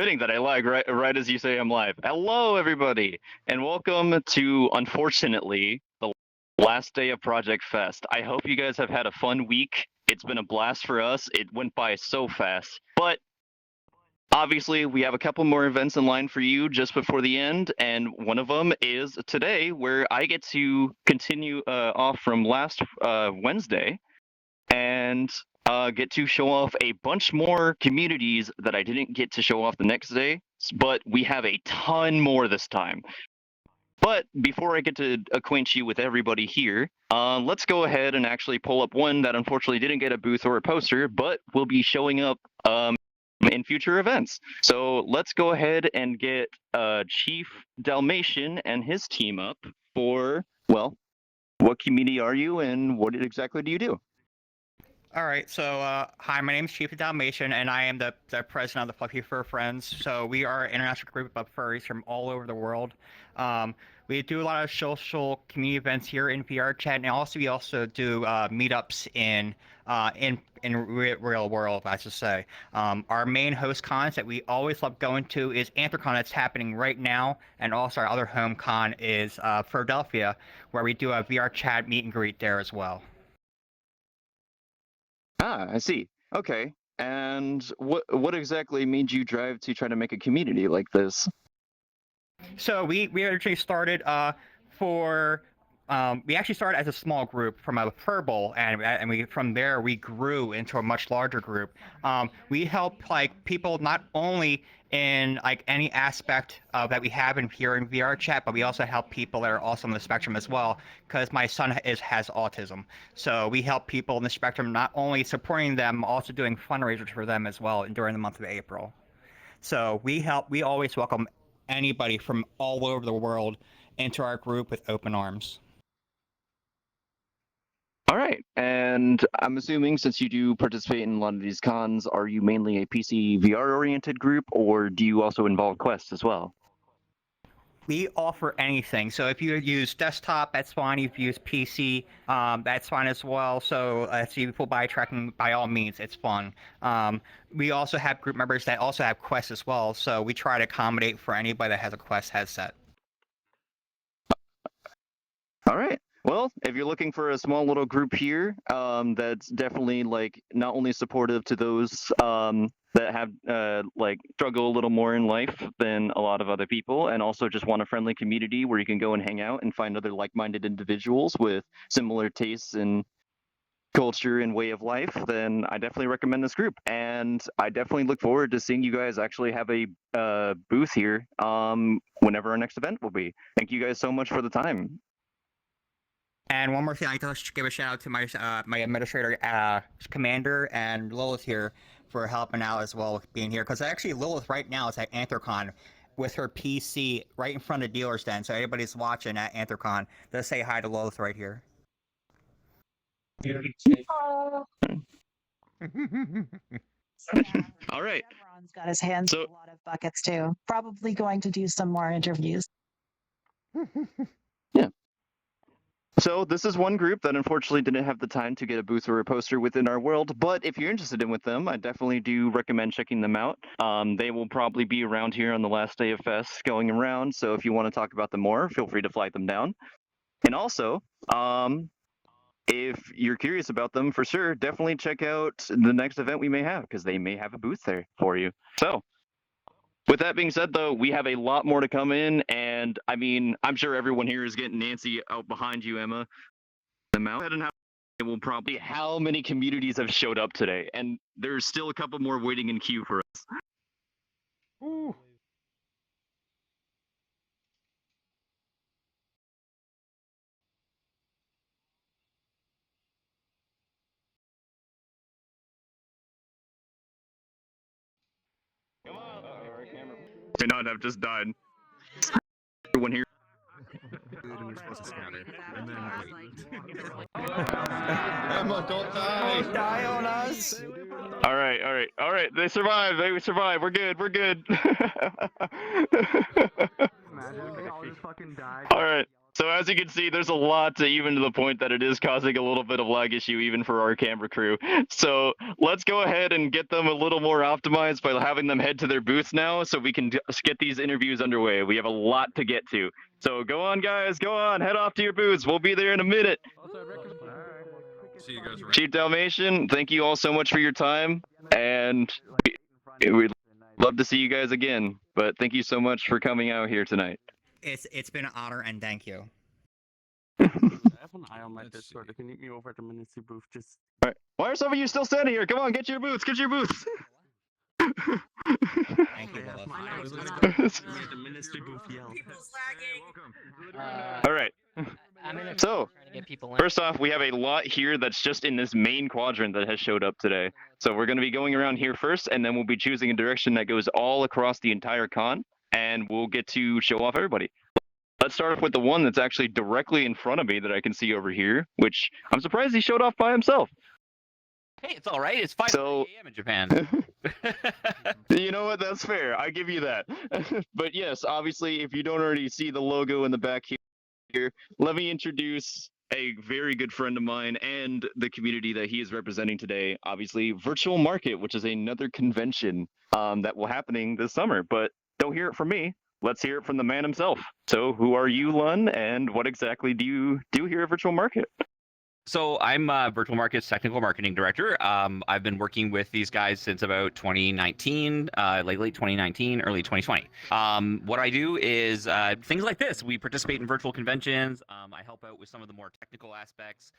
fitting that I like right as you say I'm live. Hello, everybody, and welcome to, unfortunately, the last day of Projekt Fest. I hope you guys have had a fun week. It's been a blast for us. It went by so fast, but obviously we have a couple more events in line for you just before the end, and one of them is today, where I get to continue off from last Wednesday and get to show off a bunch more communities that I didn't get to show off the next day, but we have a ton more this time. But before I get to acquaint you with everybody here, let's go ahead and actually pull up one that unfortunately didn't get a booth or a poster, but will be showing up in future events. So let's go ahead and get Chief Dalmatian and his team up for, well, what community are you and what exactly do you do? All right, so hi, my name is Chief Dalmatian, and I am the president of the Fluffy Fur Friends. So we are an international group of furries from all over the world. We do a lot of social community events here in VR chat, and we also do meetups in real world, I should say. Our main host cons that we always love going to is Anthrocon, that's happening right now, and also our other home con is Philadelphia, where we do a VR chat meet and greet there as well. Ah, I see. Okay. And what exactly made you drive to try to make a community like this? So we originally started we actually started as a small group from a furball, and we from there we grew into a much larger group. We help like people not only in like any aspect that we have here in VR chat, but we also help people that are also on the spectrum as well. Because my son has autism, so we help people in the spectrum, not only supporting them, also doing fundraisers for them as well during the month of April. So we always welcome anybody from all over the world into our group with open arms. All right. And I'm assuming since you do participate in a lot of these cons, are you mainly a PC VR oriented group, or do you also involve quests as well? We offer anything. So if you use desktop, that's fine. If you use PC, that's fine as well. So if you full buy tracking, by all means, it's fun. We also have group members that also have quests as well. So we try to accommodate for anybody that has a quest headset. All right. Well, if you're looking for a small little group here, that's definitely like not only supportive to those that have like struggle a little more in life than a lot of other people, and also just want a friendly community where you can go and hang out and find other like-minded individuals with similar tastes and culture and way of life, then I definitely recommend this group. And I definitely look forward to seeing you guys actually have a booth here whenever our next event will be. Thank you guys so much for the time. And one more thing, I'd like to give a shout out to my administrator, Commander, and Lilith here for helping out as well with being here. Because actually, Lilith right now is at Anthrocon with her PC right in front of the dealer's den. So everybody's watching at Anthrocon. Let's say hi to Lilith right here. All right. Ron's got his hands in a lot of buckets too. Probably going to do some more interviews. Yeah. So this is one group that unfortunately didn't have the time to get a booth or a poster within our world, but if you're interested in with them, I definitely do recommend checking them out. They will probably be around here on the last day of Fest going around, so if you want to talk about them more, feel free to flag them down. And also, if you're curious about them, for sure, definitely check out the next event we may have, because they may have a booth there for you. So, with that being said, though, we have a lot more to come in, and I mean, I'm sure everyone here is getting Nancy out behind you, Emma. It will probably how many communities have showed up today, and there's still a couple more waiting in queue for us. Ooh. Come on, camera. May not have just died. Everyone here. Emma, don't die! Don't die on us! All right. They survived. We're good. Imagine if they all just fucking died. All right. So as you can see, there's a lot to even to the point that it is causing a little bit of lag issue even for our camera crew. So let's go ahead and get them a little more optimized by having them head to their booths now so we can get these interviews underway. We have a lot to get to. So go on, guys, go on, head off to your booths. We'll be there in a minute. See you guys around. Chief Dalmatian, thank you all so much for your time, and we'd love to see you guys again. But thank you so much for coming out here tonight. It's been an honor and thank you. I have an eye on my Let's Discord. see. If you need me over at the Ministry booth, just All right. Why are some of you still standing here? Come on, get to your booths. Get to your booths. Thank you, I have Lilith. my eye on Let's my go. Discord. At the Ministry booth, yell. All right. I'm in a So, trying to get people in. first off, we have a lot here that's just in this main quadrant that has showed up today. So we're going to be going around here first, and then we'll be choosing a direction that goes all across the entire con, and we'll get to show off everybody. Let's start off with the one that's actually directly in front of me that I can see over here, which I'm surprised he showed off by himself. Hey, it's all right. It's 5 So- a.m. in Japan. You know what? That's fair. I give you that. But yes, obviously, if you don't already see the logo in the back here, let me introduce a very good friend of mine and the community that he is representing today. Obviously, Virtual Market, which is another convention that will happening this summer. But don't hear it from me. Let's hear it from the man himself. So, who are you, Lun, and what exactly do you do here at Virtual Market? So I'm Virtual Market's technical marketing director. I've been working with these guys since about 2019, late 2019, early 2020. What I do is things like this. We participate in virtual conventions. I help out with some of the more technical aspects,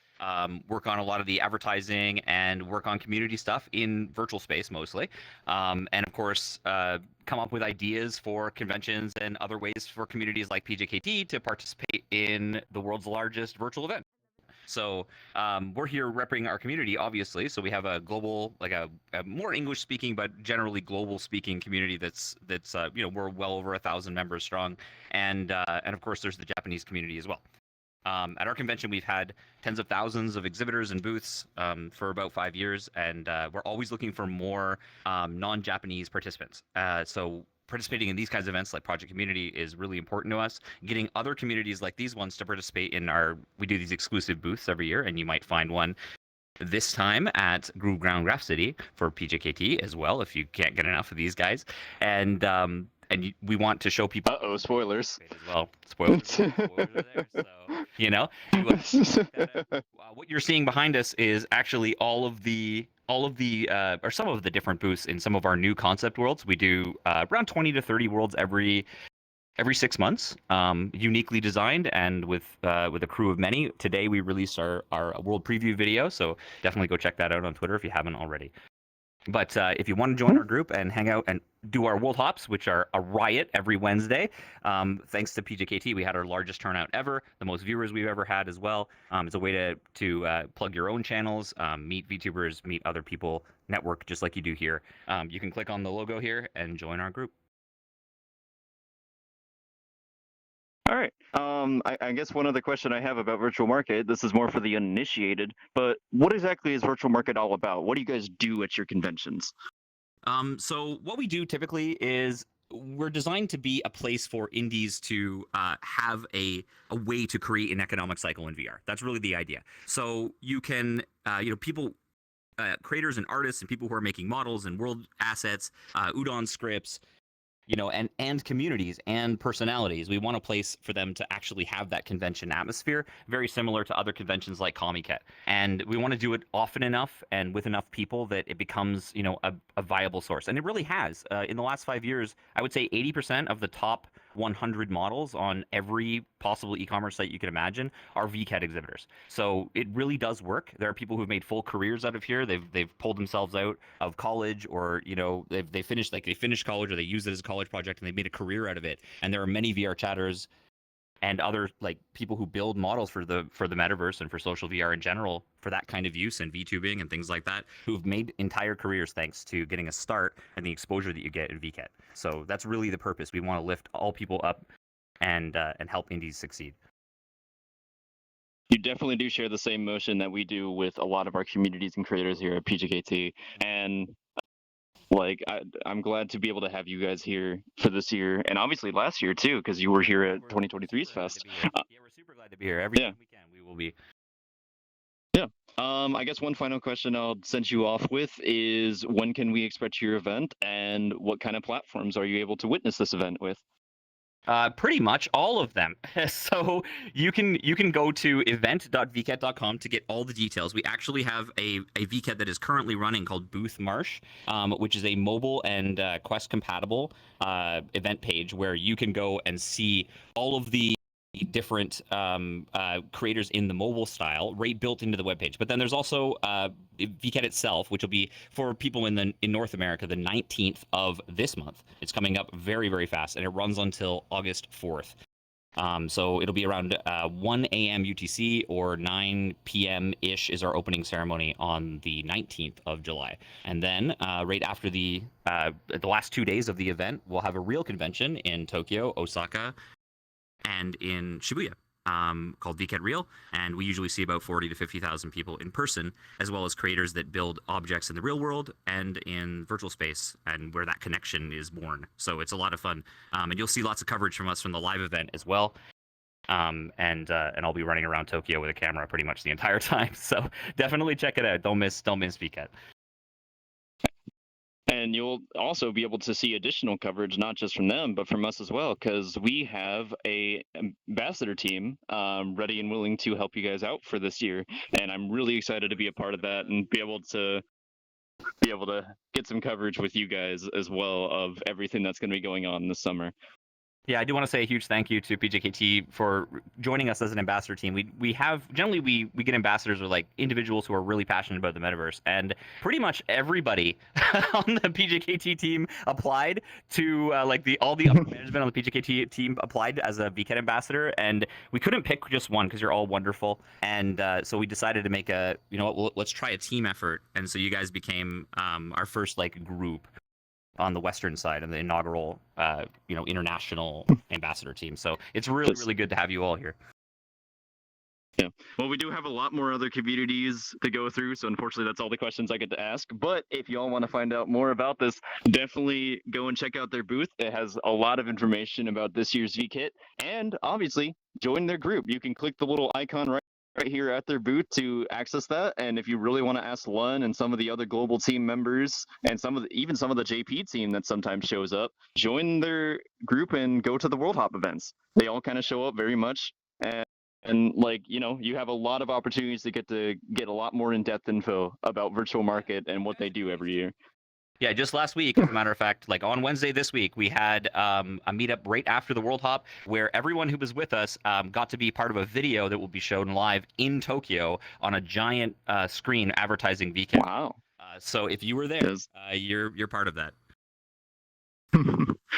work on a lot of the advertising, and work on community stuff in virtual space mostly. And of course, come up with ideas for conventions and other ways for communities like PJKT to participate in the world's largest virtual event. So we're here repping our community, obviously. So we have a global, like a more English-speaking, but generally global-speaking community that's we're well over 1,000 members strong, and of course there's the Japanese community as well. At our convention, we've had tens of thousands of exhibitors and booths for about 5 years, and we're always looking for more non-Japanese participants. So participating in these kinds of events like Projekt Community is really important to us. Getting other communities like these ones to participate in we do these exclusive booths every year, and you might find one this time at Groove Ground Rhapsody for PJKT as well, if you can't get enough of these guys. And we want to show people. Uh-oh, spoilers. As well, spoilers are there. So what you're seeing behind us is actually all of the or some of the different booths in some of our new concept worlds. We do around 20 to 30 worlds every 6 months, uniquely designed and with a crew of many. Today we released our world preview video, so definitely go check that out on Twitter if you haven't already. But if you want to join our group and hang out and do our World Hops, which are a riot every Wednesday, thanks to PJKT, we had our largest turnout ever, the most viewers we've ever had as well. It's a way to plug your own channels, meet VTubers, meet other people, network just like you do here. You can click on the logo here and join our group. All right. I guess one other question I have about Virtual Market, this is more for the uninitiated, but what exactly is Virtual Market all about? What do you guys do at your conventions? So what we do typically is we're designed to be a place for indies to have a way to create an economic cycle in VR. That's really the idea. So you can, people, creators and artists and people who are making models and world assets, Udon scripts, and communities and personalities. We want a place for them to actually have that convention atmosphere, very similar to other conventions like Comiket. And we want to do it often enough and with enough people that it becomes, a viable source. And it really has. In the last 5 years, I would say 80% of the top 100 models on every possible e-commerce site you can imagine are VCAT exhibitors. So it really does work. There are people who've made full careers out of here. They've pulled themselves out of college, or they finished college, or they used it as a college project and they made a career out of it. And there are many VR chatters and other people who build models for the metaverse and for social VR in general for that kind of use and VTubing and things like that, who've made entire careers thanks to getting a start and the exposure that you get in VCAT. So that's really the purpose. We want to lift all people up and help indies succeed. You definitely do share the same motion that we do with a lot of our communities and creators here at PJKT. And I'm glad to be able to have you guys here for this year, and obviously last year too, because you were here at 2023's fest. Yeah, we're super glad to be here. Every Yeah. time we can, we will be. Yeah. I guess one final question I'll send you off with is when can we expect your event, and what kind of platforms are you able to witness this event with? Pretty much all of them. So you can go to event.vcat.com to get all the details. We actually have a VCAT that is currently running called Booth Marsh, which is a mobile and Quest compatible event page where you can go and see all of the different creators in the mobile style right built into the webpage. But then there's also VCAT itself, which will be for people in North America the 19th of this month. It's coming up very, very fast, and it runs until August 4th. So it'll be around 1 a.m. UTC or 9 p.m. ish is our opening ceremony on the 19th of July. And then right after the last 2 days of the event, we'll have a real convention in Tokyo, Osaka, and in Shibuya, called VCAT Real, and we usually see about 40 to 50,000 people in person, as well as creators that build objects in the real world and in virtual space, and where that connection is born. So it's a lot of fun, and you'll see lots of coverage from us from the live event as well. And I'll be running around Tokyo with a camera pretty much the entire time. So definitely check it out. Don't miss VCAT. And you'll also be able to see additional coverage, not just from them, but from us as well, because we have a ambassador team ready and willing to help you guys out for this year. And I'm really excited to be a part of that and be able to get some coverage with you guys as well of everything that's going to be going on this summer. Yeah, I do want to say a huge thank you to PJKT for joining us as an ambassador team. We get ambassadors or like individuals who are really passionate about the metaverse, and pretty much everybody on the PJKT team applied to all the upper management on the PJKT team applied as a VCAT ambassador, and we couldn't pick just one because you're all wonderful, and so we decided to make let's try a team effort, and so you guys became our first group on the Western side of the inaugural, international ambassador team. So it's really, really good to have you all here. Yeah. Well, we do have a lot more other communities to go through, so unfortunately that's all the questions I get to ask. But if you all want to find out more about this, definitely go and check out their booth. It has a lot of information about this year's VKit, and obviously join their group. You can click the little icon right here at their booth to access that. And if you really want to ask Lun and some of the other global team members and even some of the JP team that sometimes shows up, join their group and go to the World Hop events. They all kind of show up very much, and you have a lot of opportunities to get a lot more in-depth info about Virtual Market and what they do every year. Yeah, just last week, as a matter of fact, on Wednesday this week, we had a meetup right after the World Hop where everyone who was with us got to be part of a video that will be shown live in Tokyo on a giant screen advertising VCAT. Wow. So if you were there, you're part of that.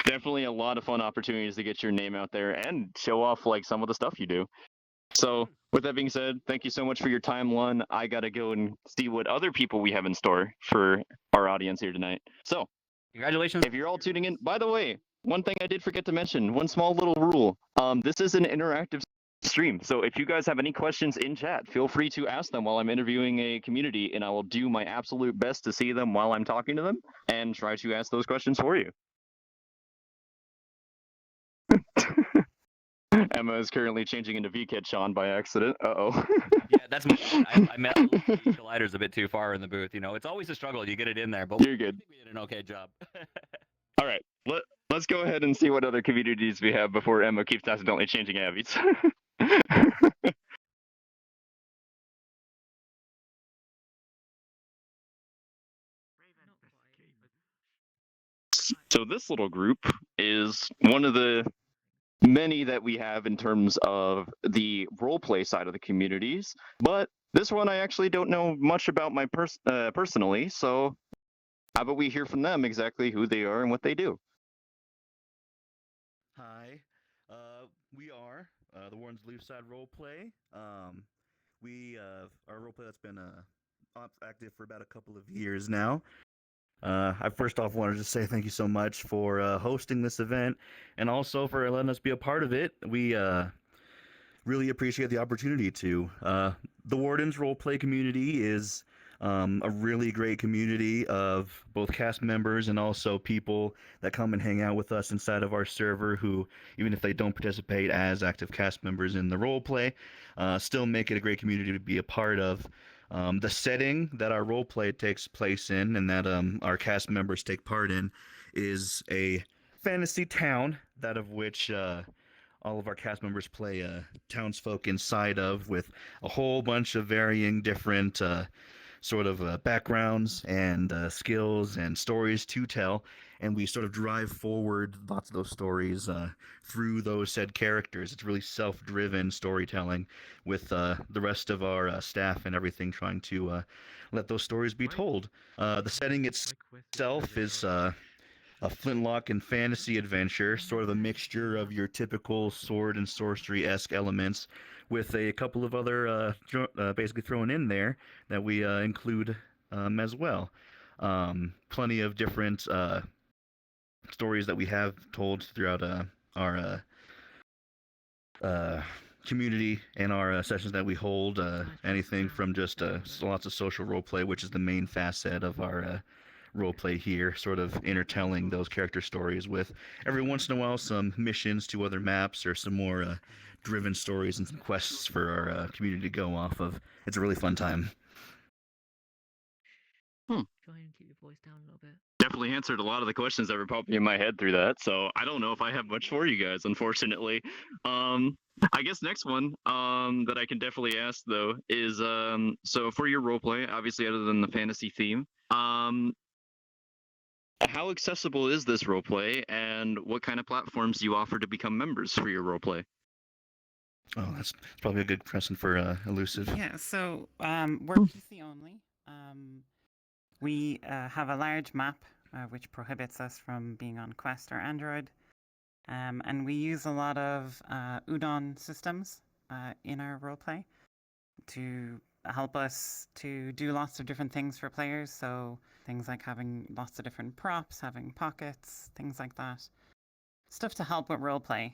Definitely a lot of fun opportunities to get your name out there and show off some of the stuff you do. So with that being said, thank you so much for your time, Lun. I got to go and see what other people we have in store for our audience here tonight. So congratulations. If you're all tuning in, by the way, one thing I did forget to mention, one small little rule. This is an interactive stream. So if you guys have any questions in chat, feel free to ask them while I'm interviewing a community, and I will do my absolute best to see them while I'm talking to them and try to ask those questions for you. Emma is currently changing into VCAT Sean by accident. Uh-oh. Yeah, that's my bad. I met colliders a bit too far in the booth. It's always a struggle. You get it in there, but you're good. I think we did an okay job. All right, let's go ahead and see what other communities we have before Emma keeps accidentally changing Abby's. So this little group is one of the many that we have in terms of the roleplay side of the communities, but this one I actually don't know much about personally, so how about we hear from them exactly who they are and what they do. Hi, we are the Warren's Leaf Side Roleplay. We our roleplay that's been active for about a couple of years now. I first off wanted to say thank you so much for hosting this event and also for letting us be a part of it. We really appreciate the opportunity to. The Warden's roleplay community is A really great community of both cast members and also people that come and hang out with us inside of our server who, even if they don't participate as active cast members in the role play, still make it a great community to be a part of. The setting that our role play takes place in and that our cast members take part in is a fantasy town, that of which all of our cast members play townsfolk inside of, with a whole bunch of varying different sort of backgrounds and skills and stories to tell, and we sort of drive forward lots of those stories through those said characters. It's really self-driven storytelling with the rest of our staff and everything trying to let those stories be told. The setting itself is a flintlock and fantasy adventure, sort of a mixture of your typical sword and sorcery-esque elements, with a couple of other basically thrown in there that we include as well. Plenty of different stories that we have told throughout our community and our sessions that we hold. Anything from just lots of social role play, which is the main facet of our role play here, sort of intertelling those character stories with every once in a while some missions to other maps or some more driven stories and some quests for our community to go off of. It's a really fun time. Hmm. Try and keep your voice down a little bit. Definitely answered a lot of the questions that were popping in my head through that. So I don't know if I have much for you guys, unfortunately. I guess next one that I can definitely ask though is so for your roleplay, obviously other than the fantasy theme, how accessible is this roleplay, and what kind of platforms do you offer to become members for your roleplay? Oh, that's probably a good question for Elusive. Yeah, so we're PC only. We have a large map, which prohibits us from being on Quest or Android. And we use a lot of Udon systems in our roleplay to help us to do lots of different things for players. So things like having lots of different props, having pockets, things like that. Stuff to help with roleplay.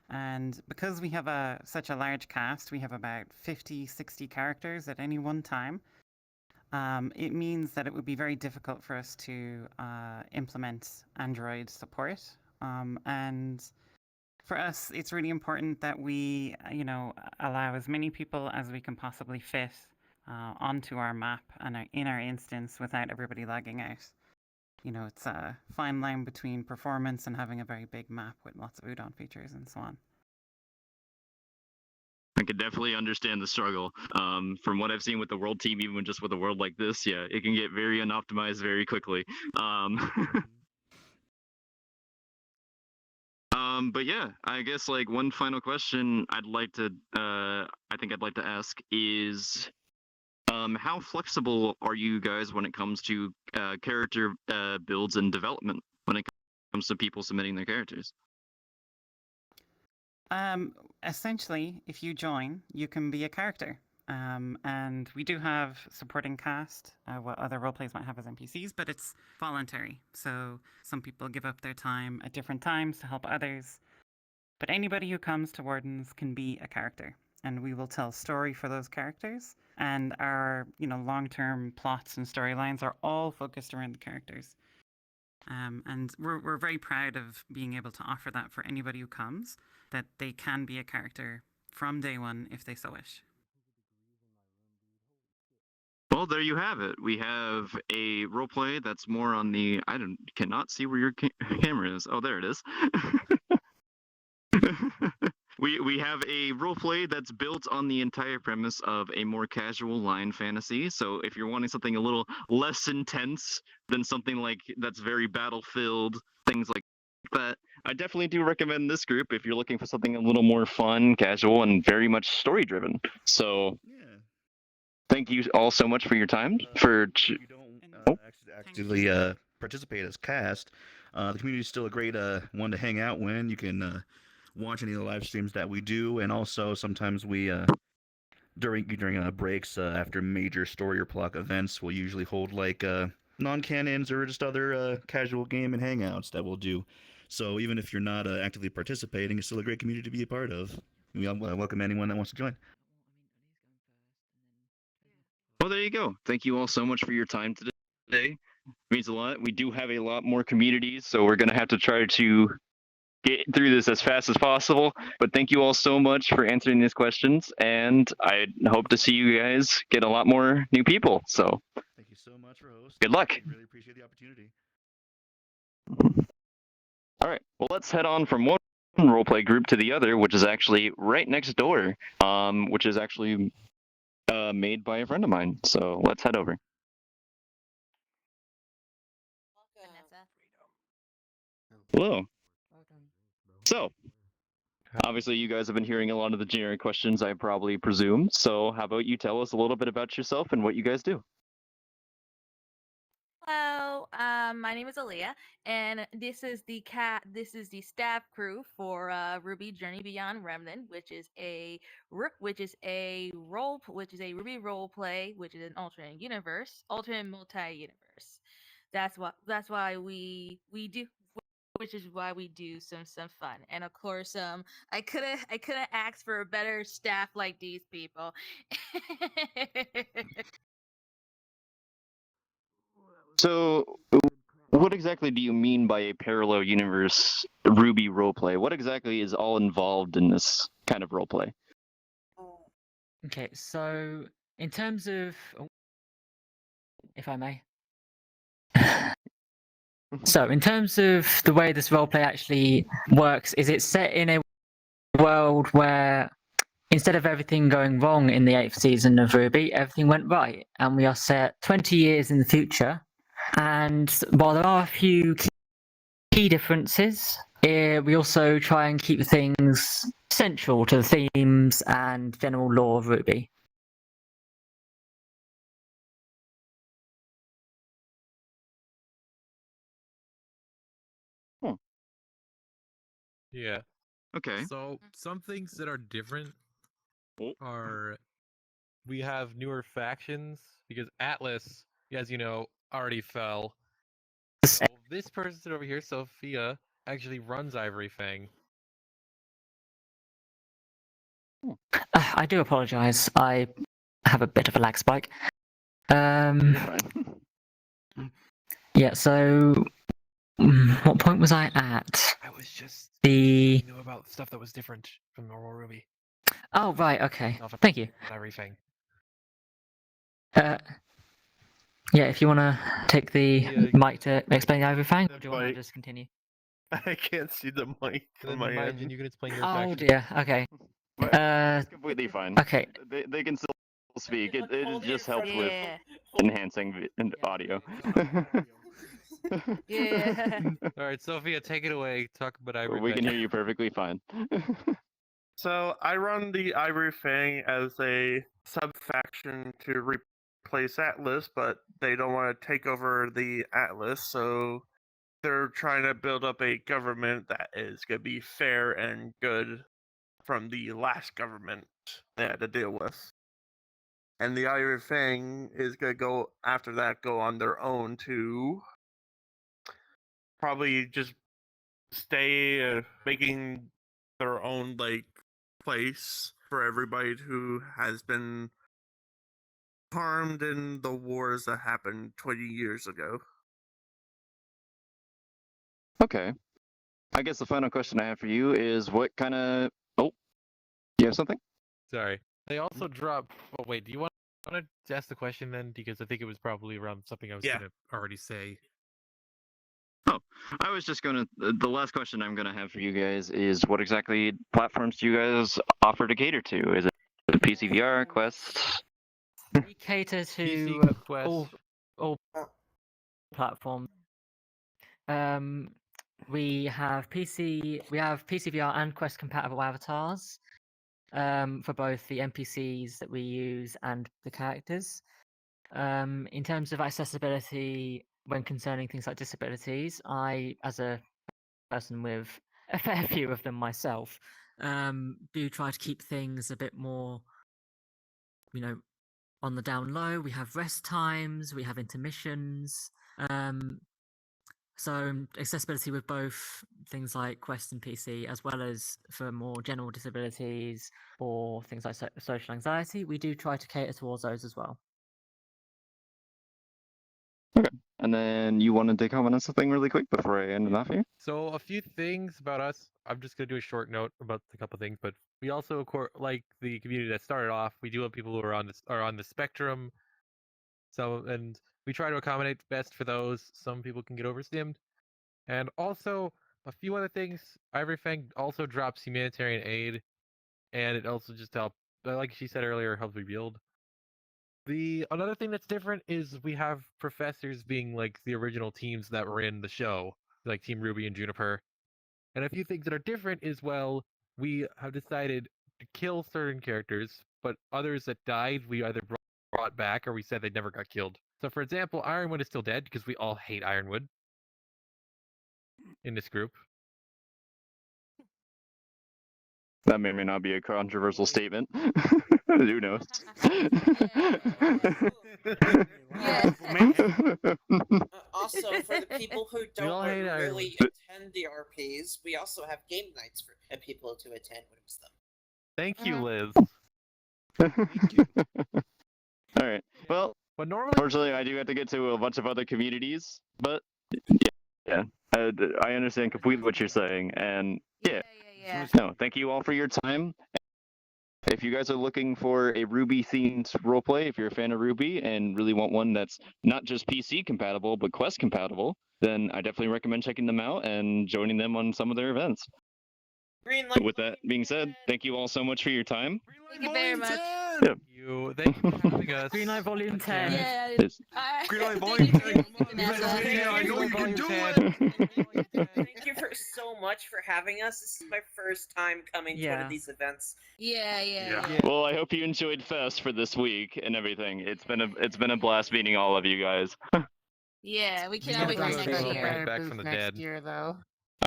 And because we have such a large cast, we have about 50, 60 characters at any one time. It means that it would be very difficult for us to implement Android support. And for us, it's really important that we, allow as many people as we can possibly fit onto our map and in our instance without everybody lagging out. It's a fine line between performance and having a very big map with lots of Udon features and so on. I could definitely understand the struggle. From what I've seen with the world team, even just with a world like this, yeah, it can get very unoptimized very quickly. But yeah, I guess like one final question I think I'd like to ask is, how flexible are you guys when it comes to character builds and development when it comes to people submitting their characters? Essentially, if you join, you can be a character. And we do have supporting cast, what other roleplays might have as NPCs, but it's voluntary. So some people give up their time at different times to help others. But anybody who comes to Wardens can be a character, and we will tell story for those characters. And our, long-term plots and storylines are all focused around the characters. And we're very proud of being able to offer that for anybody who comes, that they can be a character from day one if they so wish. Well, there you have it. We have a roleplay that's more on the cannot see where your camera is. Oh, there it is. We have a roleplay that's built on the entire premise of a more casual line fantasy. So if you're wanting something a little less intense than something like that's very battle-filled, things like that, I definitely do recommend this group if you're looking for something a little more fun, casual, and very much story-driven. So Yeah. thank you all so much for your time. If you don't actually participate as cast, the community is still a great one to hang out when. You can watch any of the live streams that we do, and also sometimes we during breaks after major story or plot events, we'll usually hold like non-canons or just other casual game and hangouts that we'll do. So even if you're not actively participating, it's still a great community to be a part of. We welcome anyone that wants to join. Well, there you go. Thank you all so much for your time today. It means a lot. We do have a lot more communities, so we're going to have to try to get through this as fast as possible. But thank you all so much for answering these questions, and I hope to see you guys get a lot more new people. So Thank you so much for hosting. good luck. We really appreciate the opportunity. All right. Well, let's head on from one roleplay group to the other, which is actually right next door, which is actually made by a friend of mine. So let's head over. Hello. So, obviously, you guys have been hearing a lot of the generic questions, I probably presume. So, how about you tell us a little bit about yourself and what you guys do? Hello, my name is Aaliyah, and this is the staff crew for Ruby Journey Beyond Remnant, which is a Ruby role play, which is an alternate multi-universe. That's why we do, which is why we do some fun. And of course, I couldn't ask for a better staff like these people. So, what exactly do you mean by a parallel universe Ruby roleplay? What exactly is all involved in this kind of roleplay? Okay, so in terms of, if I may. So in terms of the way this roleplay actually works, is it's set in a world where instead of everything going wrong in the 8th season of Ruby, everything went right, and we are set 20 years in the future. And while there are a few key differences, we also try and keep things central to the themes and general lore of Ruby. Yeah. Okay. So some things that are different are we have newer factions because Atlas, as you know, already fell. So this person over here, Sophia, actually runs Ivory Fang. I do apologize. I have a bit of a lag spike. Yeah, so what point was I at? I was just The knew about stuff that was different from normal Ruby. Oh, right, okay. Thank you. Ivory Fang. Yeah, if you want to take the mic to explain everything, or do you want to just continue? I can't see the mic on Then my Majin, end. you can explain your Oh faction. dear, okay. It's completely fine. Okay. They can still speak. It just helps with enhancing audio. Yeah. All right, Sophia, take it away. Talk about Ivory We Fang. can hear you perfectly fine. So I run the Ivory Fang as a sub-faction to replace Atlas, but they don't want to take over the Atlas, so they're trying to build up a government that is going to be fair and good from the last government they had to deal with. And the Ivory Fang is going to go, after that, go on their own to probably just stay making their own, like, place for everybody who has been harmed in the wars that happened 20 years ago. Okay. I guess the final question I have for you is what kind of... Oh, you have something? Sorry. They also drop. Oh wait, do you want to ask the question then? Because I think it was probably around something I was gonna already say. Oh, I was just gonna. The last question I'm gonna have for you guys is what exactly platforms do you guys offer to cater to? Is it PCVR, Quest? We cater to PC, Quest. all platforms. We have PCVR and Quest compatible avatars for both the NPCs that we use and the characters. In terms of accessibility, when concerning things like disabilities, I, as a person with a fair few of them myself, do try to keep things a bit more, on the down low. We have rest times, we have intermissions. So accessibility with both things like Quest and PC, as well as for more general disabilities or things like social anxiety, we do try to cater towards those as well. and then you wanted to comment on something really quick before I end it off here. So a few things about us. I'm just gonna do a short note about a couple things, but we also like the community that started off. We do have people who are on the spectrum. So and we try to accommodate best for those. Some people can get overstimmed, and also a few other things. Ivory Fang also drops humanitarian aid, and it also just helps. Like she said earlier, helps rebuild. Another thing that's different is we have professors being like the original teams that were in the show, like Team Ruby and Juniper. And a few things that are different is, well, we have decided to kill certain characters, but others that died we either brought back or we said they never got killed. So for example, Ironwood is still dead because we all hate Ironwood in this group. That may or may not be a controversial statement. Who knows? Also, for the people who don't really attend the RPs, we also have game nights for people to attend when it's them. Thank you, Liz. All right. Well, but normally, unfortunately, I do have to get to a bunch of other communities, but yeah, I understand completely what you're saying, and yeah. No, thank you all for your time. If you guys are looking for a Ruby-themed roleplay, if you're a fan of Ruby and really want one that's not just PC compatible, but Quest compatible, then I definitely recommend checking them out and joining them on some of their events. With that being said, thank you all so much for your time. Thank you very much. Yeah. Thank you for having us. Greenlight Volume 10. Yeah. Greenlight Volume 10. I know you can do it. Thank you so much for having us. This is my first time coming to one of these events. Yeah. Well, I hope you enjoyed Fest for this week and everything. It's been a blast meeting all of you guys. Yeah, we cannot wait for next year. Back from the dead. though.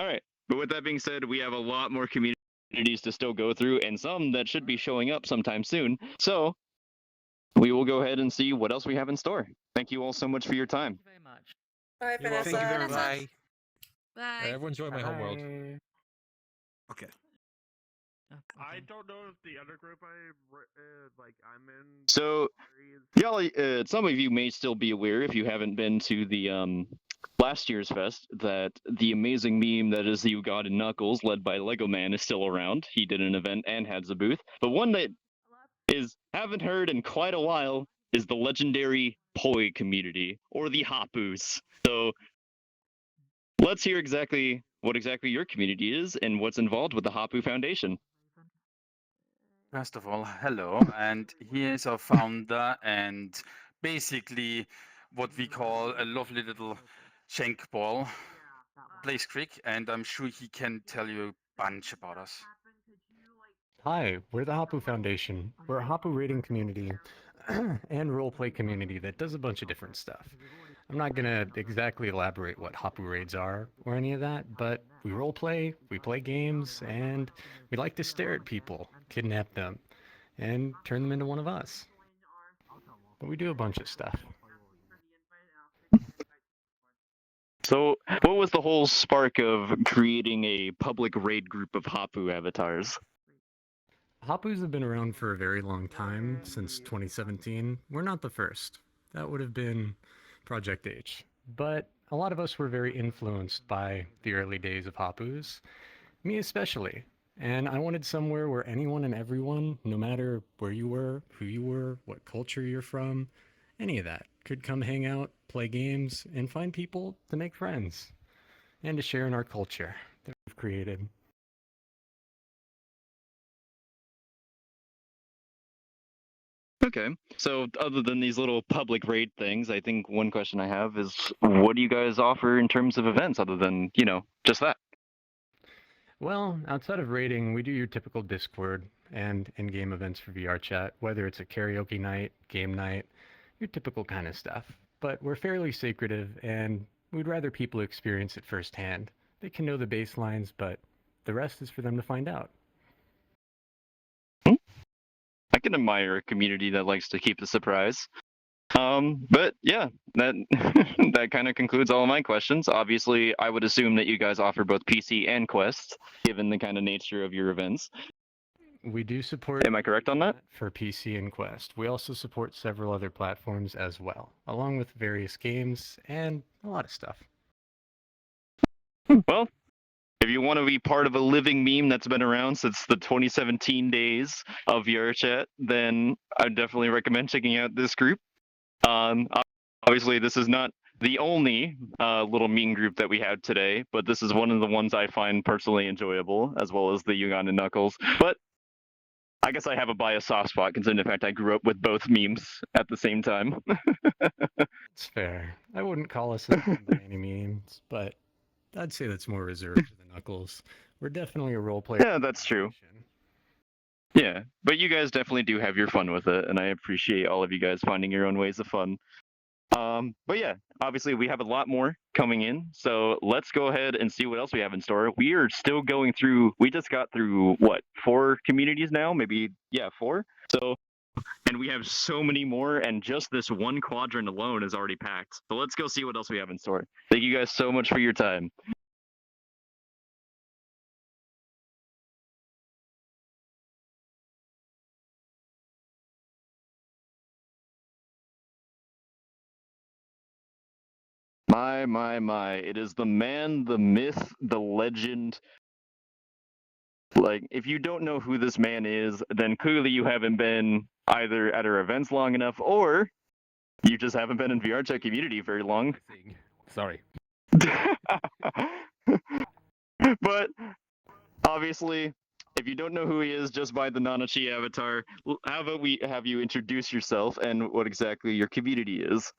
All right. But with that being said, we have a lot more communities to still go through and some that should be showing up sometime soon. So we will go ahead and see what else we have in store. Thank you all so much for your time. Thank you very much. Bye, You're welcome. Vanessa. Thank you very much. Bye. Everyone join my homeworld. Okay. I don't know if the other group I'm in. So, y'all, some of you may still be aware if you haven't been to the last year's fest that the amazing meme that is You God and Knuckles, led by Lego Man, is still around. He did an event and has a booth. But one that haven't heard in quite a while is the legendary Poi community, or the Hapus. So let's hear what exactly your community is and what's involved with the Hapu Foundation. First of all, hello, and he is our founder and basically what we call a lovely little shank ball, Blaze Creek, and I'm sure he can tell you a bunch about us. Hi, we're the Hapu Foundation. We're a Hapu raiding community and roleplay community that does a bunch of different stuff. I'm not going to exactly elaborate what Hapu raids are or any of that, but we roleplay, we play games, and we like to stare at people, kidnap them, and turn them into one of us. But we do a bunch of stuff. So, what was the whole spark of creating a public raid group of Hapu avatars? Hapus have been around for a very long time, since 2017. We're not the first. That would have been Projekt H. But a lot of us were very influenced by the early days of Hapus, me especially. And I wanted somewhere where anyone and everyone, no matter where you were, who you were, what culture you're from, any of that, could come hang out, play games, and find people to make friends, and to share in our culture that we've created. Okay, so other than these little public raid things, I think one question I have is, what do you guys offer in terms of events other than, just that? Well, outside of raiding, we do your typical Discord and in-game events for VR chat, whether it's a karaoke night, game night, your typical kind of stuff. But we're fairly secretive, and we'd rather people experience it firsthand. They can know the baselines, but the rest is for them to find out. I can admire a community that likes to keep the surprise. But yeah, that that kind of concludes all of my questions. Obviously, I would assume that you guys offer both PC and Quest, given the kind of nature of your events. We do support. Am I correct on that? For PC and Quest. We also support several other platforms as well, along with various games and a lot of stuff. Well, if you want to be part of a living meme that's been around since the 2017 days of VRChat, then I definitely recommend checking out this group. Obviously, this is not the only little meme group that we have today, but this is one of the ones I find personally enjoyable, as well as the Uganda Knuckles. But I guess I have a biased soft spot, considering the fact I grew up with both memes at the same time. It's fair. I wouldn't call us a meme by any means, but I'd say that's more reserved for the Knuckles. We're definitely a role player. Yeah, that's true. Yeah, but you guys definitely do have your fun with it, and I appreciate all of you guys finding your own ways of fun. But yeah, obviously we have a lot more coming in, so let's go ahead and see what else we have in store. We are still going through, we just got through, what, 4 communities now? Maybe, yeah, 4? So, and we have so many more, and just this one quadrant alone is already packed. So let's go see what else we have in store. Thank you guys so much for your time. My. It is the man, the myth, the legend. Like, if you don't know who this man is, then clearly you haven't been either at our events long enough, or you just haven't been in VRChat community very long. Sorry. But, obviously, if you don't know who he is just by the Nanachi avatar, how about we have you introduce yourself and what exactly your community is?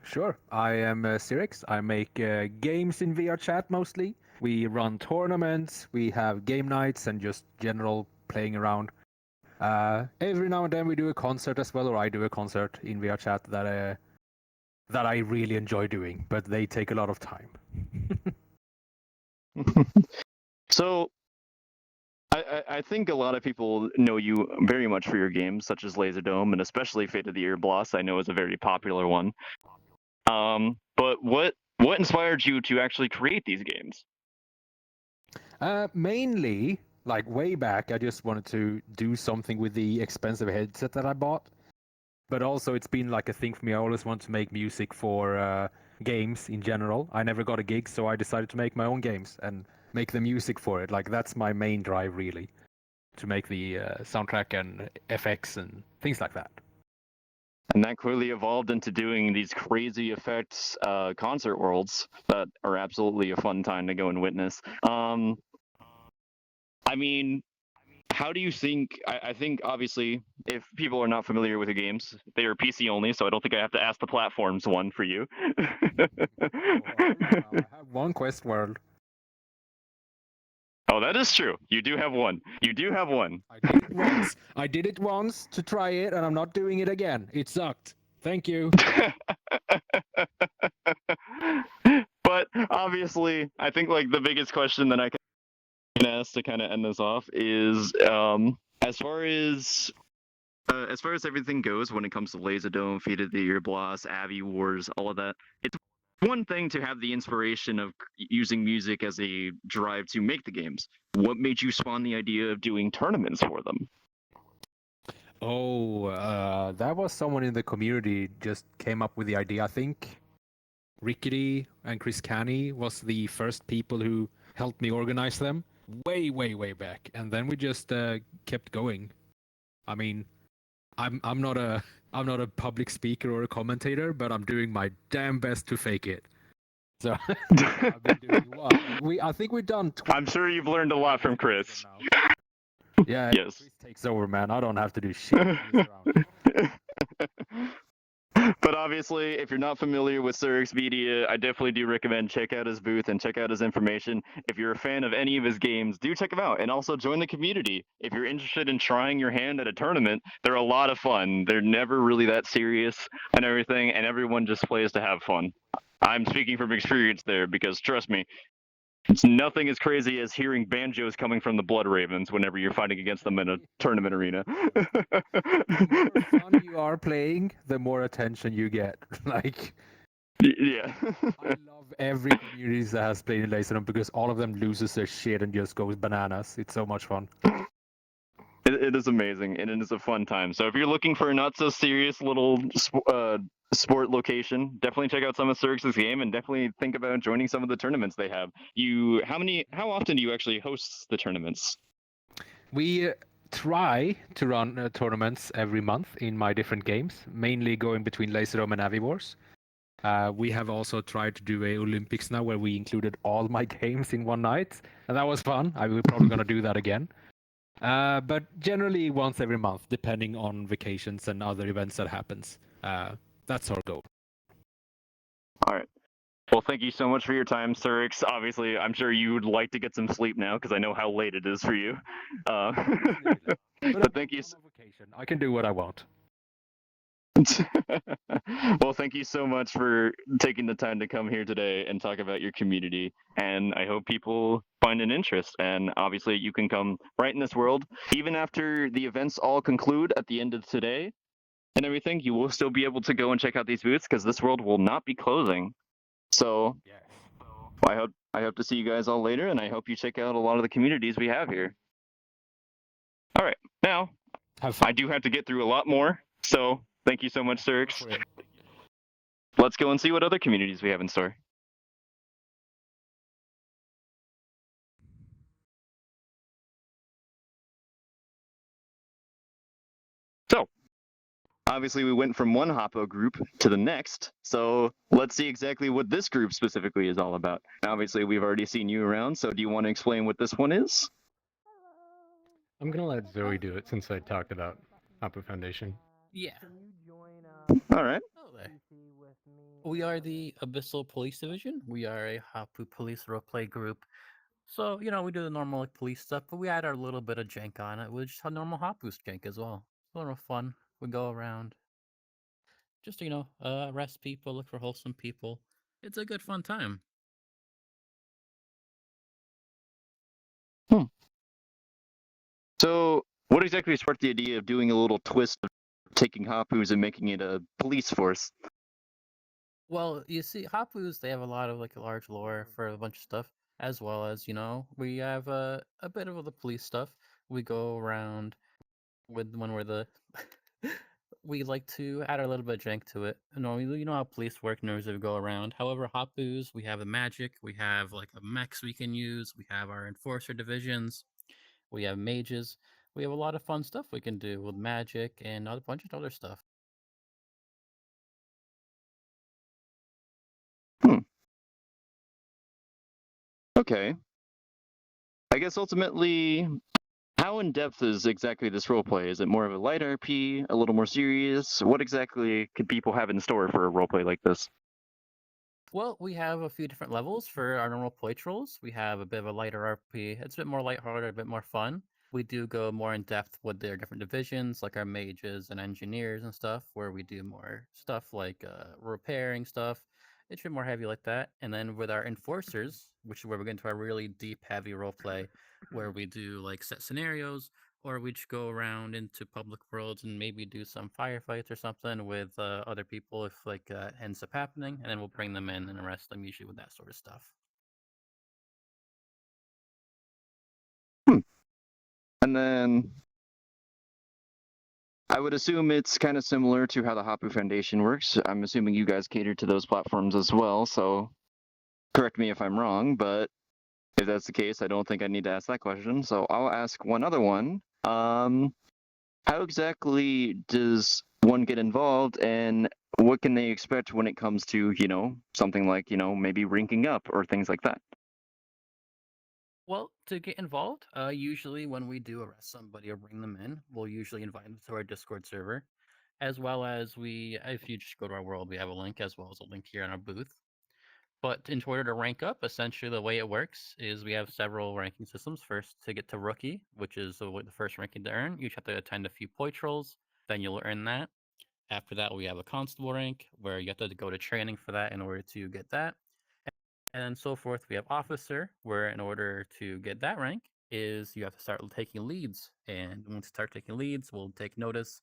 Sure. I am Cyrix. I make games in VRChat mostly. We run tournaments, we have game nights, and just general playing around. Every now and then we do a concert as well, or I do a concert in VRChat that I really enjoy doing, but they take a lot of time. So, I think a lot of people know you very much for your games, such as Laserdome, and especially Fate of the Year Bloss, I know is a very popular one. But what inspired you to actually create these games? Mainly, like way back, I just wanted to do something with the expensive headset that I bought. But also, it's been like a thing for me. I always want to make music for games in general. I never got a gig, so I decided to make my own games and make the music for it. Like, that's my main drive, really, to make the soundtrack and FX and things like that. And that clearly evolved into doing these crazy effects concert worlds that are absolutely a fun time to go and witness. I mean, how do you think, I think obviously if people are not familiar with the games, they are PC only, so I don't think I have to ask the platforms one for you. I have one Quest World. Oh, that is true. You do have one. You do have one. I did it once to try it, and I'm not doing it again. It sucked. Thank you. But obviously, I think like the biggest question that I can ask to kind of end this off is, as far as everything goes when it comes to Laserdome, Fate of the Year Bloss, Abbey Wars, all of that, it's one thing to have the inspiration of using music as a drive to make the games. What made you spawn the idea of doing tournaments for them? Oh, that was someone in the community just came up with the idea. I think Rickety and Chris Canny was the first people who helped me organize them way back, and then we just kept going. I mean, I'm not a public speaker or a commentator, but I'm doing my damn best to fake it. So I've been doing well. I think we've done. I'm sure you've learned a lot from Chris. Yeah. Yes. Chris takes over, man. I don't have to do shit. But obviously, if you're not familiar with Cyrix Media, I definitely do recommend check out his booth and check out his information. If you're a fan of any of his games, do check him out, and also join the community. If you're interested in trying your hand at a tournament, they're a lot of fun. They're never really that serious and everything, and everyone just plays to have fun. I'm speaking from experience there because trust me, it's nothing as crazy as hearing banjos coming from the Blood Ravens whenever you're fighting against them in a tournament arena. The more fun you are playing, the more attention you get. Like, yeah. I love every community that has played in Laserdome because all of them loses their shit and just goes bananas. It's so much fun. It is amazing, and it is a fun time. So if you're looking for a not so serious little sport location, definitely check out some of Cirque's game, and definitely think about joining some of the tournaments they have. How often do you actually host the tournaments? We try to run tournaments every month in my different games, mainly going between Laser Dome and Avivores. We have also tried to do a Olympics now where we included all my games in one night, and that was fun. We're probably going to do that again. But generally once every month, depending on vacations and other events that happens. That's our goal. All right. Well, thank you so much for your time, Sirix. Obviously, I'm sure you would like to get some sleep now because I know how late it is for you. But thank you. I can do what I want. Well, thank you so much for taking the time to come here today and talk about your community. And I hope people find an interest. And obviously, you can come right in this world. Even after the events all conclude at the end of today and everything, you will still be able to go and check out these booths because this world will not be closing. So I hope to see you guys all later, and I hope you check out a lot of the communities we have here. All right, now I do have to get through a lot more, so thank you so much, Sirix. Let's go and see what other communities we have in store. So, obviously we went from one Hoppo group to the next, so let's see exactly what this group specifically is all about. Obviously we've already seen you around, so do you want to explain what this one is? I'm gonna let Zoe do it since I talked about Hoppo Foundation. Yeah. All right. We are the Abyssal Police Division. We are a Hapu police roleplay group. So, we do the normal police stuff, but we add our little bit of jank on it. We just have normal Hapu's jank as well. It's a little fun. We go around. Just, arrest people, look for wholesome people. It's a good fun time. So, what exactly sparked the idea of doing a little twist of taking Hapus and making it a police force? Well, you see, Hapus, they have a lot of a large lore for a bunch of stuff, as well as, we have a bit of the police stuff. We go around when we're the we like to add a little bit of jank to it. You know how police work knows we go around. However, Hapus, we have the magic, we have a mechs we can use, we have our enforcer divisions, we have mages, we have a lot of fun stuff we can do with magic and a bunch of other stuff. Okay. I guess ultimately, how in depth is exactly this roleplay? Is it more of a light RP, a little more serious? What exactly could people have in store for a roleplay like this? Well, we have a few different levels for our normal play trolls. We have a bit of a lighter RP. It's a bit more lighthearted, a bit more fun. We do go more in depth with their different divisions, like our mages and engineers and stuff, where we do more stuff like repairing stuff. It's a bit more heavy like that. And then with our enforcers, which is where we get into our really deep, heavy roleplay, where we do set scenarios, or we just go around into public worlds and maybe do some firefights or something with other people if ends up happening, and then we'll bring them in and arrest them, usually with that sort of stuff. And then I would assume it's kind of similar to how the Hapu Foundation works. I'm assuming you guys cater to those platforms as well, so correct me if I'm wrong, but if that's the case, I don't think I need to ask that question. So I'll ask one other one. How exactly does one get involved, and what can they expect when it comes to, something like, maybe ranking up or things like that? Well, to get involved, usually when we do arrest somebody or bring them in, we'll usually invite them to our Discord server, as well as if you just go to our world, we have a link as well as a link here in our booth. But in order to rank up, essentially the way it works is we have several ranking systems. First, to get to rookie, which is the first ranking to earn, you just have to attend a few poi trolls, then you'll earn that. After that, we have a constable rank, where you have to go to training for that in order to get that. And so forth. We have officer, where in order to get that rank is you have to start taking leads. And once you start taking leads, we'll take notice.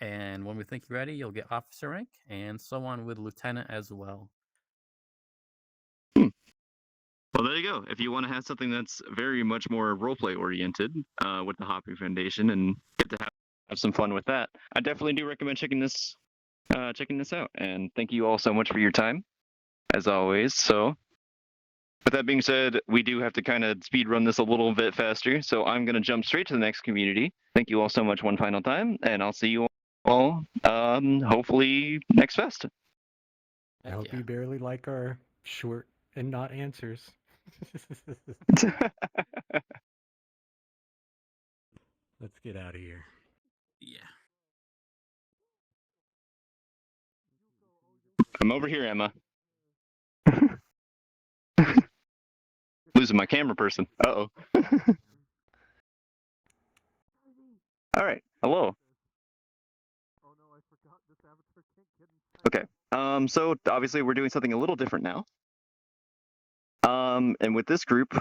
And when we think you're ready, you'll get officer rank, and so on with lieutenant as well. Well, Well, there you go. If you want to have something that's very much more roleplay oriented with the Hoppy Foundation and get to have some fun with that, I definitely do recommend checking this out. And thank you all so much for your time, as always. So, with that being said, we do have to kind of speed run this a little bit faster. So I'm going to jump straight to the next community. Thank you all so much one final time, and I'll see you all hopefully next fest. I hope you barely like our short and not answers. Let's get out of here. Yeah. I'm over here, Emma. Losing my camera person. Uh-oh. All right. Hello. Okay. So obviously we're doing something a little different now. And with this group,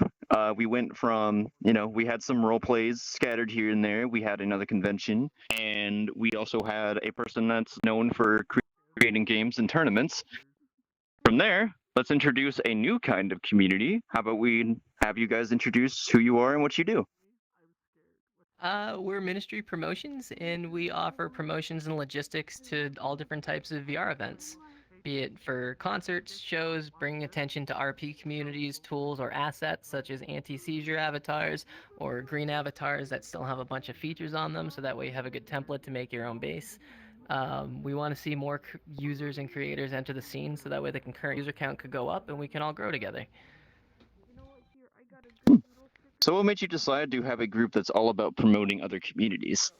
we went from, we had some role plays scattered here and there. We had another convention, and we also had a person that's known for creating games and tournaments. From there, let's introduce a new kind of community. How about we have you guys introduce who you are and what you do? We're Ministry Promotions, and we offer promotions and logistics to all different types of VR events, be it for concerts, shows, bringing attention to RP communities, tools, or assets such as anti-seizure avatars or green avatars that still have a bunch of features on them, so that way you have a good template to make your own base. We want to see more users and creators enter the scene, so that way the concurrent user count could go up and we can all grow together. So what made you decide to have a group that's all about promoting other communities?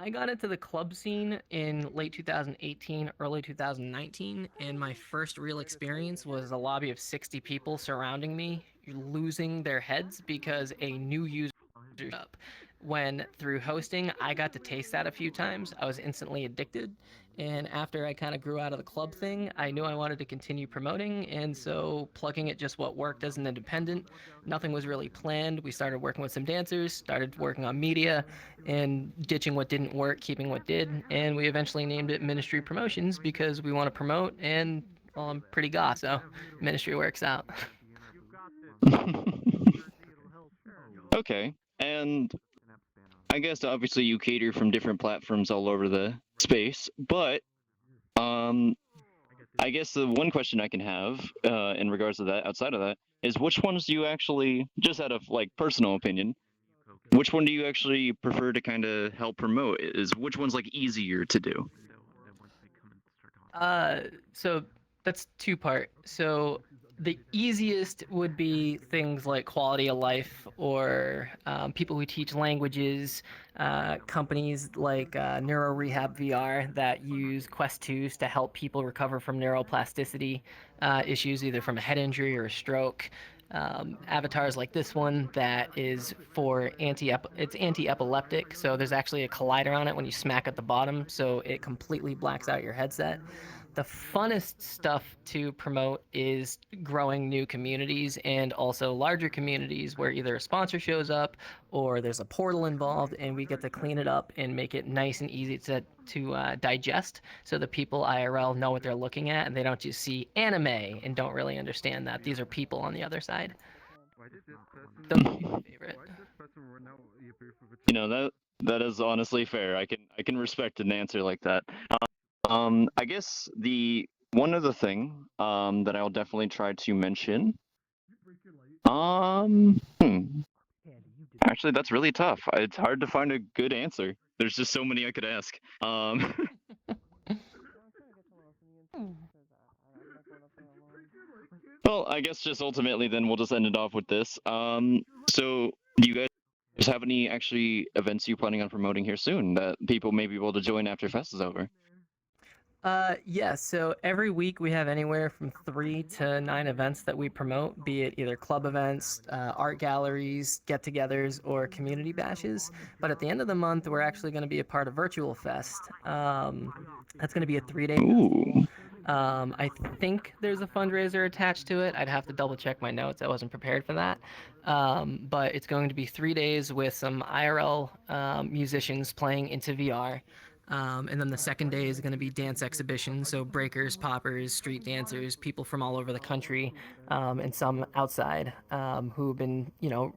I got into the club scene in late 2018, early 2019, and my first real experience was a lobby of 60 people surrounding me, losing their heads because a new user showed up. When through hosting, I got to taste that a few times, I was instantly addicted. And after I kind of grew out of the club thing, I knew I wanted to continue promoting, and so plugging at just what worked as an independent. Nothing was really planned. We started working with some dancers, started working on media, and ditching what didn't work, keeping what did, and we eventually named it Ministry Promotions because we want to promote, and well, I'm pretty goth, so Ministry works out. Okay, and I guess obviously you cater from different platforms all over the space, but I guess the one question I can have in regards to that, outside of that, is which ones do you actually, just out of like personal opinion, which one do you actually prefer to kind of help promote? Is which one's like easier to do? So that's two-part. So the easiest would be things like quality of life or people who teach languages, companies like Neuro Rehab VR that use Quest 2s to help people recover from neuroplasticity issues, either from a head injury or a stroke. Avatars like this one that is for it's anti-epileptic, so there's actually a collider on it when you smack at the bottom, so it completely blacks out your headset. The funnest stuff to promote is growing new communities and also larger communities where either a sponsor shows up or there's a portal involved and we get to clean it up and make it nice and easy to digest so the people IRL know what they're looking at and they don't just see anime and don't really understand that these are people on the other side. Those would be my favorite. That is honestly fair. I can respect an answer like that. I guess the one other thing that I'll definitely try to mention. Actually, that's really tough. It's hard to find a good answer. There's just so many I could ask. Well, I guess just ultimately then we'll just end it off with this. So do you guys have any actually events you're planning on promoting here soon that people may be able to join after Fest is over? Yeah, so every week we have anywhere from 3 to 9 events that we promote, be it either club events, art galleries, get-togethers, or community bashes. But at the end of the month, we're actually going to be a part of Virtual Fest. That's going to be a 3-day festival. I think there's a fundraiser attached to it. I'd have to double check my notes. I wasn't prepared for that. But it's going to be 3 days with some IRL musicians playing into VR. And then the second day is going to be dance exhibition. So breakers, poppers, street dancers, people from all over the country, and some outside who've been,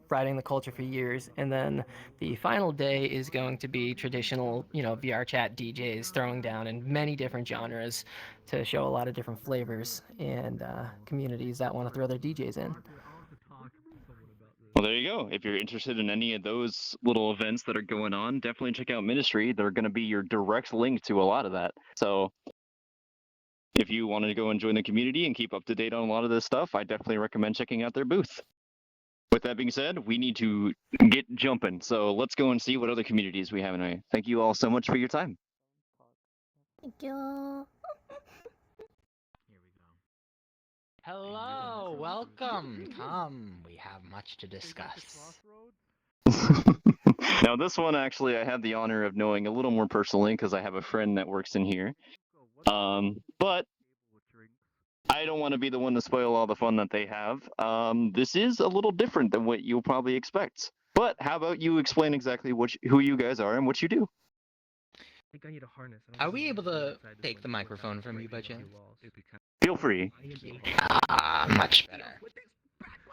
riding the culture for years. And then the final day is going to be traditional, VR chat DJs throwing down in many different genres to show a lot of different flavors and communities that want to throw their DJs in. Well, there you go. If you're interested in any of those little events that are going on, definitely check out Ministry. They're going to be your direct link to a lot of that. So if you want to go and join the community and keep up to date on a lot of this stuff, I definitely recommend checking out their booth. With that being said, we need to get jumping. So let's go and see what other communities we have in. Thank you all so much for your time. Thank you. Hello, welcome. Come, we have much to discuss. Now, this one actually, I have the honor of knowing a little more personally because I have a friend that works in here. But I don't want to be the one to spoil all the fun that they have. This is a little different than what you'll probably expect. But how about you explain exactly who you guys are and what you do? I think I need a harness. Are we able to take the microphone from you by chance? Feel free. Much better.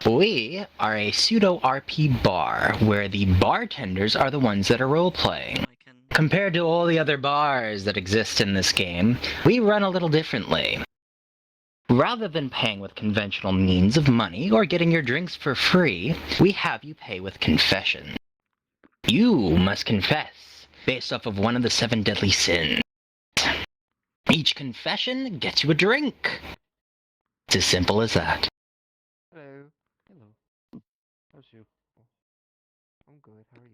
We are a pseudo RP bar where the bartenders are the ones that are role playing. Compared to all the other bars that exist in this game, we run a little differently. Rather than paying with conventional means of money or getting your drinks for free, we have you pay with confession. You must confess based off of one of the 7 deadly sins. Each confession gets you a drink. It's as simple as that. Hello. Hello. How's you? I'm good. How are you?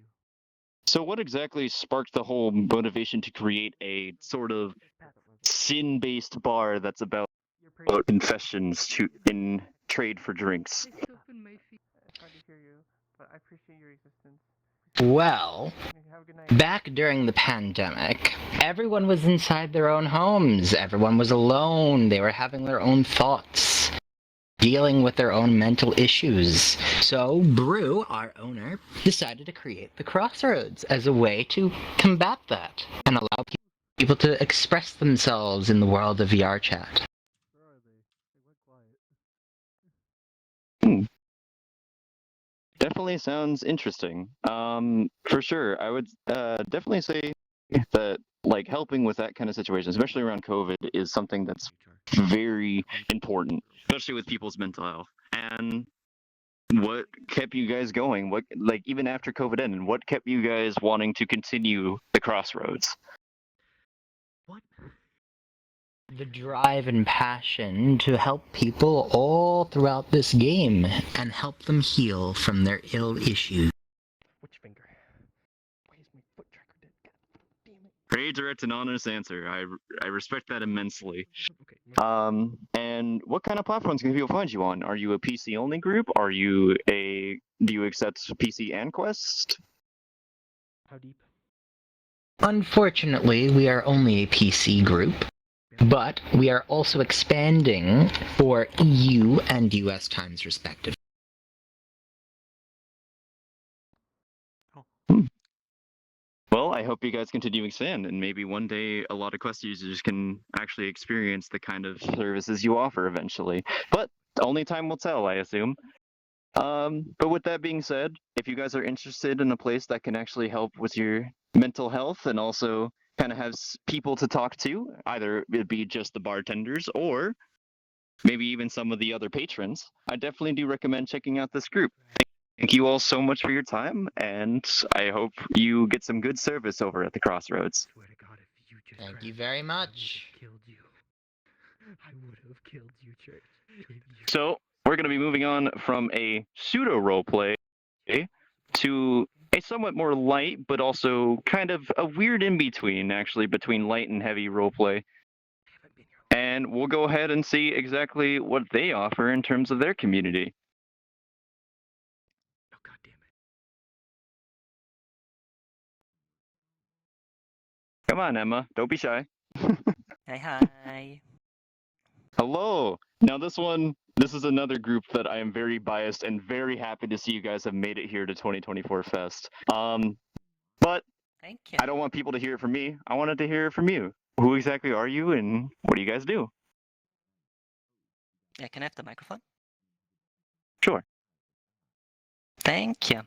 So what exactly sparked the whole motivation to create a sort of sin-based bar that's about confessions in trade for drinks? It's hard to hear you, but I appreciate your existence. Well, back during the pandemic, everyone was inside their own homes. Everyone was alone. They were having their own thoughts, dealing with their own mental issues. So Brew, our owner, decided to create the Crossroads as a way to combat that and allow people to express themselves in the world of VR chat. Definitely sounds interesting. For sure, I would definitely say that like helping with that kind of situation, especially around COVID, is something that's very important, especially with people's mental health. And what kept you guys going? What, like, even after COVID ended, what kept you guys wanting to continue the Crossroads? The drive and passion to help people all throughout this game and help them heal from their ill issues. Which finger? Why is my foot tracker dead? God damn it. Very direct and honest answer. I respect that immensely. And what kind of platforms can people find you on? Are you a PC only group? Do you accept PC and Quest? How deep? Unfortunately, we are only a PC group, but we are also expanding for EU and US times respectively. Well, I hope you guys continue to expand, and maybe one day a lot of Quest users can actually experience the kind of services you offer eventually. But only time will tell, I assume. But with that being said, if you guys are interested in a place that can actually help with your mental health and also kind of have people to talk to, either it be just the bartenders or maybe even some of the other patrons, I definitely do recommend checking out this group. Thank you all so much for your time, and I hope you get some good service over at the Crossroads. Thank you very much. I would have killed you, Church. So, we're going to be moving on from a pseudo roleplay to a somewhat more light, but also kind of a weird in-between, actually, between light and heavy roleplay. And we'll go ahead and see exactly what they offer in terms of their community. Oh, God damn it. Come on, Emma. Don't be shy. Hi. Hello. Now this is another group that I am very biased and very happy to see you guys have made it here to 2024 Fest. But Thank you. I don't want people to hear it from me. I wanted to hear it from you. Who exactly are you, and what do you guys do? Yeah, can I have the microphone? Sure. Thank you.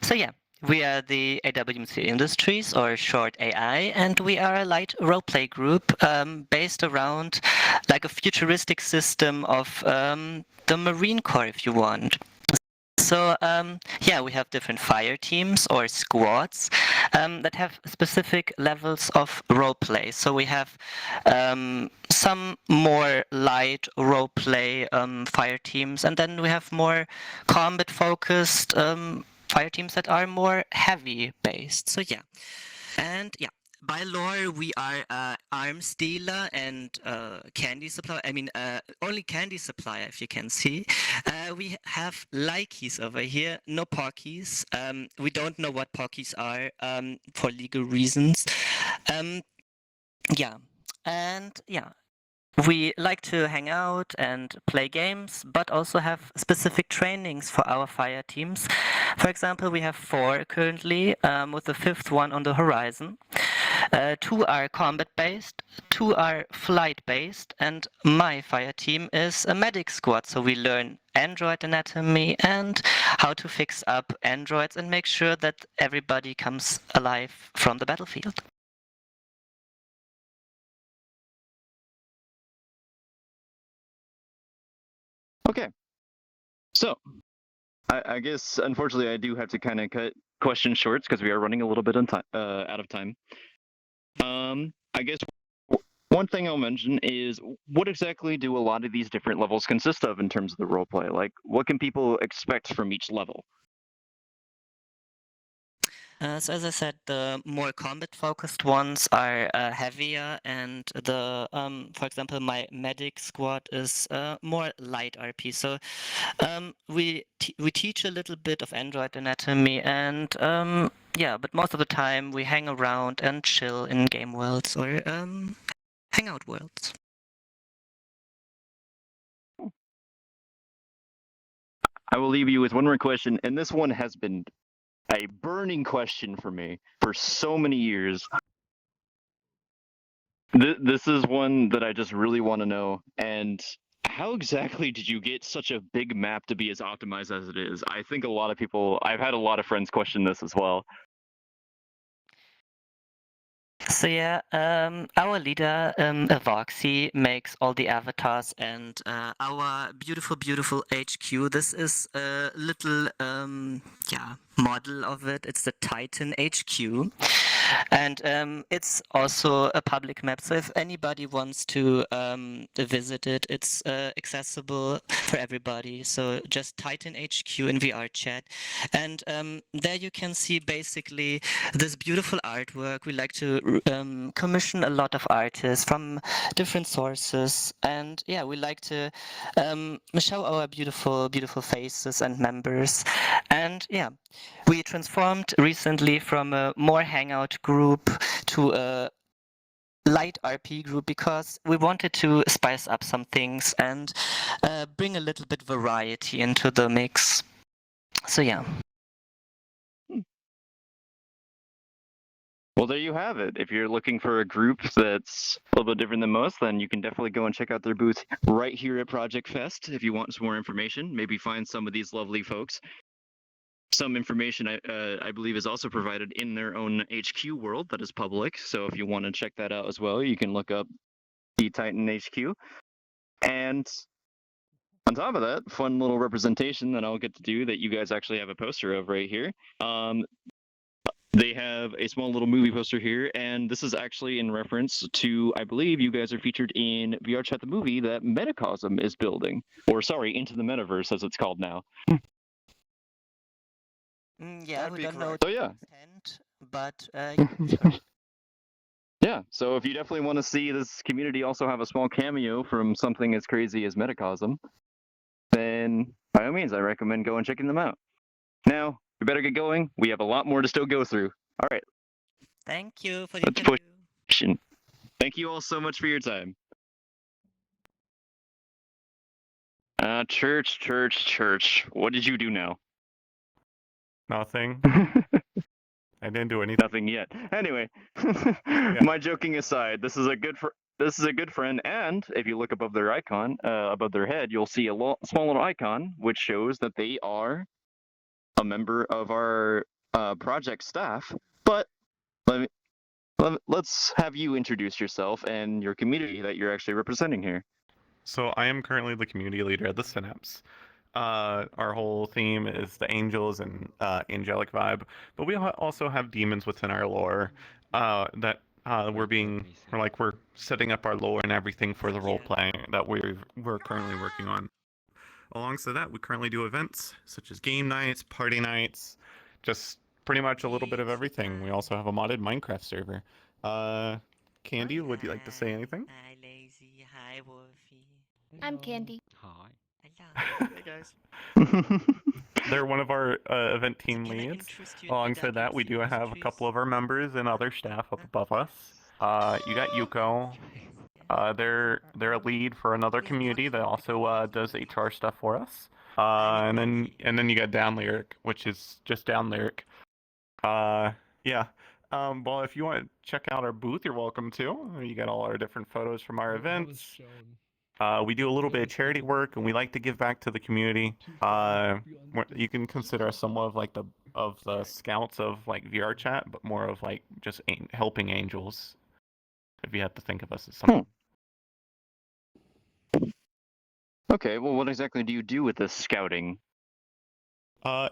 So yeah, we are the AWMC Industries, or short AI, and we are a light roleplay group based around like a futuristic system of the Marine Corps, if you want. So yeah, we have different fire teams or squads that have specific levels of roleplay. So we have some more light roleplay fire teams, and then we have more combat-focused fire teams that are more heavy-based. So yeah, and yeah. By lore, we are arms dealer and candy supplier. I mean, only candy supplier, if you can see. We have likies over here, no porkies. We don't know what porkies are for legal reasons. Yeah, and yeah. We like to hang out and play games, but also have specific trainings for our fire teams. For example, we have 4 currently, with the 5th one on the horizon. 2 are combat-based, 2 are flight-based, and my fire team is a medic squad, so we learn android anatomy and how to fix up androids and make sure that everybody comes alive from the battlefield. Okay. So, I guess, unfortunately, I do have to kind of cut questions short because we are running a little bit out of time. I guess one thing I'll mention is what exactly do a lot of these different levels consist of in terms of the roleplay? Like, what can people expect from each level? So as I said, the more combat-focused ones are heavier, and the, for example, my medic squad is more light RP. So we teach a little bit of android anatomy, and yeah, but most of the time we hang around and chill in game worlds or hangout worlds. I will leave you with one more question, and this one has been a burning question for me for so many years. This is one that I just really want to know. And how exactly did you get such a big map to be as optimized as it is? I think a lot of people, I've had a lot of friends question this as well. So yeah, our leader, Avoxy, makes all the avatars, and our beautiful HQ. This is a little yeah, model of it. It's the Titan HQ, and it's also a public map. So if anybody wants to visit it, it's accessible for everybody. So just Titan HQ in VR chat, and there you can see basically this beautiful artwork. We like to commission a lot of artists from different sources, and yeah, we like to show our beautiful faces and members. And yeah, we transformed recently from a more hangout group to a light RP group because we wanted to spice up some things and bring a little bit variety into the mix. So yeah. Well, there you have it. If you're looking for a group that's a little bit different than most, then you can definitely go and check out their booth right here at Projekt Fest. If you want some more information, maybe find some of these lovely folks. Some information I believe is also provided in their own HQ world that is public. So if you want to check that out as well, you can look up the Titan HQ. And on top of that, fun little representation that I'll get to do that you guys actually have a poster of right here. They have a small little movie poster here, and this is actually in reference to, I believe you guys are featured in VR Chat the movie that Metacosm is building. Or sorry, Into the Metaverse as it's called now. Yeah, we don't know So yeah. intent, but Yeah, so if you definitely want to see this community also have a small cameo from something as crazy as Metacosm, then by all means, I recommend going and checking them out. Now, we better get going. We have a lot more to still go through. All right. Thank you for the Let's push. Thank you all so much for your time. Church. What did you do now? Nothing. I didn't do anything. Nothing yet. Anyway, my joking aside, this is a good friend, and if you look above their icon, above their head, you'll see a small little icon which shows that they are a member of our project staff. But let's have you introduce yourself and your community that you're actually representing here. So I am currently the community leader at the Synapse. Our whole theme is the angels and angelic vibe, but we also have demons within our lore that we're setting up our lore and everything for the role playing that we're currently working on. Alongside that, we currently do events such as game nights, party nights, just pretty much a little bit of everything. We also have a modded Minecraft server. Candy, would you like to say anything? Hi, Lazy. Hi, Wolfie. I'm Candy. Hi. Hey guys. They're one of our event team leads. Alongside that, we do have a couple of our members and other staff up above us. You got Yuko. They're a lead for another community that also does HR stuff for us. And then you got Down Lyric, which is just Down Lyric. Yeah. Well, if you want to check out our booth, you're welcome to. You got all our different photos from our events. We do a little bit of charity work, and we like to give back to the community. You can consider us somewhat of like the scouts of like VR chat, but more of like just helping angels. If you have to think of us as something. Okay, well, what exactly do you do with this scouting? I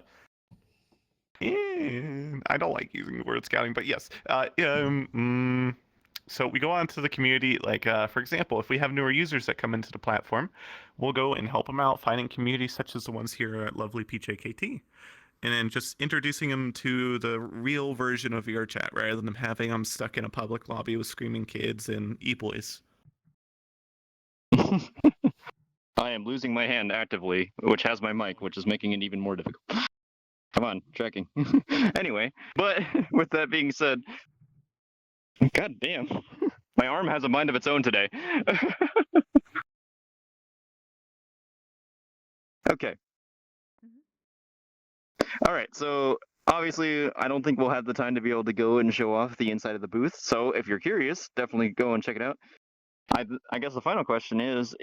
don't like using the word scouting, but yes. So we go on to the community, like, for example, if we have newer users that come into the platform, we'll go and help them out finding communities such as the ones here at lovely PJKT. And then just introducing them to the real version of VRChat rather than having them stuck in a public lobby with screaming kids and e-boys. I am losing my hand actively, which has my mic, which is making it even more difficult. Come on, tracking. Anyway, but with that being said, god damn, my arm has a mind of its own today. Okay. All right, so obviously I don't think we'll have the time to be able to go and show off the inside of the booth. So if you're curious, definitely go and check it out. I guess the final question is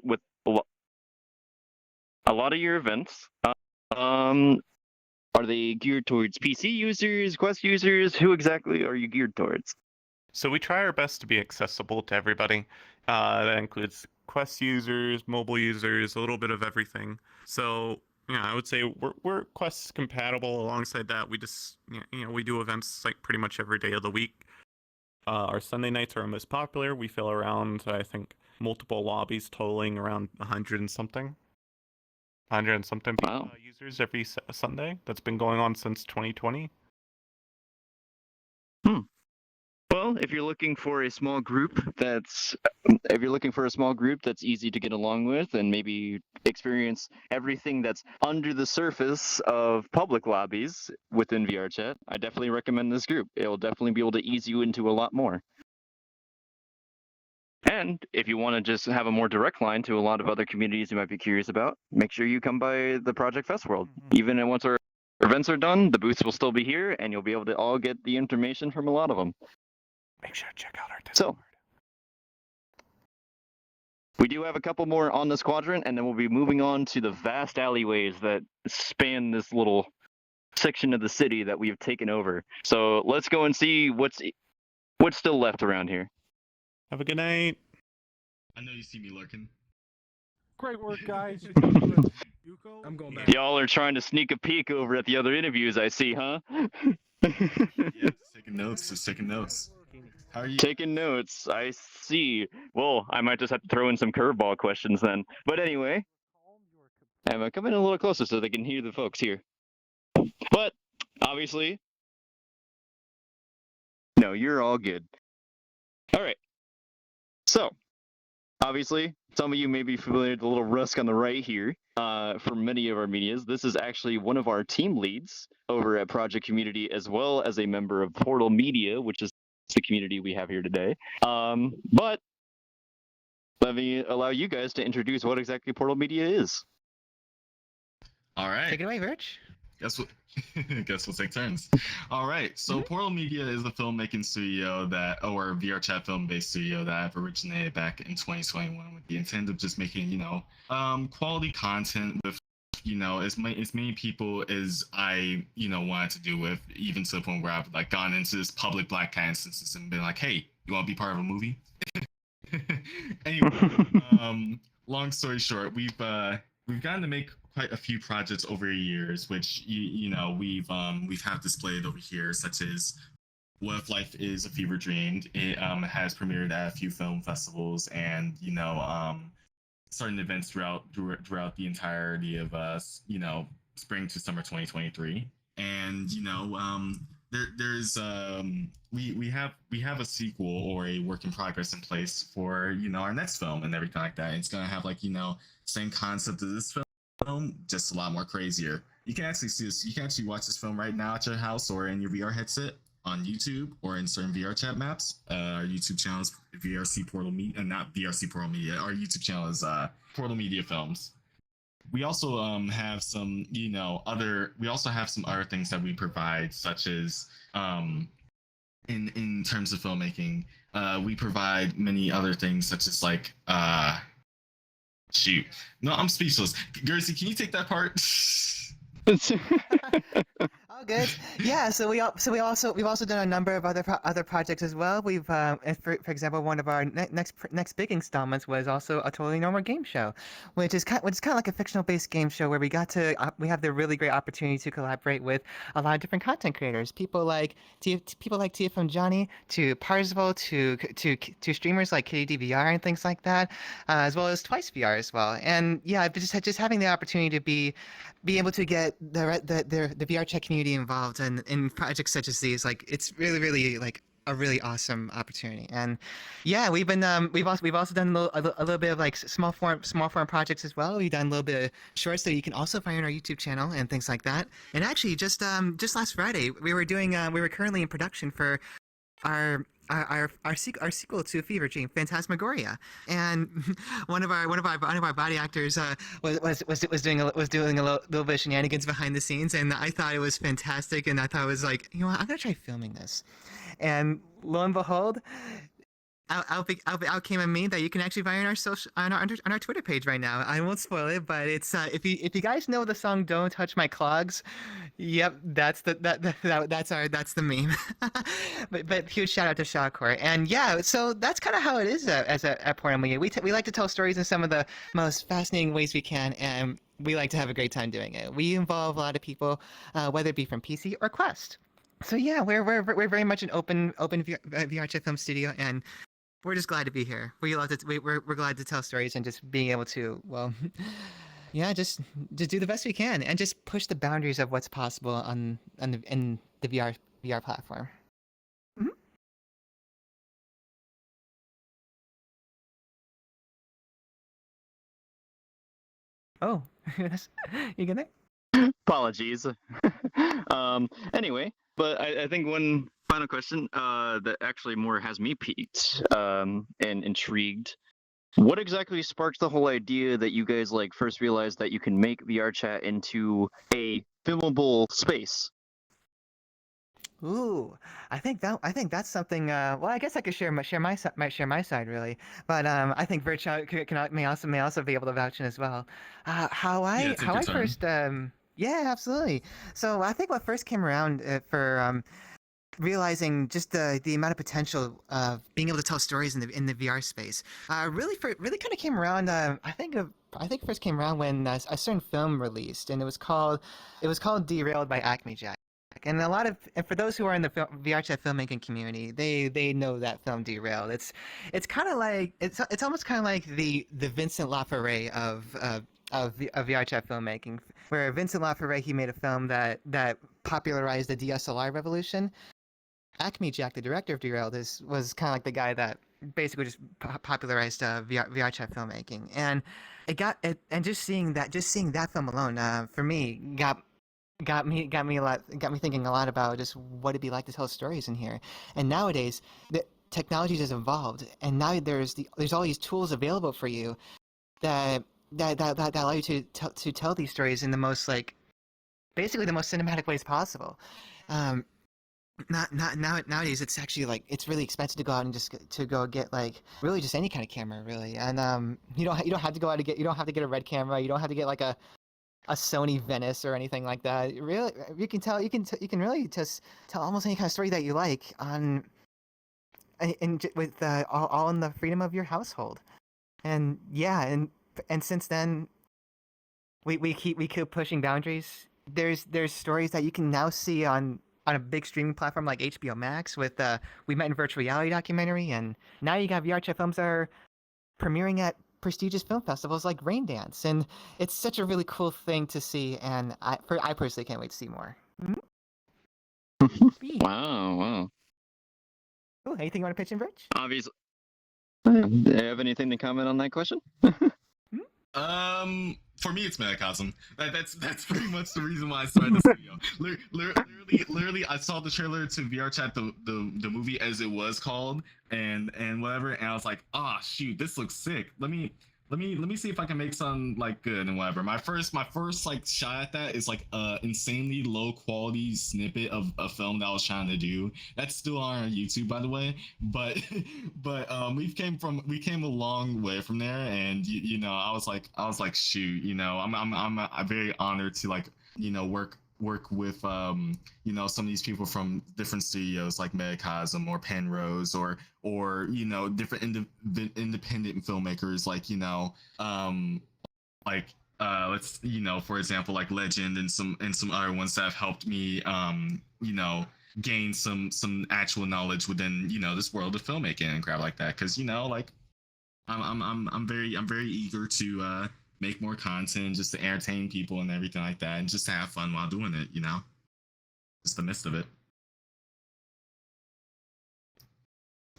with a lot of your events, are they geared towards PC users, Quest users? Who exactly are you geared towards? So we try our best to be accessible to everybody. That includes Quest users, mobile users, a little bit of everything. So yeah, I would say we're Quest compatible. Alongside that, we just we do events like pretty much every day of the week. Our Sunday nights are our most popular. We fill around, I think, multiple lobbies totaling around 100 and something. 100 and something users every Sunday. That's been going on since 2020. Well, if you're looking for a small group that's easy to get along with and maybe experience everything that's under the surface of public lobbies within VRChat, I definitely recommend this group. It will definitely be able to ease you into a lot more. And if you want to just have a more direct line to a lot of other communities you might be curious about, make sure you come by the Project Fest World. Even once our events are done, the booths will still be here, and you'll be able to all get the information from a lot of them. Make sure to check out our Discord. So, we do have a couple more on this quadrant, and then we'll be moving on to the vast alleyways that span this little section of the city that we've taken over. So let's go and see what's still left around here. Have a good night. I know you see me lurking. Great work, guys. I'm going back. Y'all are trying to sneak a peek over at the other interviews, I see, huh? Yeah, just taking notes. How are you? Taking notes, I see. Well, I might just have to throw in some curveball questions then. But anyway, I'm coming a little closer so they can hear the folks here. But, obviously, no, you're all good. All right. So, obviously, some of you may be familiar with the little rusk on the right here. For many of our medias, this is actually one of our team leads over at Project Community, as well as a member of Portal Media, which is the community we have here today. But let me allow you guys to introduce what exactly Portal Media is. All right. Take it away, Rich. Guess what? Guess we'll take turns. All right. So Portal Media is a filmmaking studio or VR chat film-based studio that I've originated back in 2021 with the intent of just making, quality content with, as many people as I, wanted to do with, even to the point where I've like gone into this public Black Hat instances and been like, hey, you want to be part of a movie? Anyway, long story short, we've gotten to make quite a few projects over the years, which we've have displayed over here, such as What If Life Is a Fever Dream. It has premiered at a few film festivals and certain events throughout the entirety of spring to summer 2023. And there's we have a sequel or a work in progress in place for our next film and everything like that. It's gonna have same concept of this film, just a lot more crazier. You can actually see this. You can actually watch this film right now at your house or in your VR headset on YouTube or in certain VR chat maps. Our YouTube channel is VRC Portal Media, not VRC Portal Media. Our YouTube channel is Portal Media Films. We also have some, we also have some other things that we provide, such as in terms of filmmaking, we provide many other things, such as shoot. No, I'm speechless. Gersey, can you take that part? Oh, good. Yeah. We've also done a number of other projects as well. We've, for example, one of our next big installments was also a totally normal game show, which is kind of like a fictional based game show where we have the really great opportunity to collaborate with a lot of different content creators, people like Tia from Johnny, to Parzival, to streamers like KDVR and things like that, as well as Twice VR as well. And yeah, just having the opportunity to be able to get the VR chat community involved in projects such as these, it's really a really awesome opportunity. And yeah, we've also done a little bit of small form projects as well. We've done a little bit of shorts that you can also find on our YouTube channel and things like that. And actually, just last Friday, we were currently in production for our sequel to Fever Dream, Phantasmagoria, and one of our body actors was doing a little bit of shenanigans behind the scenes, and I thought it was fantastic, and I thought it was I'm gonna try filming this, and lo and behold, out came a meme that you can actually find on our Twitter page right now. I won't spoil it, but it's if you guys know the song "Don't Touch My Clogs," yep, that's the meme. but huge shout out to Shawcore. And yeah, so that's kind of how it is at Portal Media. We like to tell stories in some of the most fascinating ways we can, and we like to have a great time doing it. We involve a lot of people, whether it be from PC or Quest. So yeah, we're very much an open VR chat film studio, and we're just glad to be here. We're glad to tell stories and just being able to, well, yeah, just do the best we can and just push the boundaries of what's possible in the VR platform. Mm-hmm. Oh, you get it? Apologies. Anyway, but I think one final question that actually more has me piqued and intrigued. What exactly sparked the whole idea that you guys first realized that you can make VR chat into a filmable space? Ooh, I think that's something. Well, I guess I could share my side really, but I think Virtual may also be able to vouch in as well. How I first yeah, absolutely. So I think what first came around for realizing just the amount of potential of being able to tell stories in the VR space really kind of came around. I think it first came around when a certain film released, and it was called Derailed by Acme Jack. And for those who are in the VR chat filmmaking community, they know that film Derailed. It's kind of like it's almost kind of like the Vincent Laforet of VR chat filmmaking, where Vincent Laforet, he made a film that popularized the DSLR revolution. Acme Jack, the director of Derailed, was kind of like the guy that basically just popularized VR chat filmmaking, and just seeing that film alone, for me, got me thinking a lot about just what it'd be like to tell stories in here. And nowadays, the technology has evolved, and now there's all these tools available for you that allow you to tell these stories in the most basically the most cinematic ways possible. Nowadays it's actually like it's really expensive to go out and just to go get like really just any kind of camera really, and you don't have to go out to get you don't have to get a red camera, you don't have to get like a Sony Venice or anything like that. Really, you can really just tell almost any kind of story that you like on with all in the freedom of your household. And yeah, and since then we keep pushing boundaries. There's stories that you can now see on a big streaming platform like HBO Max with We Met in Virtual Reality documentary, and now you got VRChat films that are premiering at prestigious film festivals like Rain Dance, and it's such a really cool thing to see, and I personally can't wait to see more. Wow. Cool. Anything you want to pitch in, Rich? Obviously. Do you have anything to comment on that question? For me, it's Metacosm. That's pretty much the reason why I started this video. Literally, I saw the trailer to VRChat, the movie as it was called, and whatever, and I was like, ah, shoot, this looks sick. Let me see if I can make something like good and whatever. My first like shot at that is like a insanely low quality snippet of a film that I was trying to do. That's still on YouTube, by the way. But we came a long way from there, and you know, I was like, shoot, you know, I'm very honored to like, you know, work with you know, some of these people from different studios like Metacosm or Penrose or you know, different independent filmmakers like, you know, let's, you know, for example, like Legend and some other ones that have helped me you know, gain some actual knowledge within, you know, this world of filmmaking and crap like that, because, you know, like I'm very eager to make more content just to entertain people and everything like that, and just to have fun while doing it, you know, just the midst of it.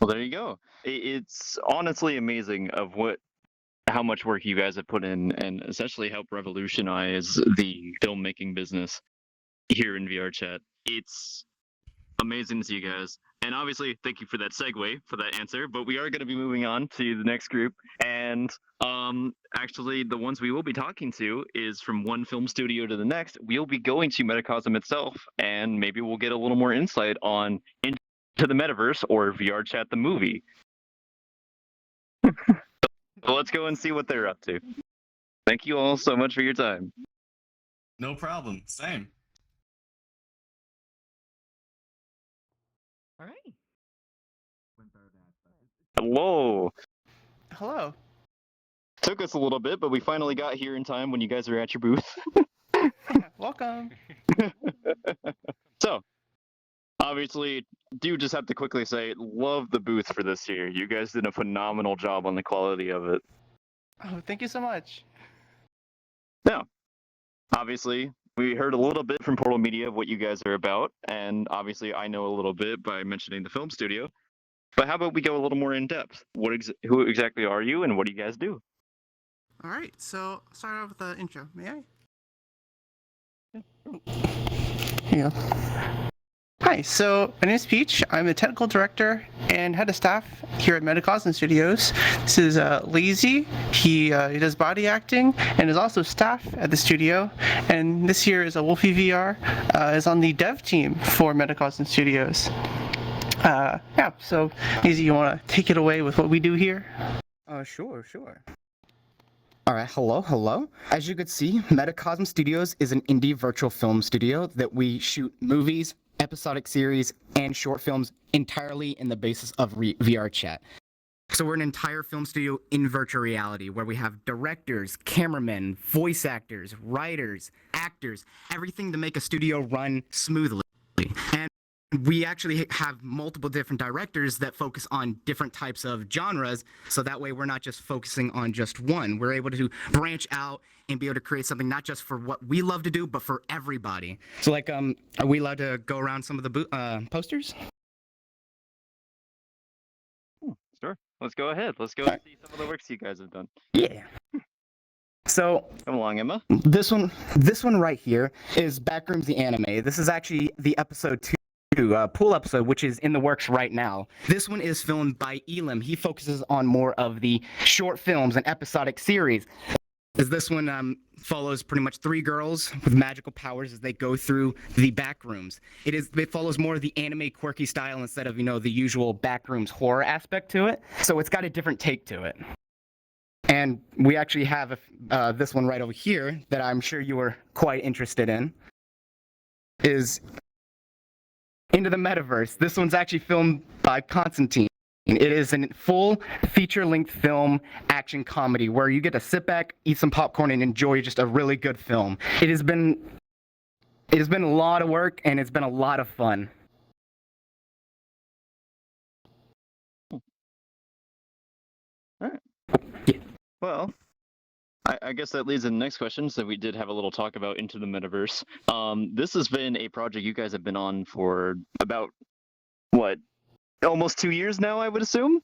Well, there you go. It's honestly amazing of how much work you guys have put in and essentially help revolutionize the filmmaking business here in VRChat. It's amazing to see you guys. And obviously, thank you for that segue, for that answer. But we are going to be moving on to the next group. And actually, the ones we will be talking to is from one film studio to the next. We'll be going to Metacosm itself, and maybe we'll get a little more insight on Into the Metaverse or VRChat the movie. So let's go and see what they're up to. Thank you all so much for your time. No problem. Same. All right. Hello. Hello. Took us a little bit, but we finally got here in time when you guys are at your booth. Welcome. So, obviously, do just have to quickly say, love the booth for this year. You guys did a phenomenal job on the quality of it. Oh, thank you so much. Now, obviously, we heard a little bit from Portal Media of what you guys are about, and obviously I know a little bit by mentioning the film studio. But how about we go a little more in depth? Who exactly are you, and what do you guys do? All right, so I'll start off with the intro. May I? Here you go. Hi, so my name is Peach. I'm the technical director and head of staff here at Metacosm Studios. This is Lazy. He does body acting and is also staff at the studio. And this year is Wolfie VR is on the dev team for Metacosm Studios. Yeah, so Lazy, you want to take it away with what we do here? Sure. All right, hello. As you could see, Metacosm Studios is an indie virtual film studio that we shoot movies, episodic series, and short films entirely in the basis of VRChat. So we're an entire film studio in virtual reality where we have directors, cameramen, voice actors, writers, actors, everything to make a studio run smoothly. And we actually have multiple different directors that focus on different types of genres, so that way we're not just focusing on just one. We're able to branch out and be able to create something not just for what we love to do, but for everybody. So like, are we allowed to go around some of the posters? Sure. Let's go ahead. Let's go and see some of the works you guys have done. Yeah. So come along, Emma. This one right here is Backrooms the Anime. This is actually the episode 2. Pool episode, which is in the works right now. This one is filmed by Elam. He focuses on more of the short films and episodic series. As this one follows pretty much 3 girls with magical powers as they go through the back rooms. It follows more of the anime quirky style instead of the usual back rooms horror aspect to it. So it's got a different take to it. And we actually have this one right over here that I'm sure you were quite interested in. Is Into the Metaverse. This one's actually filmed by Constantine. It is a full feature-length film action comedy where you get to sit back, eat some popcorn, and enjoy just a really good film. It has been a lot of work, and it's been a lot of fun. All right. Well, I guess that leads to the next question. So we did have a little talk about Into the Metaverse. This has been a project you guys have been on for about, what, almost 2 years now, I would assume?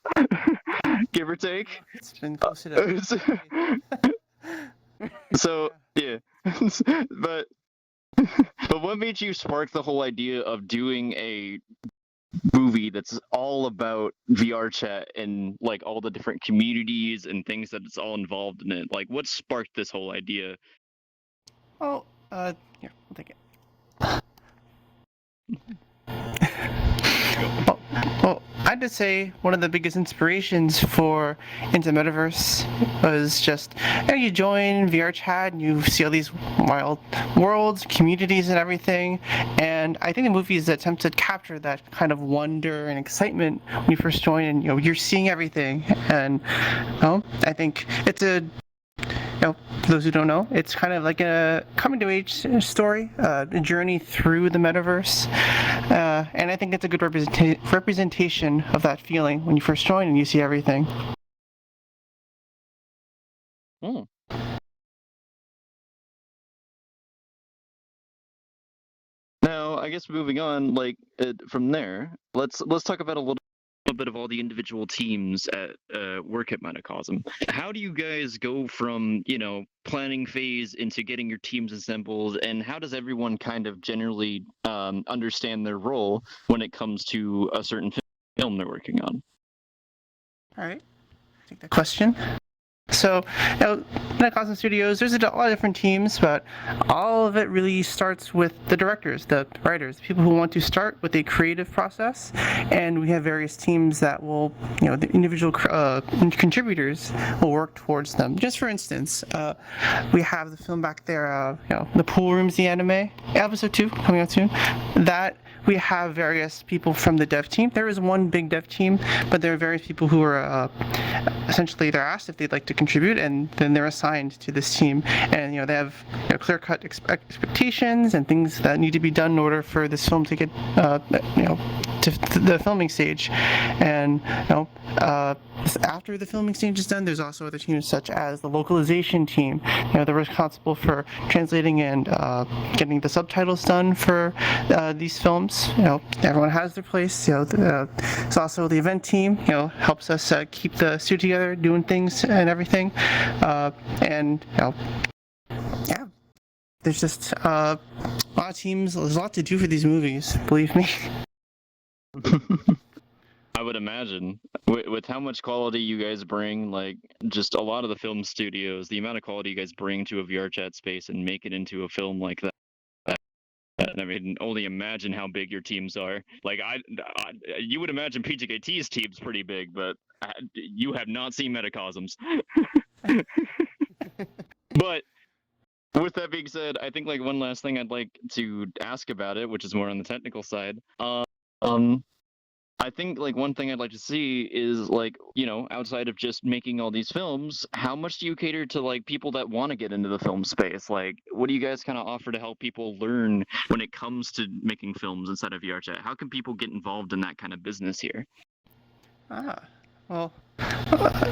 Give or take? It's been close to that. So, yeah. but what made you spark the whole idea of doing a movie that's all about VR chat and like all the different communities and things that it's all involved in it? Like, what sparked this whole idea? Oh, here, I'll take it. Well, I'd just say one of the biggest inspirations for Into Metaverse was just, you join VR chat and you see all these wild worlds, communities, and everything. And I think the movies attempt to capture that kind of wonder and excitement when you first join, and you're seeing everything. And I think it's for those who don't know, it's kind of like a coming-to-age story, a journey through the metaverse, and I think it's a good representation of that feeling when you first join and you see everything. Hmm. Now, I guess moving on, like from there, let's talk about a little bit of all the individual teams at work at Metacosm. How do you guys go from planning phase into getting your teams assembled, and how does everyone kind of generally understand their role when it comes to a certain film they're working on? All right, take that question. So, Metacosm Studios, there's a lot of different teams, but all of it really starts with the directors, the writers, the people who want to start with a creative process, and we have various teams that will, the individual contributors will work towards them. Just for instance, we have the film back there, The Pool Rooms, the anime, episode 2 coming out soon. That we have various people from the dev team. There is one big dev team, but there are various people who are essentially they're asked if they'd like to contribute, and then they're assigned to this team. And they have clear-cut expectations and things that need to be done in order for this film to get to the filming stage. And after the filming stage is done, there's also other teams such as the localization team. They're responsible for translating and getting the subtitles done for these films. Everyone has their place. It's also the event team. Helps us keep the studio together, doing things and everything. And there's just a lot of teams. There's a lot to do for these movies. Believe me. I would imagine with how much quality you guys bring, like just a lot of the film studios, the amount of quality you guys bring to a VR chat space and make it into a film like that. I mean, only imagine how big your teams are. Like, you would imagine PJKT's team's pretty big, but you have not seen Metacosm's. But with that being said, I think like one last thing I'd like to ask about it, which is more on the technical side. I think like one thing I'd like to see is like, outside of just making all these films, how much do you cater to like people that want to get into the film space? Like, what do you guys kind of offer to help people learn when it comes to making films inside of VR chat? How can people get involved in that kind of business here? Well,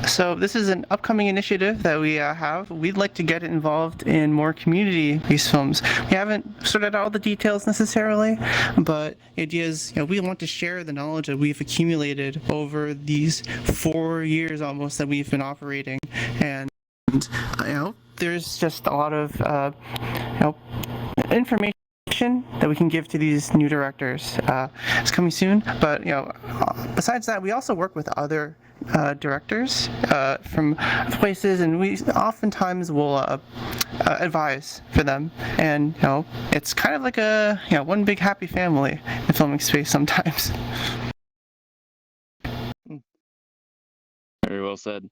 so this is an upcoming initiative that we have. We'd like to get involved in more community-based films. We haven't sorted out all the details necessarily, but the idea is, we want to share the knowledge that we've accumulated over these 4 years almost that we've been operating. And, there's just a lot of, information that we can give to these new directors. It's coming soon, but besides that, we also work with other directors from places, and we oftentimes will advise for them. And it's kind of like a one big happy family in filming space sometimes. Very well said.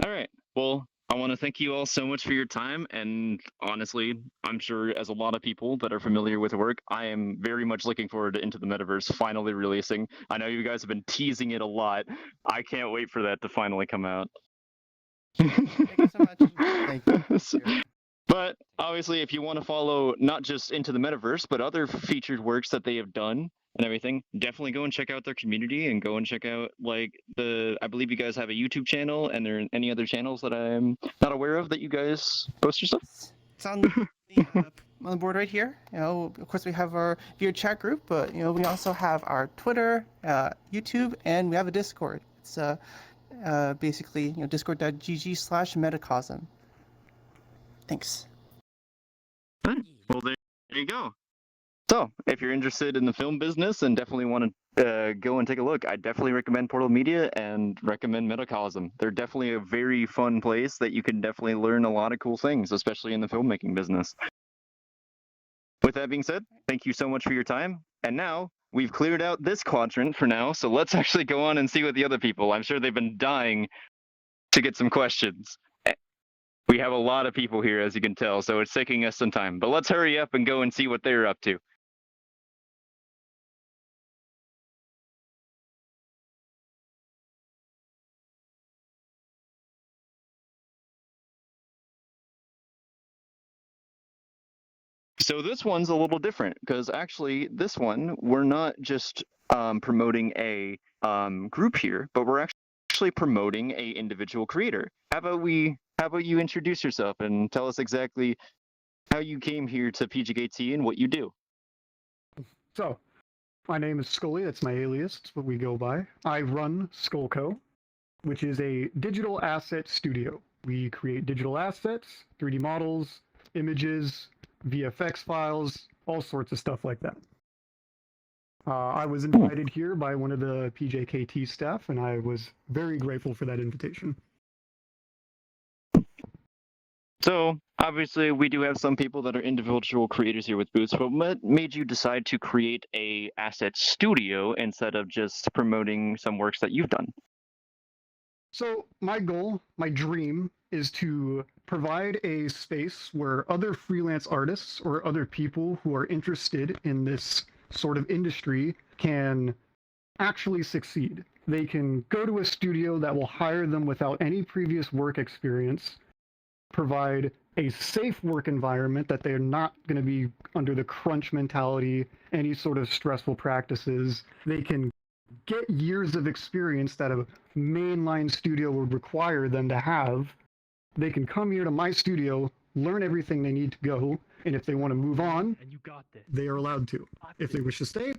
All right. Well, I want to thank you all so much for your time. And honestly, I'm sure as a lot of people that are familiar with the work, I am very much looking forward to Into the Metaverse finally releasing. I know you guys have been teasing it a lot. I can't wait for that to finally come out. Thank you so much. Thank you. But obviously, if you want to follow not just Into the Metaverse, but other featured works that they have done and everything, definitely go and check out their community and go and check out I believe you guys have a YouTube channel, and there are any other channels that I'm not aware of that you guys post your stuff? It's on the board right here. Of course we have our viewer chat group, but we also have our Twitter, YouTube, and we have a Discord. It's basically discord.gg/metacosm. Thanks. Well, there you go. So, if you're interested in the film business and definitely want to go and take a look, I definitely recommend Portal Media and recommend Metacosm. They're definitely a very fun place that you can definitely learn a lot of cool things, especially in the filmmaking business. With that being said, thank you so much for your time. And now, we've cleared out this quadrant for now, so let's actually go on and see what the other people. I'm sure they've been dying to get some questions. We have a lot of people here, as you can tell, so it's taking us some time. But let's hurry up and go and see what they're up to. So this one's a little different, because actually this one, we're not just promoting a group here, but we're actually promoting a individual creator. How about you introduce yourself and tell us exactly how you came here to PJKT and what you do? So, my name is Scully, that's my alias, that's what we go by. I run Skullco, which is a digital asset studio. We create digital assets, 3D models, images, VFX files, all sorts of stuff like that. I was invited here by one of the PJKT staff, and I was very grateful for that invitation. So, obviously, we do have some people that are individual creators here with booths, but what made you decide to create a asset studio instead of just promoting some works that you've done? So my goal, my dream, is to provide a space where other freelance artists or other people who are interested in this sort of industry can actually succeed. They can go to a studio that will hire them without any previous work experience, provide a safe work environment that they're not going to be under the crunch mentality, any sort of stressful practices. They can get years of experience that a mainline studio would require them to have. They can come here to my studio, learn everything they need to go, and if they want to move on, they are allowed to. If they wish to stay,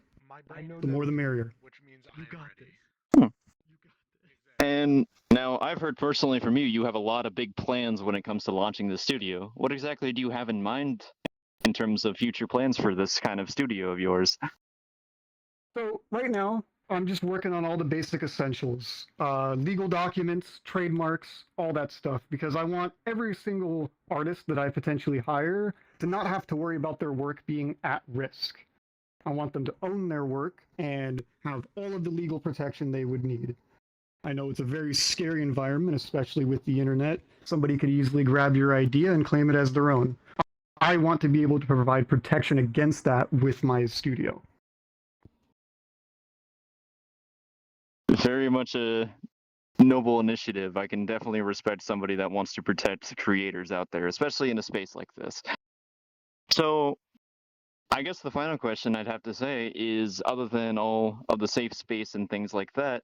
the more the merrier. You got this. And now I've heard personally from you, you have a lot of big plans when it comes to launching the studio. What exactly do you have in mind in terms of future plans for this kind of studio of yours? So right now, I'm just working on all the basic essentials, legal documents, trademarks, all that stuff, because I want every single artist that I potentially hire to not have to worry about their work being at risk. I want them to own their work and have all of the legal protection they would need. I know it's a very scary environment, especially with the internet. Somebody could easily grab your idea and claim it as their own. I want to be able to provide protection against that with my studio. Very much a noble initiative. I can definitely respect somebody that wants to protect creators out there, especially in a space like this. So, I guess the final question I'd have to say is, other than all of the safe space and things like that,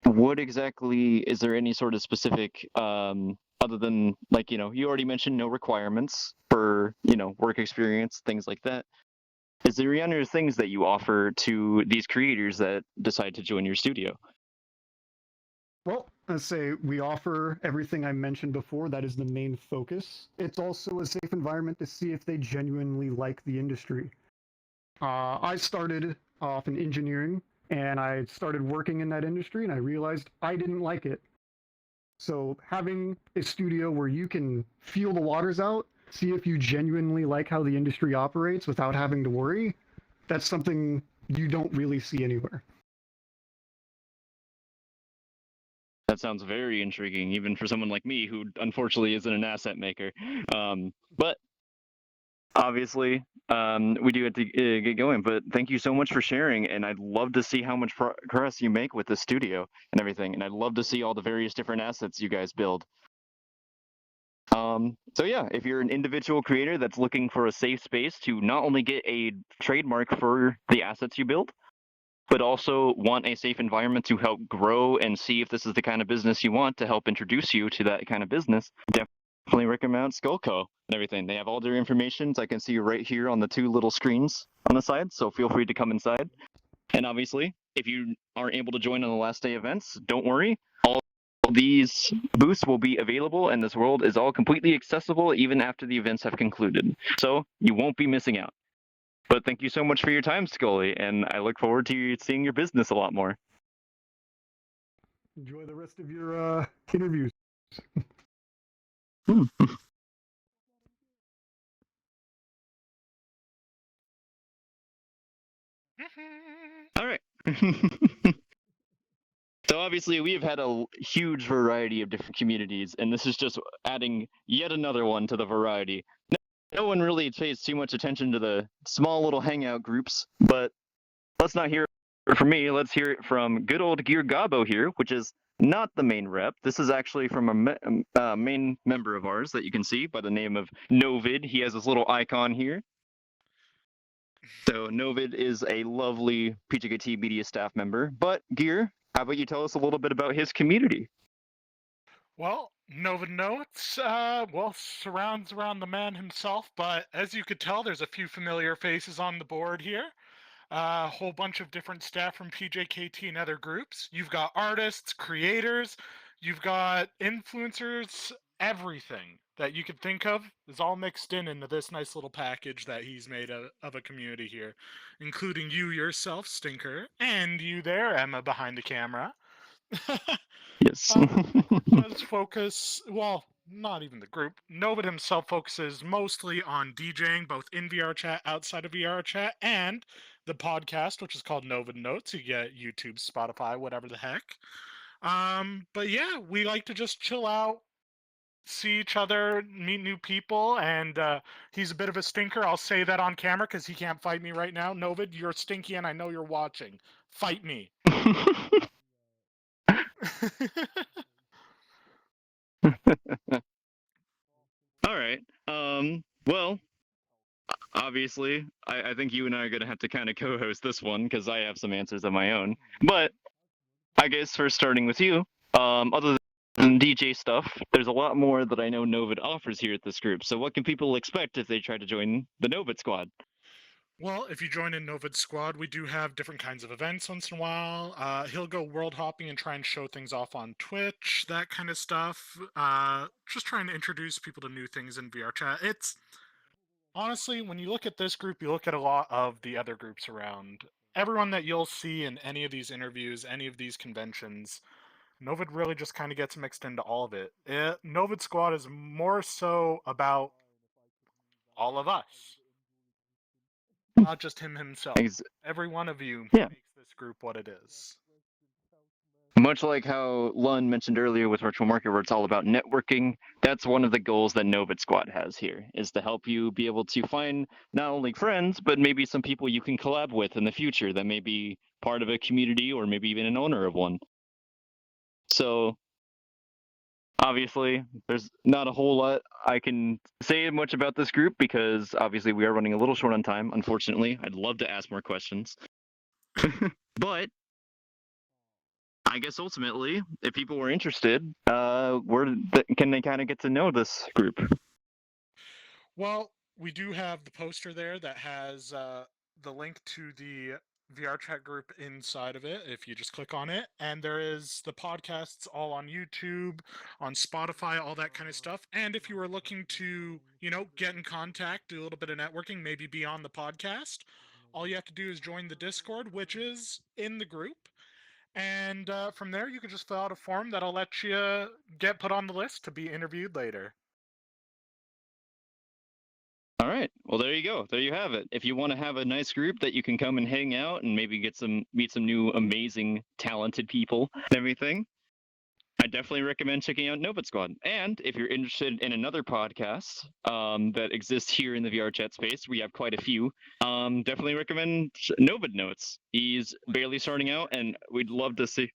what exactly, is there any sort of specific, other than, like, you already mentioned no requirements for, work experience, things like that. Is there any other things that you offer to these creators that decide to join your studio? Well, let's say we offer everything I mentioned before. That is the main focus. It's also a safe environment to see if they genuinely like the industry. I started off in engineering, and I started working in that industry, and I realized I didn't like it. So having a studio where you can feel the waters out, see if you genuinely like how the industry operates without having to worry, that's something you don't really see anywhere. That sounds very intriguing, even for someone like me who unfortunately isn't an asset maker. But obviously, we do have to get going. But thank you so much for sharing, and I'd love to see how much progress you make with the studio and everything. And I'd love to see all the various different assets you guys build. So yeah, if you're an individual creator that's looking for a safe space to not only get a trademark for the assets you build, but also want a safe environment to help grow and see if this is the kind of business you want to help introduce you to that kind of business, definitely recommend Skullco and everything. They have all their information. I can see right here on the two little screens on the side, so feel free to come inside. And obviously, if you aren't able to join on the last day events, don't worry. All these booths will be available, and this world is all completely accessible even after the events have concluded. So you won't be missing out. But thank you so much for your time, Scully, and I look forward to seeing your business a lot more. Enjoy the rest of your interviews. All right. So obviously we have had a huge variety of different communities, and this is just adding yet another one to the variety. No one really pays too much attention to the small little hangout groups, but let's not hear it from me. Let's hear it from good old Gear Gabo here, which is not the main rep. This is actually from a main member of ours that you can see by the name of Novid. He has this little icon here. So Novid is a lovely PJKT media staff member. But Gear, how about you tell us a little bit about his community? Well, Nova Notes, surrounds around the man himself, but as you could tell, there's a few familiar faces on the board here. A whole bunch of different staff from PJKT and other groups. You've got artists, creators, you've got influencers, everything that you could think of is all mixed into this nice little package that he's made of a community here, including you yourself, Stinker, and you there, Emma, behind the camera. Yes. Does focus, well, not even the group. Novid himself focuses mostly on DJing, both in VR chat, outside of VR chat, and the podcast, which is called Novid Notes. You get YouTube, Spotify, whatever the heck. But yeah, we like to just chill out, see each other, meet new people, and he's a bit of a stinker. I'll say that on camera because he can't fight me right now. Novid, you're stinky, and I know you're watching. Fight me. All right. Well, obviously, I think you and I are going to have to kind of co-host this one because I have some answers of my own. But I guess first starting with you, other than DJ stuff, there's a lot more that I know Novid offers here at this group. So what can people expect if they try to join the Novid squad? Well, if you join in Novid's squad, we do have different kinds of events once in a while. He'll go world hopping and try and show things off on Twitch, that kind of stuff. Just trying to introduce people to new things in VR chat. It's honestly, when you look at this group, you look at a lot of the other groups around. Everyone that you'll see in any of these interviews, any of these conventions, Novid really just kind of gets mixed into all of it. Novid squad is more so about all of us. Not just him himself. Every one of you makes this group what it is. Much like how Lund mentioned earlier with Virtual Market, where it's all about networking, that's one of the goals that Novid Squad has here, is to help you be able to find not only friends, but maybe some people you can collab with in the future that may be part of a community or maybe even an owner of one. So obviously, there's not a whole lot I can say much about this group because obviously we are running a little short on time, unfortunately. I'd love to ask more questions. But I guess ultimately, if people were interested, can they kind of get to know this group? Well, we do have the poster there that has the link to the VR chat group inside of it if you just click on it. And there is the podcasts all on YouTube, on Spotify, all that kind of stuff. And if you were looking to, get in contact, do a little bit of networking, maybe be on the podcast, All you have to do is join the Discord, which is in the group. And from there, you can just fill out a form that'll let you get put on the list to be interviewed later. All right. Well, there you go. There you have it. If you want to have a nice group that you can come and hang out and maybe meet some new amazing, talented people and everything, I definitely recommend checking out Nova Squad. And if you're interested in another podcast that exists here in the VR chat space, we have quite a few. Definitely recommend Nova Notes. He's barely starting out, and we'd love to see.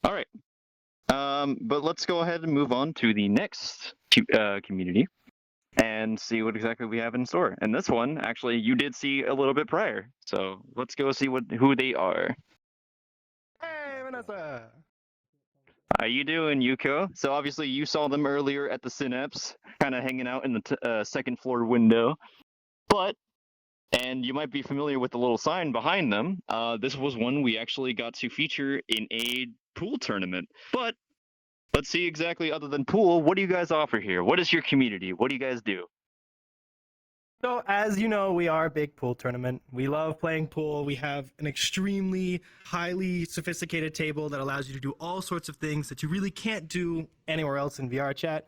All right. But let's go ahead and move on to the next community and see what exactly we have in store. And this one, actually, you did see a little bit prior. So let's go see who they are. Hey, Vanessa! How you doing, Yuko? So obviously you saw them earlier at the Synapse, kind of hanging out in the second floor window. And you might be familiar with the little sign behind them. This was one we actually got to feature in a pool tournament. But let's see exactly, other than pool, what do you guys offer here? What is your community? What do you guys do? So, as you know, we are a big pool tournament. We love playing pool. We have an extremely highly sophisticated table that allows you to do all sorts of things that you really can't do anywhere else in VR chat.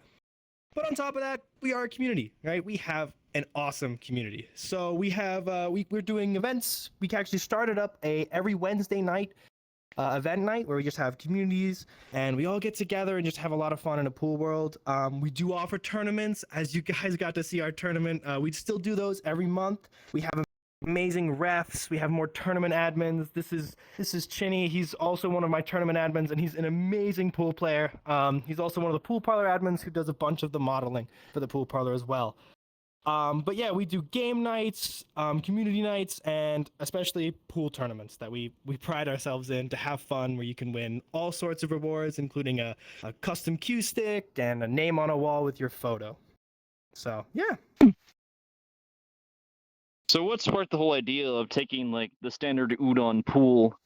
But on top of that, we are a community, right? We have an awesome community. So we have we're doing events. We actually started up every Wednesday night event night where we just have communities and we all get together and just have a lot of fun in a pool world. We do offer tournaments, as you guys got to see our tournament. We still do those every month. We have amazing refs. We have more tournament admins. This is Chinny. He's also one of my tournament admins, and he's an amazing pool player. He's also one of the pool parlor admins who does a bunch of the modeling for the pool parlor as well. But yeah, we do game nights, community nights, and especially pool tournaments that we pride ourselves in to have fun, where you can win all sorts of rewards, including a custom cue stick and a name on a wall with your photo. So yeah. So what sparked the whole idea of taking like the standard udon pool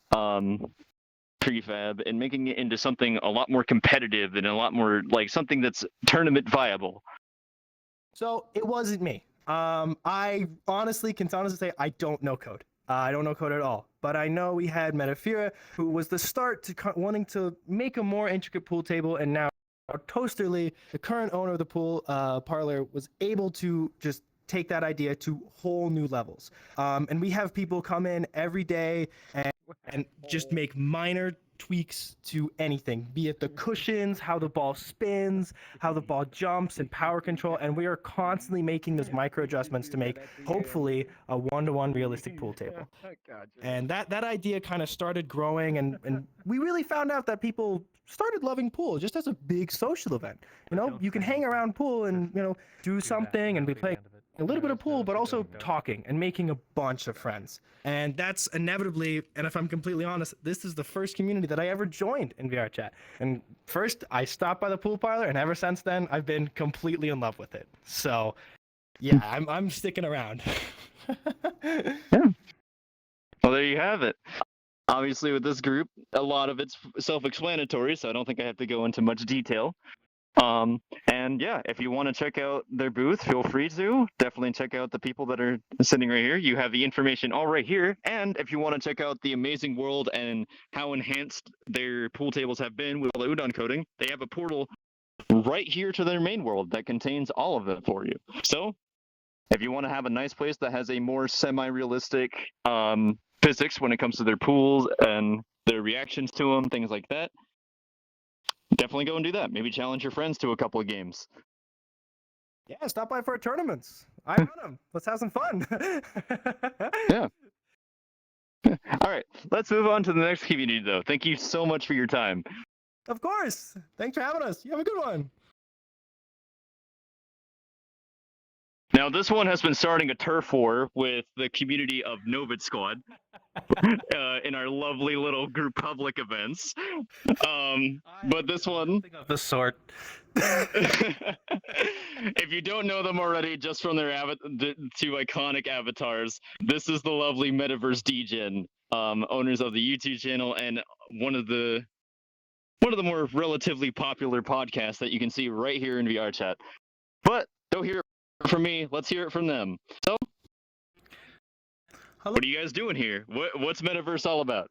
prefab and making it into something a lot more competitive and a lot more like something that's tournament viable? So it wasn't me. I honestly can say I don't know code. I don't know code at all. But I know we had Metafira, who was the start to wanting to make a more intricate pool table, and now Toasterly, the current owner of the pool parlor, was able to just take that idea to whole new levels. And we have people come in every day and just make minor tweaks to anything, be it the cushions, how the ball spins, how the ball jumps, and power control. And we are constantly making those micro adjustments to make, hopefully, a one-to-one realistic pool table. And that idea kind of started growing, and we really found out that people started loving pool just as a big social event. You know, you can hang around pool and, you know, do something and be playing a little bit of pool, but also talking and making a bunch of friends. And that's inevitably, and if I'm completely honest, this is the first community that I ever joined in VR chat. And first, I stopped by the pool parlor, and ever since then, I've been completely in love with it. So, yeah, I'm sticking around. Yeah. Well, there you have it. Obviously, with this group, a lot of it's self-explanatory, so I don't think I have to go into much detail. And yeah, if you want to check out their booth, feel free to. Definitely check out the people that are sitting right here. You have the information all right here. And if you want to check out the amazing world and how enhanced their pool tables have been with all the udon coding, they have a portal right here to their main world that contains all of it for you. So if you want to have a nice place that has a more semi-realistic physics when it comes to their pools and their reactions to them, things like that, definitely go and do that. Maybe challenge your friends to a couple of games. Yeah, stop by for a tournament. I run them. Let's have some fun. Yeah. All right, let's move on to the next community, though. Thank you so much for your time. Of course. Thanks for having us. You have a good one. Now, this one has been starting a turf war with the community of Novid Squad in our lovely little group public events. But this one, of the sort. If you don't know them already, just from their two iconic avatars, this is the lovely Metaverse Degen, owners of the YouTube channel and one of the one of the more relatively popular podcasts that you can see right here in VR chat. But don't hear it from me. Let's hear it from them. So, what are you guys doing here? What's Metaverse all about?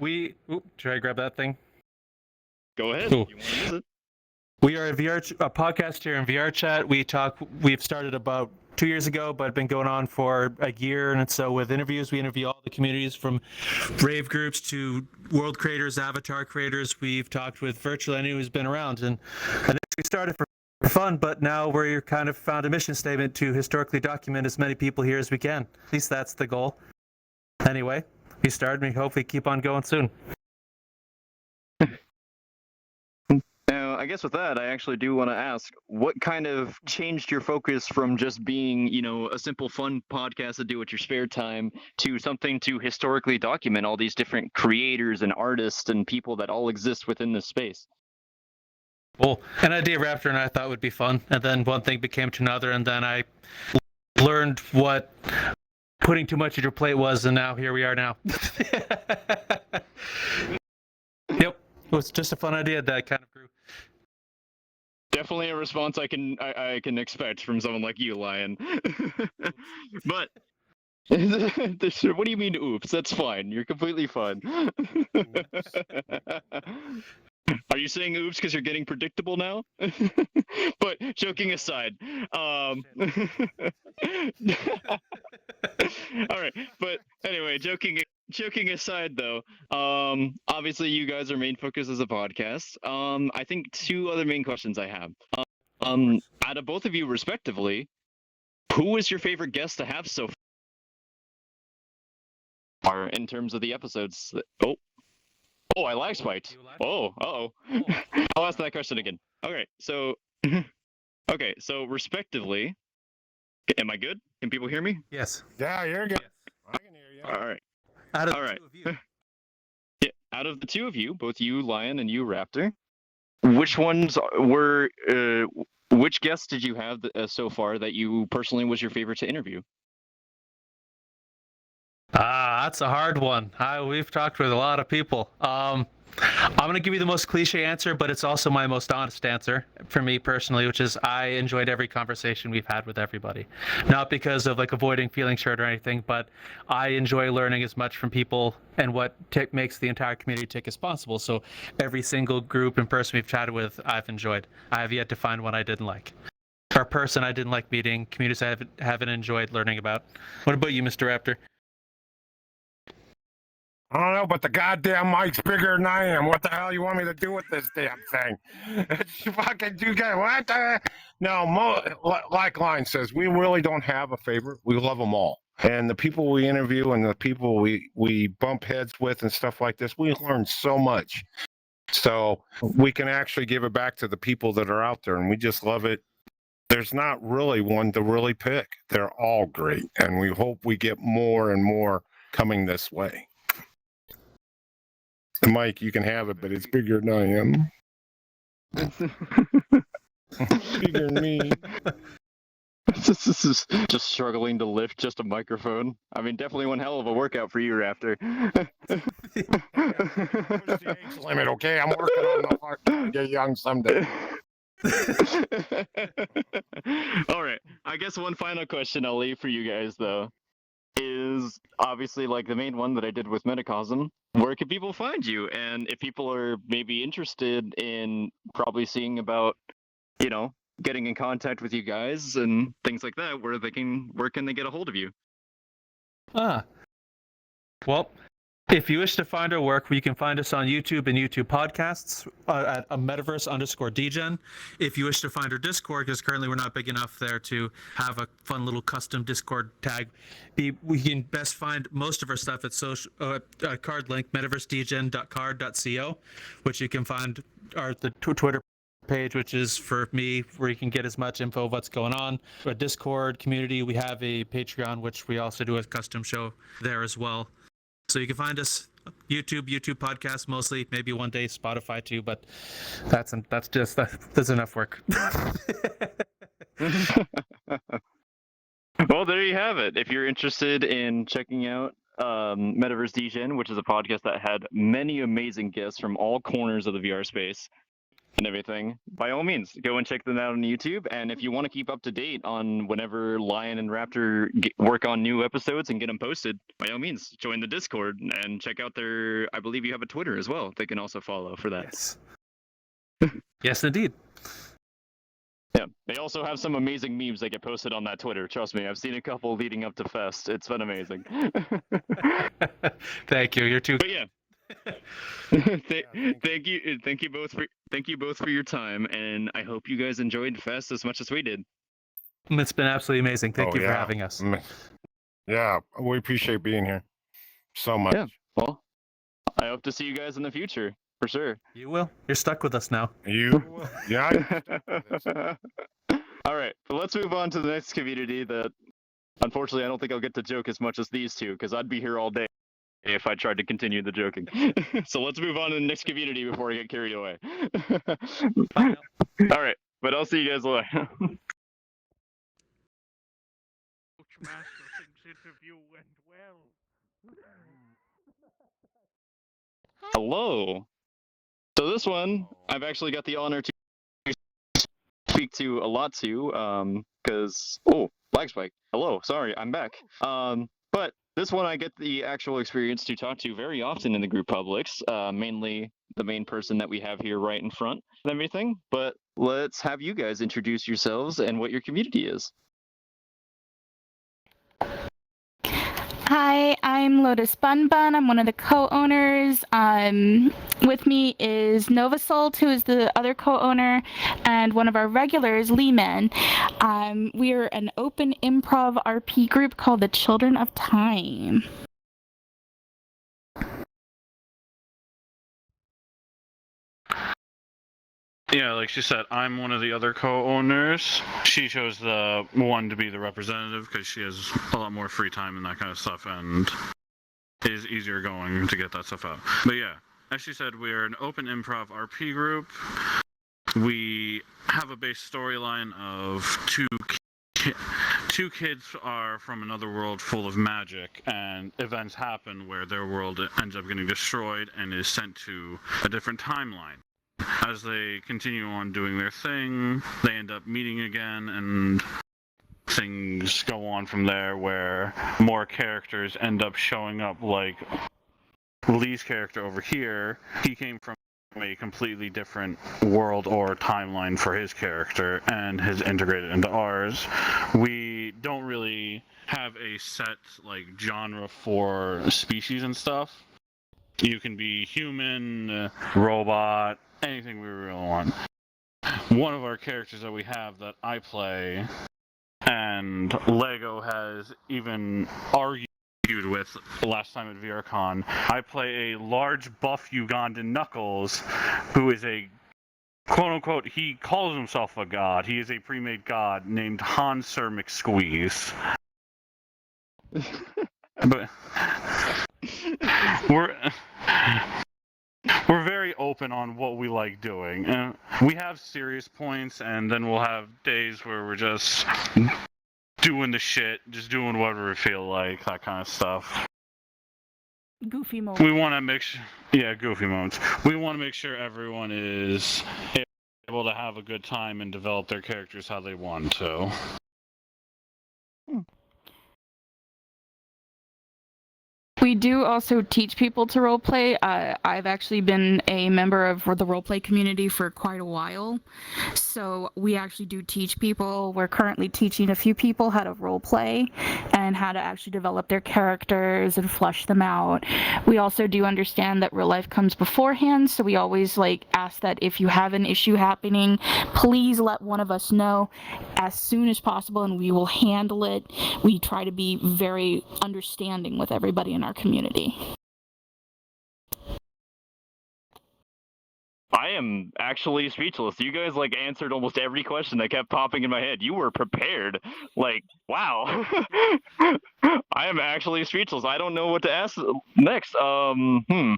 Should I grab that thing? Go ahead. Cool. You want to use it? We are a podcast here in VR chat. We've started about 2 years ago, but been going on for a year. And so with interviews, we interview all the communities from rave groups to world creators, avatar creators. We've talked with virtually anyone who's been around. And I think we started for fun, but now we're kind of found a mission statement to historically document as many people here as we can. At least that's the goal. Anyway, we started and we hope we keep on going soon. Now, I guess with that, I actually do want to ask, what kind of changed your focus from just being, a simple fun podcast to do with your spare time to something to historically document all these different creators and artists and people that all exist within this space? Well, an idea Raptor and I thought would be fun, and then one thing became to another, and then I learned what putting too much at your plate was, and now here we are now. Yep, it was just a fun idea that kind of grew. Definitely a response I can expect from someone like you, Lion. But what do you mean, oops? That's fine. You're completely fine. Are you saying oops because you're getting predictable now? But joking aside, all right. But anyway, joking aside though, obviously you guys are main focus as a podcast. I think two other main questions I have. Out of both of you respectively, who was your favorite guest to have so far in terms of the episodes? Oh, I lag spiked. Oh, uh-oh. I'll ask that question again. Okay, so respectively, am I good? Can people hear me? Yes. Yeah, you're good. I can hear you. All right. Out of All the right. two of you. Yeah, out of the two of you, both you, Lion, and you, Raptor, which ones were, which guests did you have so far that you personally was your favorite to interview? That's a hard one. We've talked with a lot of people. I'm going to give you the most cliche answer, but it's also my most honest answer for me personally, which is I enjoyed every conversation we've had with everybody. Not because of avoiding feeling short or anything, but I enjoy learning as much from people and what makes the entire community tick as possible. So every single group and person we've chatted with, I've enjoyed. I have yet to find one I didn't like. Or person I didn't like meeting, communities I haven't enjoyed learning about. What about you, Mr. Raptor? I don't know, but the goddamn mic's bigger than I am. What the hell you want me to do with this damn thing? It's fucking you guys. What the? No, like Line says, we really don't have a favorite. We love them all, and the people we interview and the people we bump heads with and stuff like this, we learn so much. So we can actually give it back to the people that are out there, and we just love it. There's not really one to really pick. They're all great, and we hope we get more and more coming this way. Mike, you can have it, but it's bigger than I am. Bigger than me. This is just struggling to lift just a microphone. I mean, definitely one hell of a workout for you, Raptor. Limit, okay? I'm working on the heart to get young someday. All right. I guess one final question I'll leave for you guys, though, is obviously the main one that I did with Metacosm. Where can people find you? And if people are maybe interested in probably seeing about, getting in contact with you guys and things like that, where can they get a hold of you? Well, if you wish to find our work, you can find us on YouTube and YouTube podcasts at metaverse_dgen. If you wish to find our Discord, because currently we're not big enough there to have a fun little custom Discord tag, we can best find most of our stuff at card link metaversedgen.card.co, which you can find the Twitter page, which is for me, where you can get as much info of what's going on. A Discord community, we have a Patreon, which we also do a custom show there as well. So you can find us YouTube podcasts mostly, maybe one day Spotify too, but that's enough work. Well, there you have it. If you're interested in checking out Metaverse DGen, which is a podcast that had many amazing guests from all corners of the VR space and everything. By all means, go and check them out on YouTube. And if you want to keep up to date on whenever Lion and Raptor work on new episodes and get them posted, by all means, join the Discord and check out their. I believe you have a Twitter as well. They can also follow for that. Yes. Yes, indeed. Yeah, they also have some amazing memes that get posted on that Twitter. Trust me, I've seen a couple leading up to Fest. It's been amazing. Thank you. You're too. But yeah. Thank you both for your time, and I hope you guys enjoyed Fest as much as we did. It's been absolutely amazing. Thank you for having us. Yeah, we appreciate being here so much. Yeah, well, I hope to see you guys in the future for sure. You will. You're stuck with us now. You will. Yeah. All right, but let's move on to the next community that, unfortunately, I don't think I'll get to joke as much as these two, because I'd be here all day if I tried to continue the joking. So let's move on to the next community before I get carried away. All right, but I'll see you guys later. Hello. So this one, I've actually got the honor to speak to a lot to, because lag spike. Hello, sorry, I'm back. But this one I get the actual experience to talk to very often in the group publics, mainly the main person that we have here right in front and everything. But let's have you guys introduce yourselves and what your community is. Hi, I'm Lotus Bun Bun. I'm one of the co-owners. With me is Novasult, who is the other co-owner, and one of our regulars, Lee Man. We are an open improv RP group called the Children of Time. Yeah, like she said, I'm one of the other co-owners. She chose the one to be the representative because she has a lot more free time and that kind of stuff, and is easier going to get that stuff out. But yeah, as she said, we are an open improv RP group. We have a base storyline of two kids are from another world full of magic, and events happen where their world ends up getting destroyed and is sent to a different timeline. As they continue on doing their thing, they end up meeting again, and things go on from there where more characters end up showing up, like Lee's character over here. He came from a completely different world or timeline for his character and has integrated into ours. We don't really have a set like genre for species and stuff. You can be human, robot, anything we really want. One of our characters that we have that I play, and Lego has even argued with last time at VRCon, I play a large buff Ugandan Knuckles, who is a quote-unquote, he calls himself a god. He is a pre-made god named Hanser McSqueeze. But we're very open on what we like doing. We have serious points, and then we'll have days where we're just doing the shit, just doing whatever we feel like, that kind of stuff. Goofy moments. We want to make sure, yeah, goofy moments. We want to make sure everyone is able to have a good time and develop their characters how they want to. We do also teach people to roleplay. I've actually been a member of the roleplay community for quite a while, so we actually do teach people. We're currently teaching a few people how to roleplay and how to actually develop their characters and flesh them out. We also do understand that real life comes beforehand, so we always ask that if you have an issue happening, please let one of us know as soon as possible, and we will handle it. We try to be very understanding with everybody in our community. I am actually speechless. You guys answered almost every question that kept popping in my head. You were prepared. Wow. I am actually speechless. I don't know what to ask next. I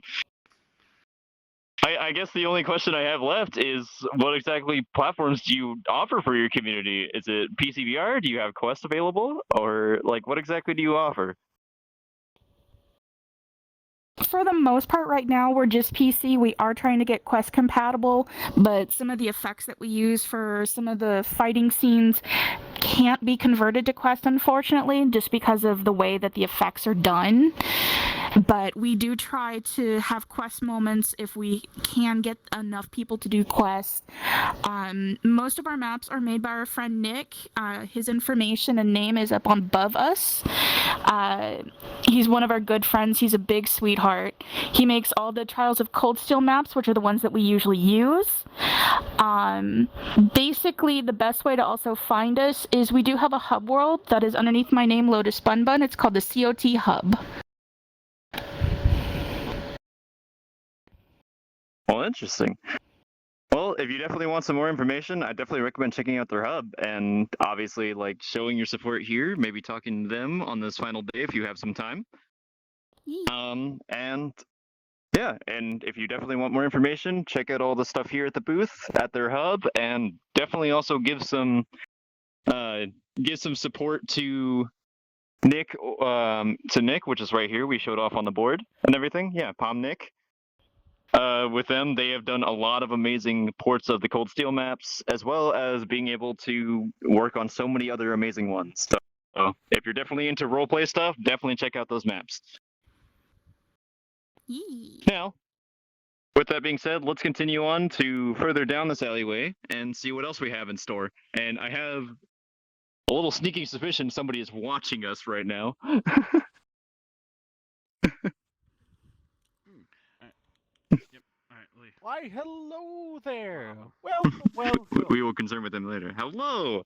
guess the only question I have left is what exactly platforms do you offer for your community? Is it PCVR? Do you have Quest available? Or what exactly do you offer? For the most part, right now we're just PC. We are trying to get Quest compatible, but some of the effects that we use for some of the fighting scenes can't be converted to Quest, unfortunately, just because of the way that the effects are done. But we do try to have Quest moments if we can get enough people to do Quest. Most of our maps are made by our friend Nick. His information and name is up above us. He's one of our good friends. He's a big sweetheart. He makes all the Trials of Cold Steel maps, which are the ones that we usually use. Basically, the best way to also find us is we do have a hub world that is underneath my name, Lotus Bunbun. It's called the COT Hub. Well, interesting. Well, if you definitely want some more information, I definitely recommend checking out their hub and obviously like showing your support here, maybe talking to them on this final day if you have some time. And yeah, and if you definitely want more information, check out all the stuff here at the booth at their hub, and definitely also give some support to Nick, which is right here. We showed off on the board and everything. Yeah, Palm Nick. With them, they have done a lot of amazing ports of the Cold Steel maps, as well as being able to work on so many other amazing ones. So if you're definitely into roleplay stuff, definitely check out those maps. Now, with that being said, let's continue on to further down this alleyway and see what else we have in store. And I have a little sneaking suspicion somebody is watching us right now. Why, hello there. Welcome. We will concern with them later. Hello.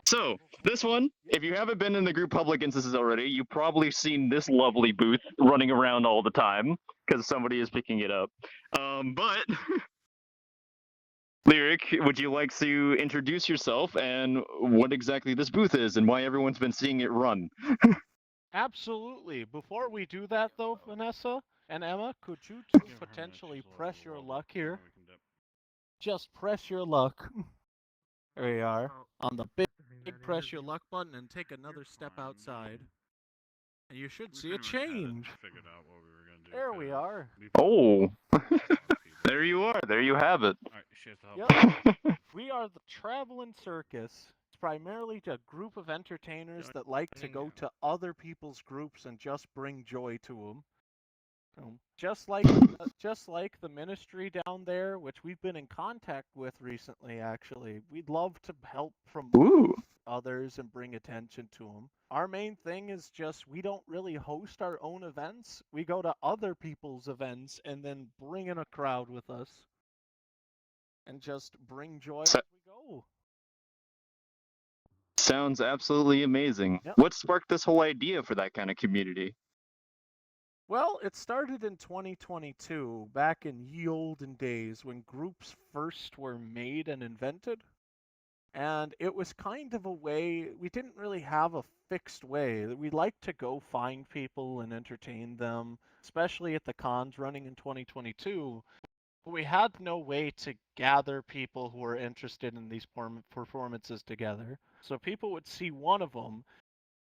So this one, if you haven't been in the group public instances already, you've probably seen this lovely booth running around all the time because somebody is picking it up. But Lyric, would you like to introduce yourself and what exactly this booth is and why everyone's been seeing it run? Absolutely. Before we do that, though, Vanessa and Emma, could you potentially press your luck here? Just press your luck. There we are. On the big press your luck button and take another step outside. And you should see a change. There we are. Oh, there you are. There you have it. Yep. We are the Traveling Circus. It's primarily a group of entertainers that like to go to other people's groups and just bring joy to them. Just like the ministry down there, which we've been in contact with recently, actually. We'd love to help promote others and bring attention to them. Our main thing is just we don't really host our own events. We go to other people's events and then bring in a crowd with us. And just bring joy as we go. Sounds absolutely amazing. Yep. What sparked this whole idea for that kind of community? Well, it started in 2022, back in ye olden days when groups first were made and invented. And it was kind of a way, we didn't really have a fixed way. We liked to go find people and entertain them, especially at the cons running in 2022. But we had no way to gather people who were interested in these performances together. So people would see one of them,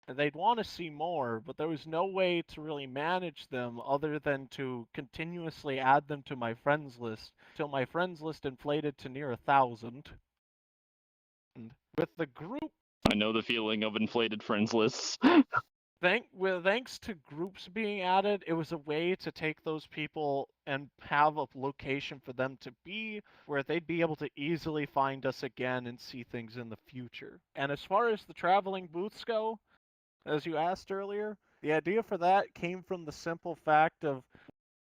and they'd want to see more, but there was no way to really manage them other than to continuously add them to my friends list, till my friends list inflated to near 1,000. And with the group, I know the feeling of inflated friends lists. thanks to groups being added, it was a way to take those people and have a location for them to be where they'd be able to easily find us again and see things in the future. And as far as the traveling booths go, as you asked earlier, the idea for that came from the simple fact of,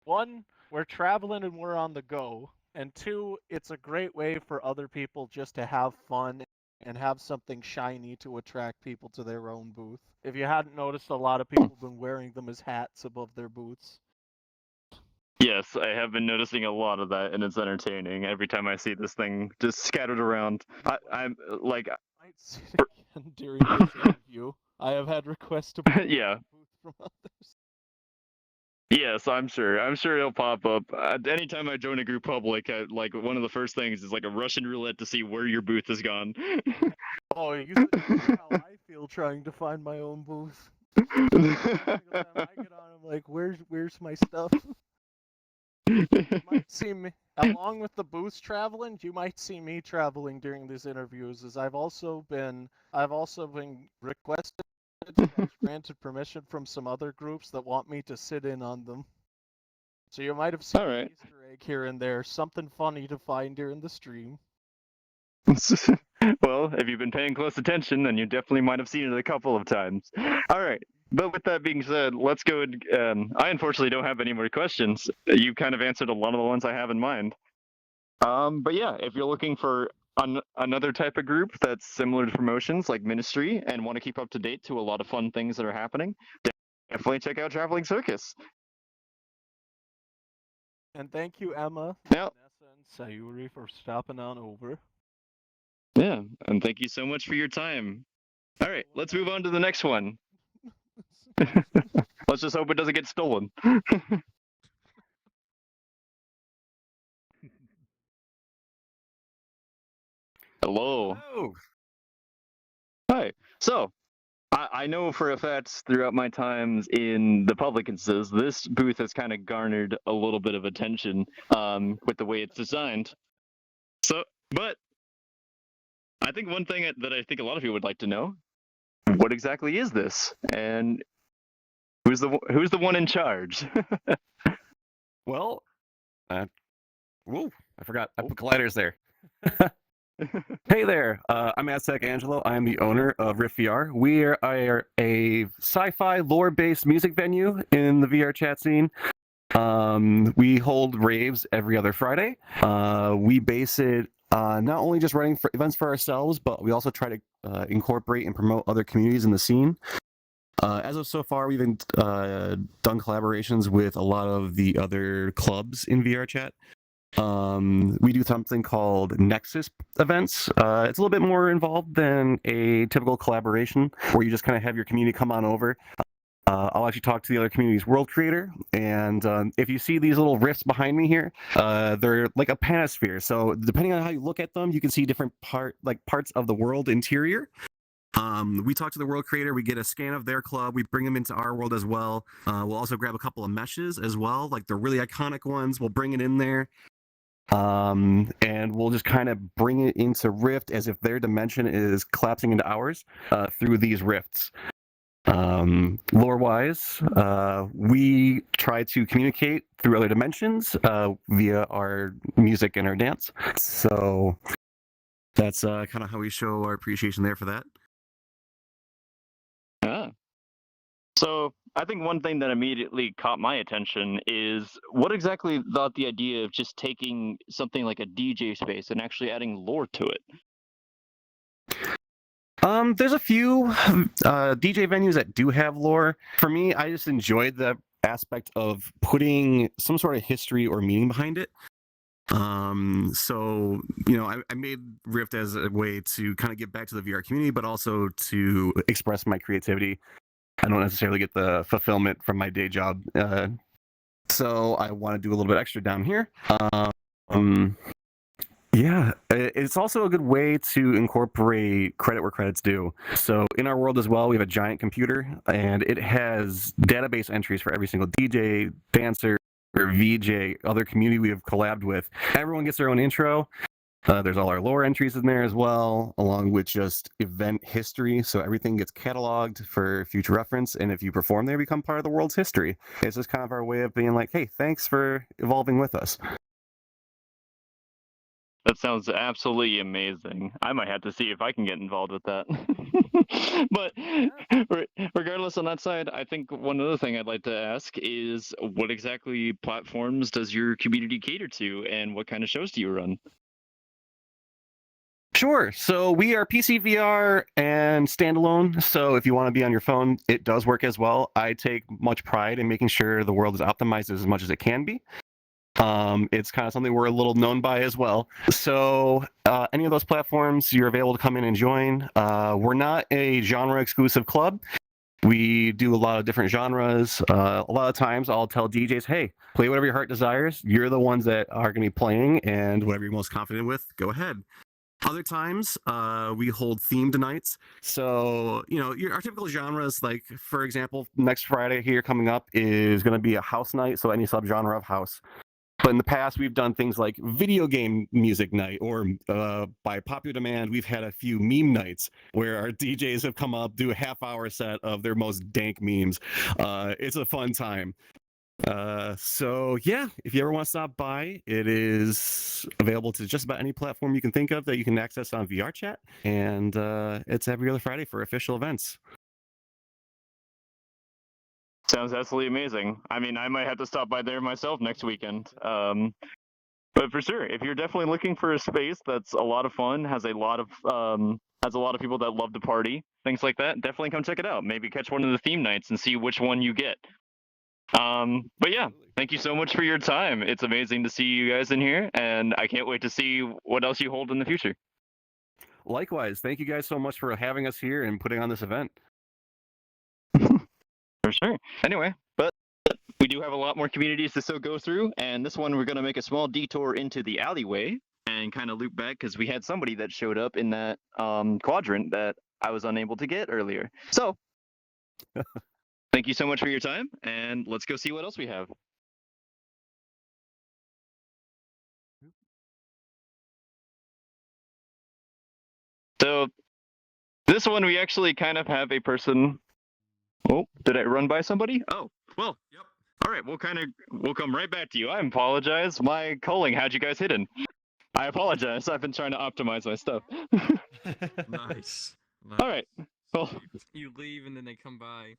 one, we're traveling and we're on the go, and two, it's a great way for other people just to have fun and have something shiny to attract people to their own booth. If you hadn't noticed, a lot of people have been wearing them as hats above their booths. Yes, I have been noticing a lot of that, and it's entertaining every time I see this thing just scattered around. I'm like, might see it again during this interview. I have had requests to yeah. booth from others. Yes, I'm sure. I'm sure it'll pop up. Anytime I join a group public, like one of the first things is like a Russian roulette to see where your booth has gone. Oh, you said how I feel trying to find my own booth. I get on, I'm like, where's my stuff? You might see me along with the booths traveling. You might see me traveling during these interviews, as I've also been requested / granted permission from some other groups that want me to sit in on them. So you might have seen an Easter egg here and there, something funny to find during the stream. Well, if you've been paying close attention, then you definitely might have seen it a couple of times. All right. But with that being said, let's go. I unfortunately don't have any more questions. You kind of answered a lot of the ones I have in mind. But yeah, if you're looking for another type of group that's similar to promotions like Ministry and want to keep up to date to a lot of fun things that are happening, definitely check out Traveling Circus. And thank you, Emma, Yep. Vanessa, and Sayuri for stopping on over. Yeah, and thank you so much for your time. All right, let's move on to the next one. Let's just hope it doesn't get stolen. Hello. Hello. Hi. So, I know for a fact throughout my times in the public instances, this booth has kind of garnered a little bit of attention with the way it's designed. So, but I think one thing that I think a lot of you would like to know, what exactly is this? And who's the one in charge? Well, whoa, I forgot. I put colliders there. Hey there, I'm Aztec Angelo. I'm the owner of Rift VR. We are a sci-fi lore-based music venue in the VR chat scene. We hold raves every other Friday. We base it not only just running for events for ourselves, but we also try to incorporate and promote other communities in the scene. As of so far, we've done collaborations with a lot of the other clubs in VR chat. We do something called Nexus events. It's a little bit more involved than a typical collaboration where you just kind of have your community come on over. I'll actually talk to the other community's world creator, and if you see these little rifts behind me here, they're like a panosphere. So depending on how you look at them, you can see different parts of the world interior. We talk to the world creator, we get a scan of their club, we bring them into our world as well. We'll also grab a couple of meshes as well, like the really iconic ones, we'll bring it in there. And we'll just kind of bring it into Rift as if their dimension is collapsing into ours through these rifts. Lore-wise, we try to communicate through other dimensions via our music and our dance. So that's kind of how we show our appreciation there for that. Yeah. So I think one thing that immediately caught my attention is what exactly thought the idea of just taking something like a DJ space and actually adding lore to it? There's a few DJ venues that do have lore. For me, I just enjoyed the aspect of putting some sort of history or meaning behind it. So, you know, I made Rift as a way to kind of give back to the VR community, but also to express my creativity. I don't necessarily get the fulfillment from my day job. So I want to do a little bit extra down here. Yeah, it's also a good way to incorporate credit where credit's due. So in our world as well, we have a giant computer, and it has database entries for every single DJ, dancer, or VJ, other community we have collabed with. Everyone gets their own intro. There's all our lore entries in there as well, along with just event history. So everything gets cataloged for future reference. And if you perform there, you become part of the world's history. It's just kind of our way of being like, hey, thanks for evolving with us. That sounds absolutely amazing. I might have to see if I can get involved with that. But regardless on that side, I think one other thing I'd like to ask is what exactly platforms does your community cater to and what kind of shows do you run? Sure. So we are PC VR and standalone. So if you want to be on your phone, it does work as well. I take much pride in making sure the world is optimized as much as it can be. It's kind of something we're a little known by as well. So any of those platforms, you're available to come in and join. We're not a genre exclusive club. We do a lot of different genres. A lot of times I'll tell DJs, hey, play whatever your heart desires. You're the ones that are going to be playing, and whatever you're most confident with, go ahead. Other times, we hold themed nights. So, our typical genres, like, for example, next Friday here coming up is going to be a house night, so any subgenre of house. But in the past, we've done things like video game music night, or by popular demand, we've had a few meme nights where our DJs have come up, do a half-hour set of their most dank memes. It's a fun time. So yeah, if you ever want to stop by, it is available to just about any platform you can think of that you can access on VR chat, and it's every other Friday for official events. Sounds absolutely amazing. I mean, I might have to stop by there myself next weekend. But for sure, if you're definitely looking for a space that's a lot of fun, has a lot of people that love to party, things like that, definitely come check it out. Maybe catch one of the theme nights and see which one you get. But yeah, thank you so much for your time. It's amazing to see you guys in here, and I can't wait to see what else you hold in the future. Likewise, thank you guys so much for having us here and putting on this event. For sure. Anyway, but we do have a lot more communities to still go through, and this one we're going to make a small detour into the alleyway and kind of loop back because we had somebody that showed up in that quadrant that I was unable to get earlier. So, thank you so much for your time, and let's go see what else we have. So, this one we actually kind of have a person. Oh, did I run by somebody? Oh, well, yep. All right, we'll come right back to you. I apologize. My calling had you guys hidden. I apologize. I've been trying to optimize my stuff. Nice. All right. Well, You leave and then they come by.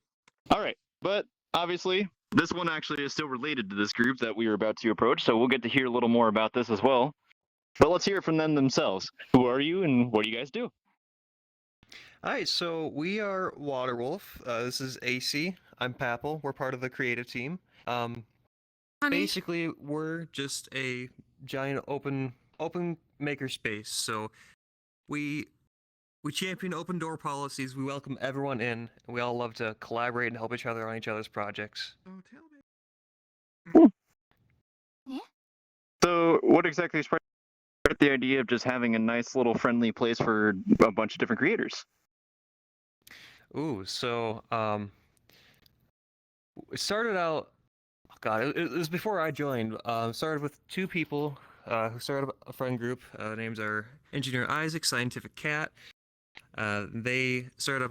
all right. But obviously, this one actually is still related to this group that we were about to approach, so we'll get to hear a little more about this as well. But let's hear it from them themselves. Who are you and what do you guys do? Hi, so we are Waterwolf. This is AC. I'm Papel. We're part of the creative team. Basically, we're just a giant open maker space. So we champion open door policies. We welcome everyone in. And we all love to collaborate and help each other on each other's projects. So, what exactly is the idea of just having a nice little friendly place for a bunch of different creators? Ooh, so it started out. Oh God, it was before I joined. Started with two people who started a friend group. Names are Engineer Isaac, Scientific Cat. They started up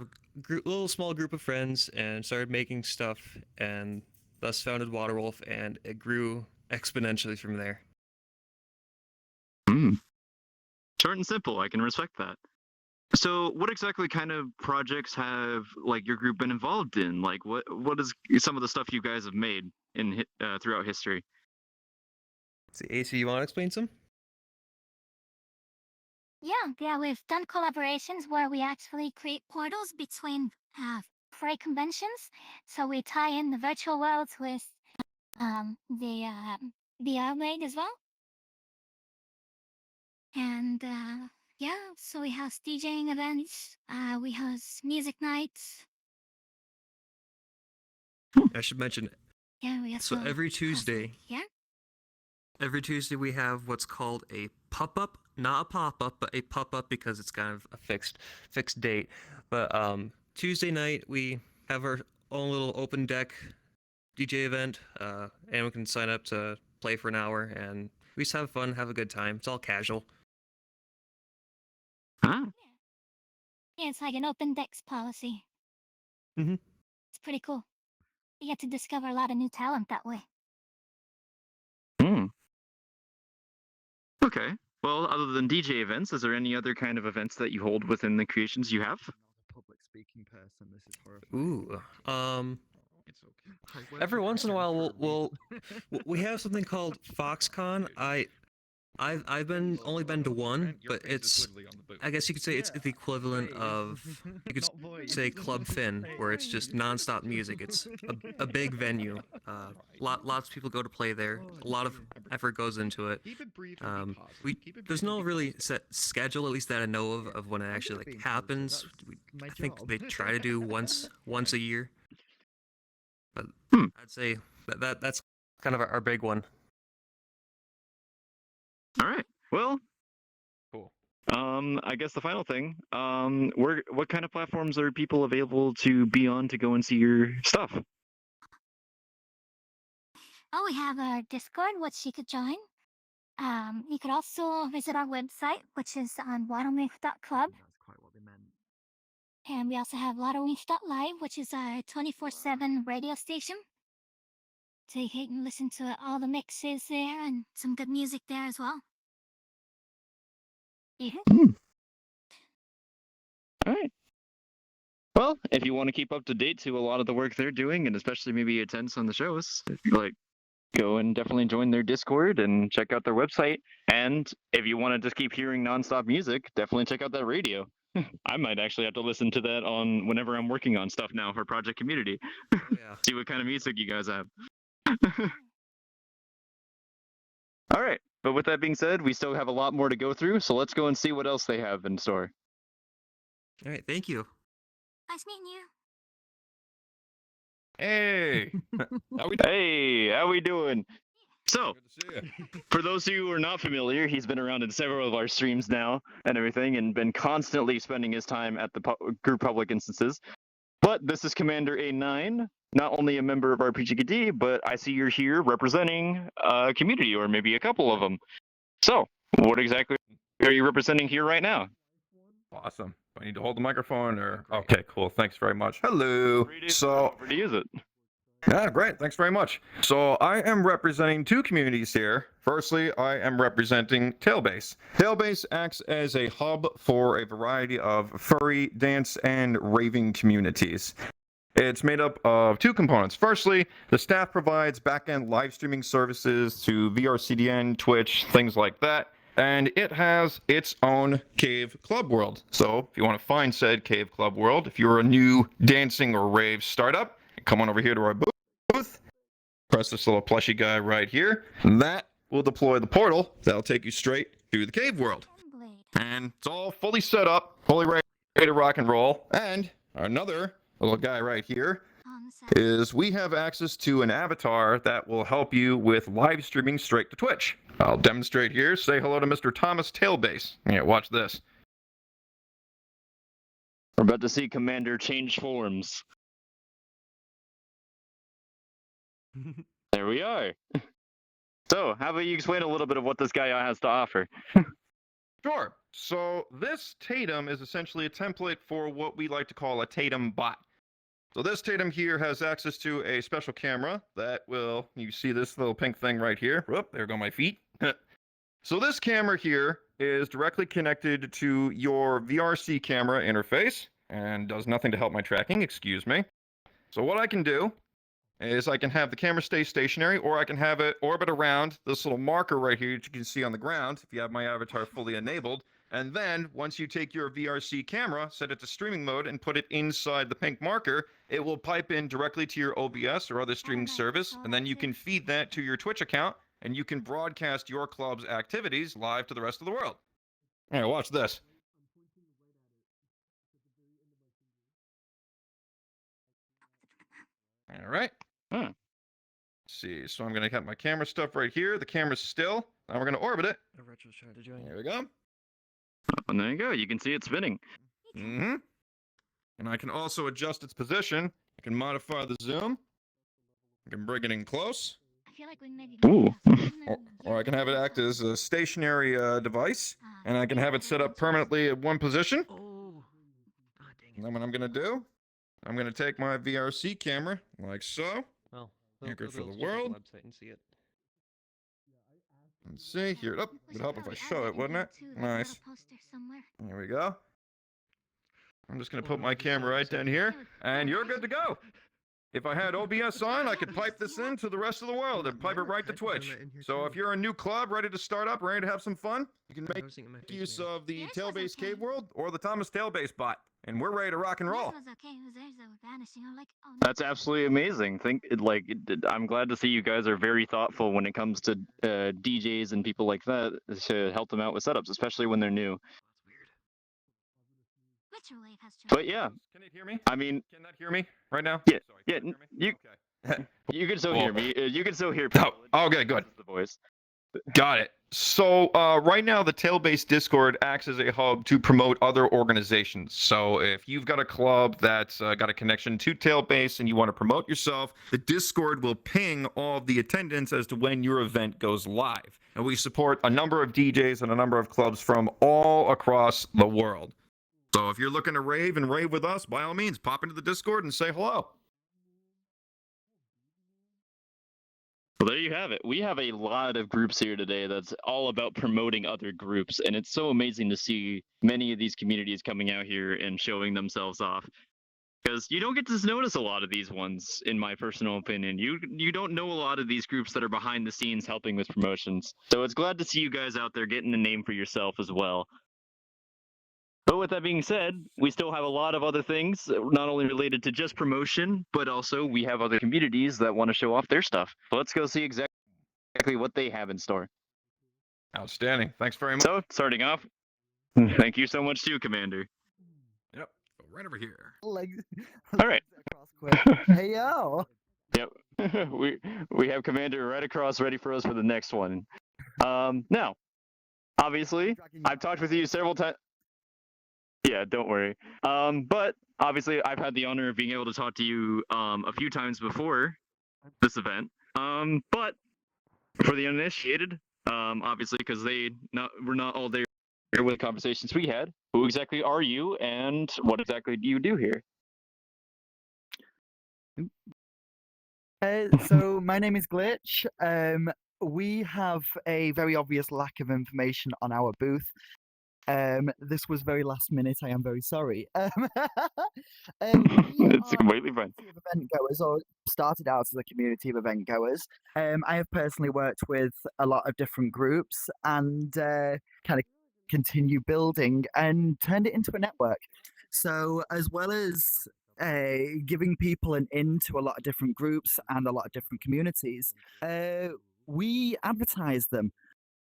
a little small group of friends and started making stuff, and thus founded Waterwolf, and it grew exponentially from there. Short and simple. I can respect that. So, what exactly kind of projects have your group been involved in? Like, what is some of the stuff you guys have made in throughout history? See, AC, you want to explain some? Yeah, we've done collaborations where we actually create portals between fray conventions. So we tie in the virtual worlds with the arcade as well. And yeah, so we have DJing events, we host music nights. I should mention. Yeah, we So also every Tuesday. Yeah. Every Tuesday we have what's called a pop-up, not a pop-up, but a pop-up because it's kind of a fixed date. But Tuesday night we have our own little open deck DJ event. Anyone can sign up to play for an hour, and we just have fun, have a good time. It's all casual. Yeah, it's like an open decks policy. Mhm. It's pretty cool. You get to discover a lot of new talent that way. Okay. Well, other than DJ events, is there any other kind of events that you hold within the creations you have? Public speaking person. This is horrifying. Ooh. It's okay. Every once in a while we have something called FoxCon. I've only been to one, but it's, I guess you could say it's the equivalent of, you could say Club Finn, where it's just non-stop music. It's a big venue. Lots of people go to play there. A lot of effort goes into it. There's no really set schedule, at least that I know of when it actually happens. I think they try to do once a year. But I'd say that's kind of our big one. All right. Well, cool. I guess the final thing, what kind of platforms are people available to be on to go and see your stuff? Oh, we have our Discord, which you could join. You could also visit our website, which is on waterwolf.club. That's quite what they meant. And we also have waterwolf.live, which is our 24/7 radio station. So you can listen to all the mixes there and some good music there as well. Yeah. All right. Well, if you want to keep up to date to a lot of the work they're doing, and especially maybe attend some of the shows, like go and definitely join their Discord and check out their website. And if you want to just keep hearing nonstop music, definitely check out that radio. I might actually have to listen to that on whenever I'm working on stuff now for Project Community. Oh, yeah. See what kind of music you guys have. All right. But with that being said, we still have a lot more to go through, so let's go and see what else they have in store. All right, thank you. Nice meeting you. Hey, how we doing? So, for those of you who are not familiar, he's been around in several of our streams now and everything, and been constantly spending his time at the group public instances. But this is Commander A9, not only a member of our PJKT, but I see you're here representing a community, or maybe a couple of them. So, what exactly are you representing here right now? awesome. Do I need to hold the microphone or? Okay, cool. Thanks very much. Hello. So, Where to use it? yeah, great. Thanks very much. So I am representing two communities here. Firstly, I am representing Tailbase. Tailbase acts as a hub for a variety of furry, dance, and raving communities. It's made up of two components. Firstly, the staff provides back-end live streaming services to VRCDN, Twitch, things like that. And it has its own cave club world. So if you want to find said cave club world, if you're a new dancing or rave startup, come on over here to our booth. Press this little plushy guy right here. That will deploy the portal that'll take you straight to the cave world. And it's all fully set up, fully ready to rock and roll. And another little guy right here is we have access to an avatar that will help you with live streaming straight to Twitch. I'll demonstrate here. Say hello to Mr. Thomas Tailbase. Yeah, watch this. We're about to see Commander change forms. There we are. So, how about you explain a little bit of what this guy has to offer? Sure. So this Tatum is essentially a template for what we like to call a Tatum bot. So this Tatum here has access to a special camera that will, you see this little pink thing right here. Whoop, there go my feet. So this camera here is directly connected to your VRC camera interface and does nothing to help my tracking, excuse me. So what I can do is I can have the camera stay stationary, or I can have it orbit around this little marker right here that you can see on the ground if you have my avatar fully enabled. And then once you take your VRC camera, set it to streaming mode, and put it inside the pink marker, it will pipe in directly to your OBS or other streaming service, and then you can feed that to your Twitch account, and you can broadcast your club's activities live to the rest of the world. Hey, watch this. All right. Let's see, so I'm going to have my camera stuff right here. The camera's still. Now we're going to orbit it. A retro shot to join. There we go. And there you go. You can see it spinning. Mm-hmm. And I can also adjust its position. I can modify the zoom. I can bring it in close. I feel like we maybe. Ooh. Or I can have it act as a stationary device. And I can have it set up permanently at one position. Oh. And then what I'm going to do, I'm going to take my VRC camera, like so. Well, anchor for the world. Website and see it. Let's see here. Oh, it'd help if I show it, wouldn't it? Nice. There we go. I'm just going to put my camera right down here, and you're good to go. If I had OBS on, I could pipe this in to the rest of the world and pipe it right to Twitch. So if you're a new club ready to start up, ready to have some fun, you can make use of the Tailbase Cave World or the Thomas Tailbase bot, and we're ready to rock and roll. That's absolutely amazing. I'm glad to see you guys are very thoughtful when it comes to DJs and people like that to help them out with setups, especially when they're new. But yeah, Can it hear me? I mean, Can that hear me right now? yeah, Sorry, yeah, can it hear me? you can still hear me. You can still hear Oh, people. okay, good. The voice. Got it. So right now, the Tailbase Discord acts as a hub to promote other organizations. So if you've got a club that's got a connection to Tailbase and you want to promote yourself, the Discord will ping all of the attendance as to when your event goes live. And we support a number of DJs and a number of clubs from all across the world. So if you're looking to rave and rave with us, by all means, pop into the Discord and say hello. Well, there you have it. We have a lot of groups here today that's all about promoting other groups, and it's so amazing to see many of these communities coming out here and showing themselves off. Because you don't get to notice a lot of these ones, in my personal opinion. You don't know a lot of these groups that are behind the scenes helping with promotions. So it's glad to see you guys out there getting a name for yourself as well. But with that being said, we still have a lot of other things, not only related to just promotion, but also we have other communities that want to show off their stuff. So let's go see exactly what they have in store. Outstanding. Thanks very much. So, starting off, thank you so much too, Commander. Yep. Right over here. All right. Hey yo. Yep. we have Commander right across, ready for us for the next one. Now, obviously, I've talked with you several times. Yeah, don't worry. But obviously, I've had the honor of being able to talk to you a few times before this event. But for the uninitiated, obviously, because we're not all there with the conversations we had. Who exactly are you, and what exactly do you do here? So my name is Glitch. We have a very obvious lack of information on our booth. This was very last minute. I am very sorry. It's completely fine. Event goers, or started out as a community of event goers. I have personally worked with a lot of different groups and kind of continue building and turned it into a network. So as well as giving people an in to a lot of different groups and a lot of different communities, we advertise them.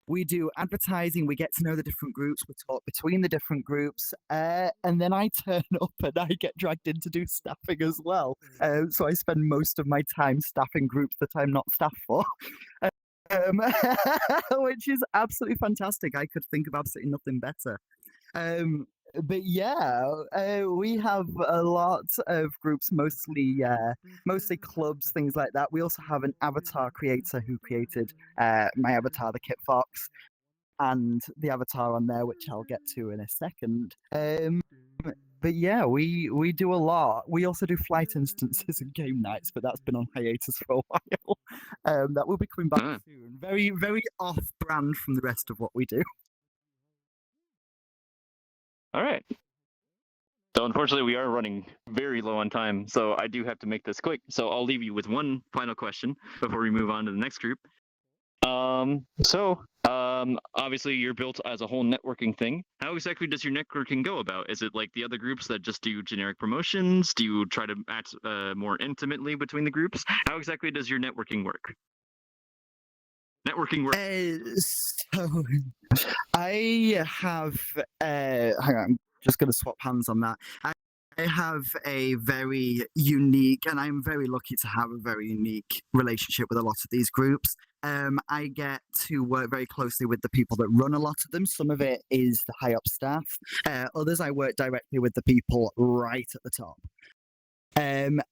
We do advertising, we get to know the different groups, we talk between the different groups, and then I turn up and I get dragged in to do staffing as well. So I spend most of my time staffing groups that I'm not staffed for, which is absolutely fantastic. I could think of absolutely nothing better. But yeah, we have a lot of groups, mostly clubs, things like that. We also have an avatar creator who created my avatar, the Kit Fox, and the avatar on there, which I'll get to in a second. But yeah, we do a lot. We also do flight instances and game nights, but that's been on hiatus for a while. That will be coming back soon. Very, very off-brand from the rest of what we do. All right. So unfortunately, we are running very low on time, so I do have to make this quick. So I'll leave you with one final question before we move on to the next group. Obviously, you're built as a whole networking thing. How exactly does your networking go about? Is it like the other groups that just do generic promotions? Do you try to act more intimately between the groups? How exactly does your networking work? So I have hang on, I'm just going to swap hands on that. I have a very unique, and I'm very lucky to have a very unique relationship with a lot of these groups. I get to work very closely with the people that run a lot of them. Some of it is the high up staff. Others I work directly with the people right at the top. And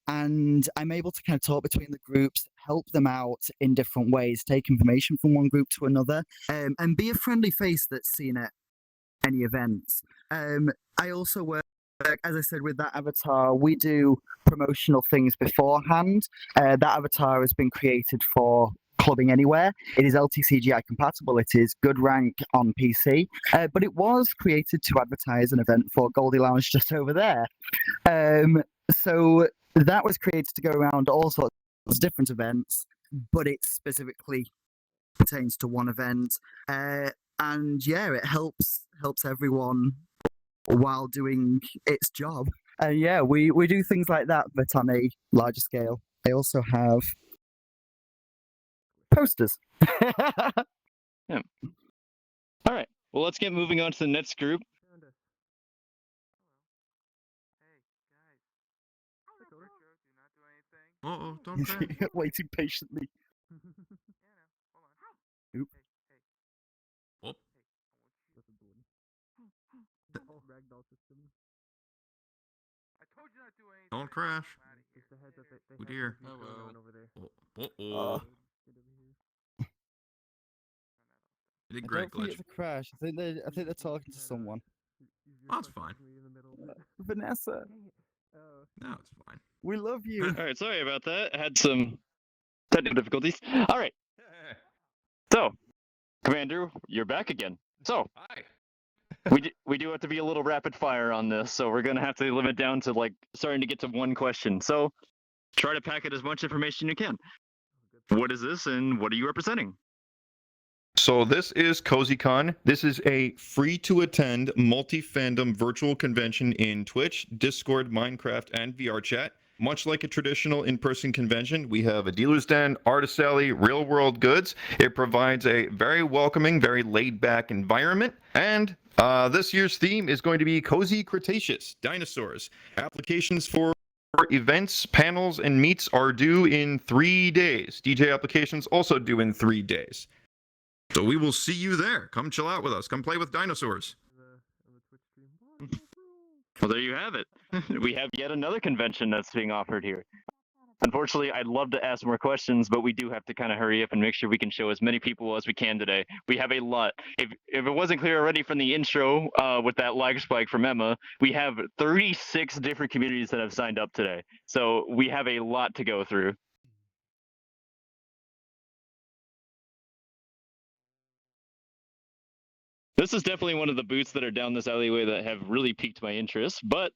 I'm able to kind of talk between the groups, help them out in different ways, take information from one group to another, and be a friendly face that's seen at any events. I also work, as I said, with that avatar. We do promotional things beforehand. That avatar has been created for Clubbing Anywhere. It is LTCGI compatible. It is good rank on PC, but it was created to advertise an event for Goldie Lounge just over there. So that was created to go around all sorts of different events, but it specifically pertains to one event. And yeah, it helps everyone while doing its job. And yeah, we do things like that, but on a larger scale. I also have posters. Yeah. All right. Well, let's get moving on to the next group. Uh-oh, don't cry. Waiting patiently. Oop. Don't crash. Oh dear. Oh. You did I great, don't think Glitch. it's a crash. I think they're talking to someone. That's fine. Vanessa, No, it's fine. we love you. All right, sorry about that. Had some technical difficulties. All right. So, Commander, you're back again. So, Hi. we do have to be a little rapid fire on this, so we're gonna have to limit down to like starting to get to one question. So, try to pack it as much information you can. What is this, and what are you representing? So this is CozyCon. This is a free-to-attend multi-fandom virtual convention in Twitch, Discord, Minecraft, and VR chat. Much like a traditional in-person convention, we have a dealer's den, artist alley, real-world goods. It provides a very welcoming, very laid-back environment. And this year's theme is going to be Cozy Cretaceous, Dinosaurs. Applications for events, panels, and meets are due in 3 days. DJ applications also due in 3 days. So we will see you there. Come chill out with us. Come play with dinosaurs. Well, there you have it. We have yet another convention that's being offered here. Unfortunately, I'd love to ask more questions, but we do have to kind of hurry up and make sure we can show as many people as we can today. We have a lot. If it wasn't clear already from the intro with that lag spike from Emma, we have 36 different communities that have signed up today. So we have a lot to go through. This is definitely one of the booths that are down this alleyway that have really piqued my interest, but...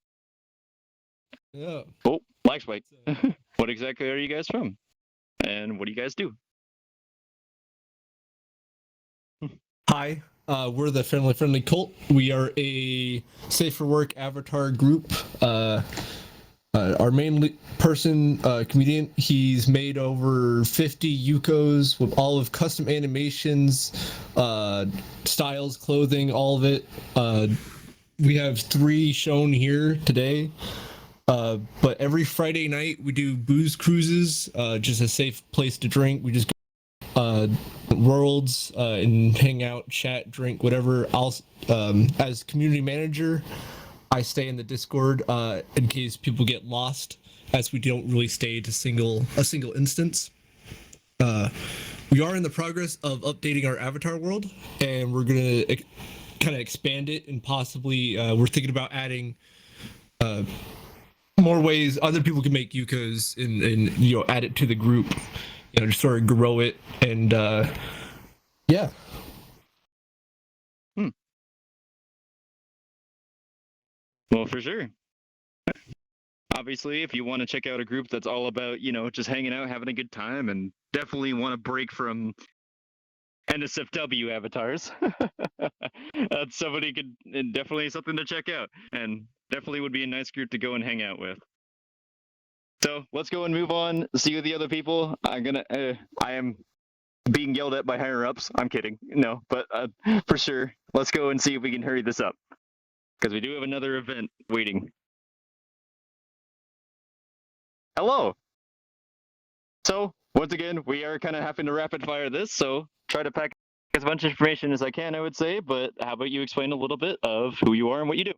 Yeah. Oh, lag spike. What exactly are you guys from? And what do you guys do? Hi, we're the Friendly Cult. We are a safe for work avatar group. Our main person, comedian, he's made over 50 Yukos with all of custom animations, styles, clothing, all of it. We have 3 shown here today. But every Friday night we do booze cruises, just a safe place to drink. We just go worlds and hang out, chat, drink, whatever. I'll as community manager, I stay in the Discord in case people get lost, as we don't really stay to a single instance. We are in the progress of updating our avatar world, and we're gonna kind of expand it, and possibly we're thinking about adding more ways other people can make Yukos and add it to the group, just sort of grow it, and yeah. Well, for sure. Obviously, if you want to check out a group that's all about, just hanging out, having a good time, and definitely want to break from NSFW avatars, that's definitely something to check out, and definitely would be a nice group to go and hang out with. So let's go and move on. See the other people. I am being yelled at by higher ups. I'm kidding. No, but for sure, let's go and see if we can hurry this up, because we do have another event waiting. Hello. So once again, we are kind of having to rapid fire this, so try to pack as much information as I can, I would say, but how about you explain a little bit of who you are and what you do?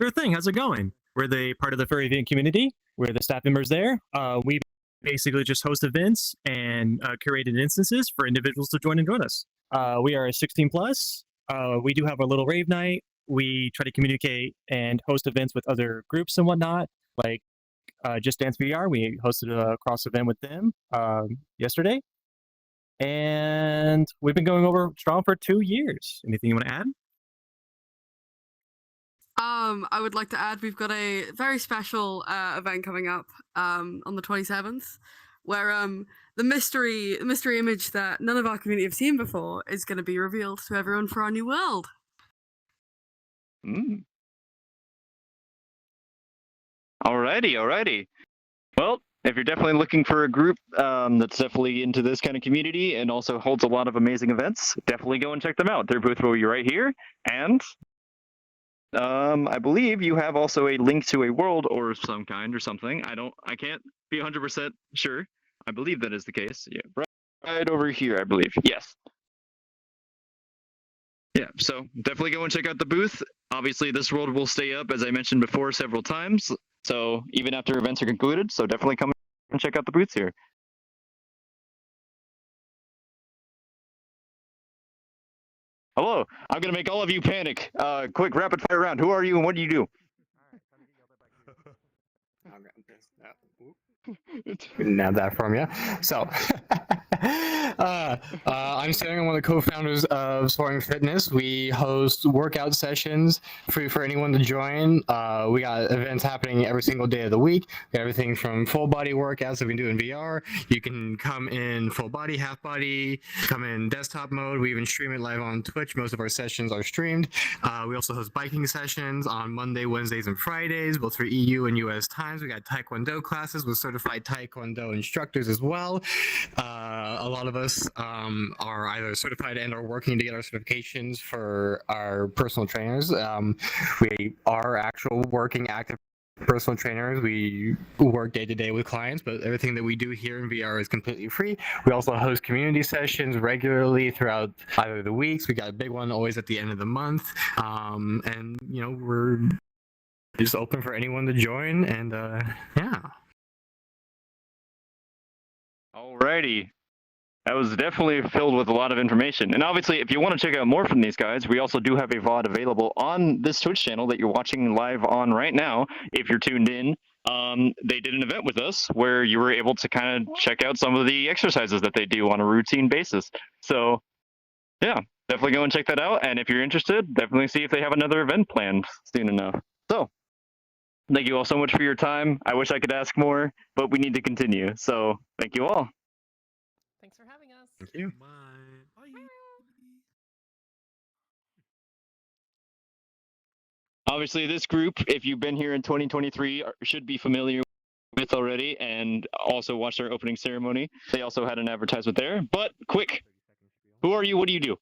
Sure thing. How's it going? We're the part of the furry event community. We're the staff members there. We basically just host events and curated instances for individuals to join us. We are 16 plus. We do have a little rave night. We try to communicate and host events with other groups and whatnot, like Just Dance VR. We hosted a cross event with them yesterday. And we've been going over strong for 2 years. Anything you want to add? I would like to add we've got a very special event coming up on the 27th, where the mystery image that none of our community have seen before is going to be revealed to everyone for our new world. Alrighty. Well, if you're definitely looking for a group that's definitely into this kind of community and also holds a lot of amazing events, definitely go and check them out. Their booth will be right here, and I believe you have also a link to a world or some kind or something. I can't be 100% sure. I believe that is the case. Yeah, right over here, I believe. Yes. Yeah, so definitely go and check out the booth. Obviously, this world will stay up, as I mentioned before, several times. So even after events are concluded, so definitely come and check out the booths here. Hello, I'm gonna make all of you panic. Quick, rapid fire round. Who are you and what do you do? Nab that from you. So, I'm Sam. I'm one of the co-founders of Soaring Fitness. We host workout sessions free for anyone to join. We got events happening every single day of the week. We got everything from full body workouts that we do in VR. You can come in full body, half body, come in desktop mode. We even stream it live on Twitch. Most of our sessions are streamed. We also host biking sessions on Monday, Wednesdays, and Fridays, both for EU and US times. We got Taekwondo classes with certified Taekwondo instructors as well. A lot of us are either certified and are working to get our certifications for our personal trainers. We are actual working active personal trainers. We work day to day with clients, but everything that we do here in VR is completely free. We also host community sessions regularly throughout either the weeks. We got a big one always at the end of the month. And we're just open for anyone to join, and yeah. Alrighty. That was definitely filled with a lot of information. And obviously, if you want to check out more from these guys, we also do have a VOD available on this Twitch channel that you're watching live on right now. If you're tuned in, they did an event with us where you were able to kind of check out some of the exercises that they do on a routine basis. So, yeah, definitely go and check that out. And if you're interested, definitely see if they have another event planned soon enough. So, thank you all so much for your time. I wish I could ask more, but we need to continue. So, thank you all. Thanks for having us. Thank you. Obviously, this group, if you've been here in 2023, should be familiar with already and also watched our opening ceremony. They also had an advertisement there. But quick, who are you? What do you do?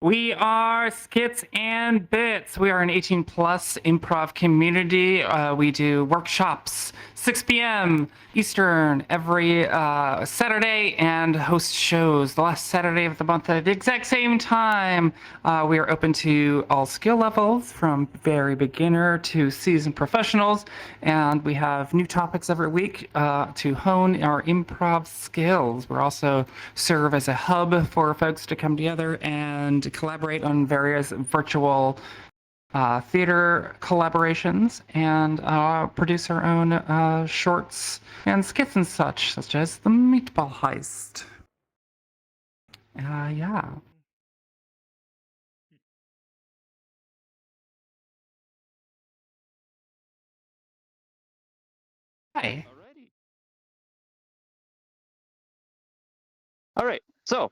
We are Skits and Bits. We are an 18 plus improv community. We do workshops 6 p.m. Eastern every Saturday and host shows the last Saturday of the month at the exact same time. We are open to all skill levels from very beginner to seasoned professionals. And we have new topics every week to hone our improv skills. We also serve as a hub for folks to come together and collaborate on various virtual theater collaborations and produce our own shorts and skits and such as the Meatball Heist. Yeah. Hi. All right. So,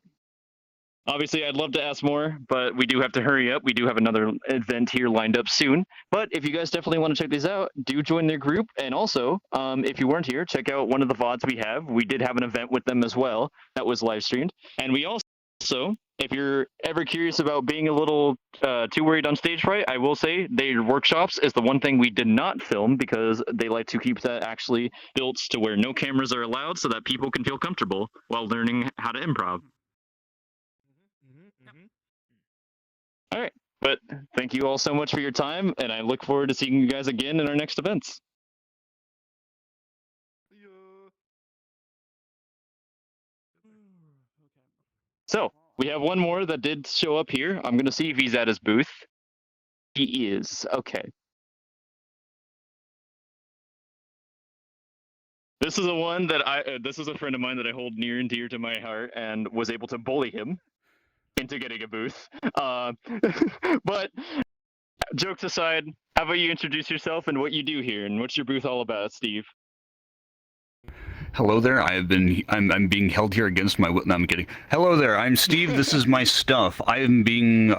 obviously, I'd love to ask more, but we do have to hurry up. We do have another event here lined up soon. But if you guys definitely want to check these out, do join their group. And also, if you weren't here, check out one of the VODs we have. We did have an event with them as well that was live streamed. And we also, if you're ever curious about being a little too worried on stage fright, I will say their workshops is the one thing we did not film because they like to keep that actually built to where no cameras are allowed so that people can feel comfortable while learning how to improv. All right, but thank you all so much for your time, and I look forward to seeing you guys again in our next events. So, we have one more that did show up here. I'm going to see if he's at his booth. He is. Okay. This is the one that this is a friend of mine that I hold near and dear to my heart and was able to bully him into getting a booth. But jokes aside, how about you introduce yourself and what you do here and what's your booth all about, Steve? Hello there. I'm being held here against my will. No, I'm kidding. Hello there. I'm Steve. This is my stuff. I've been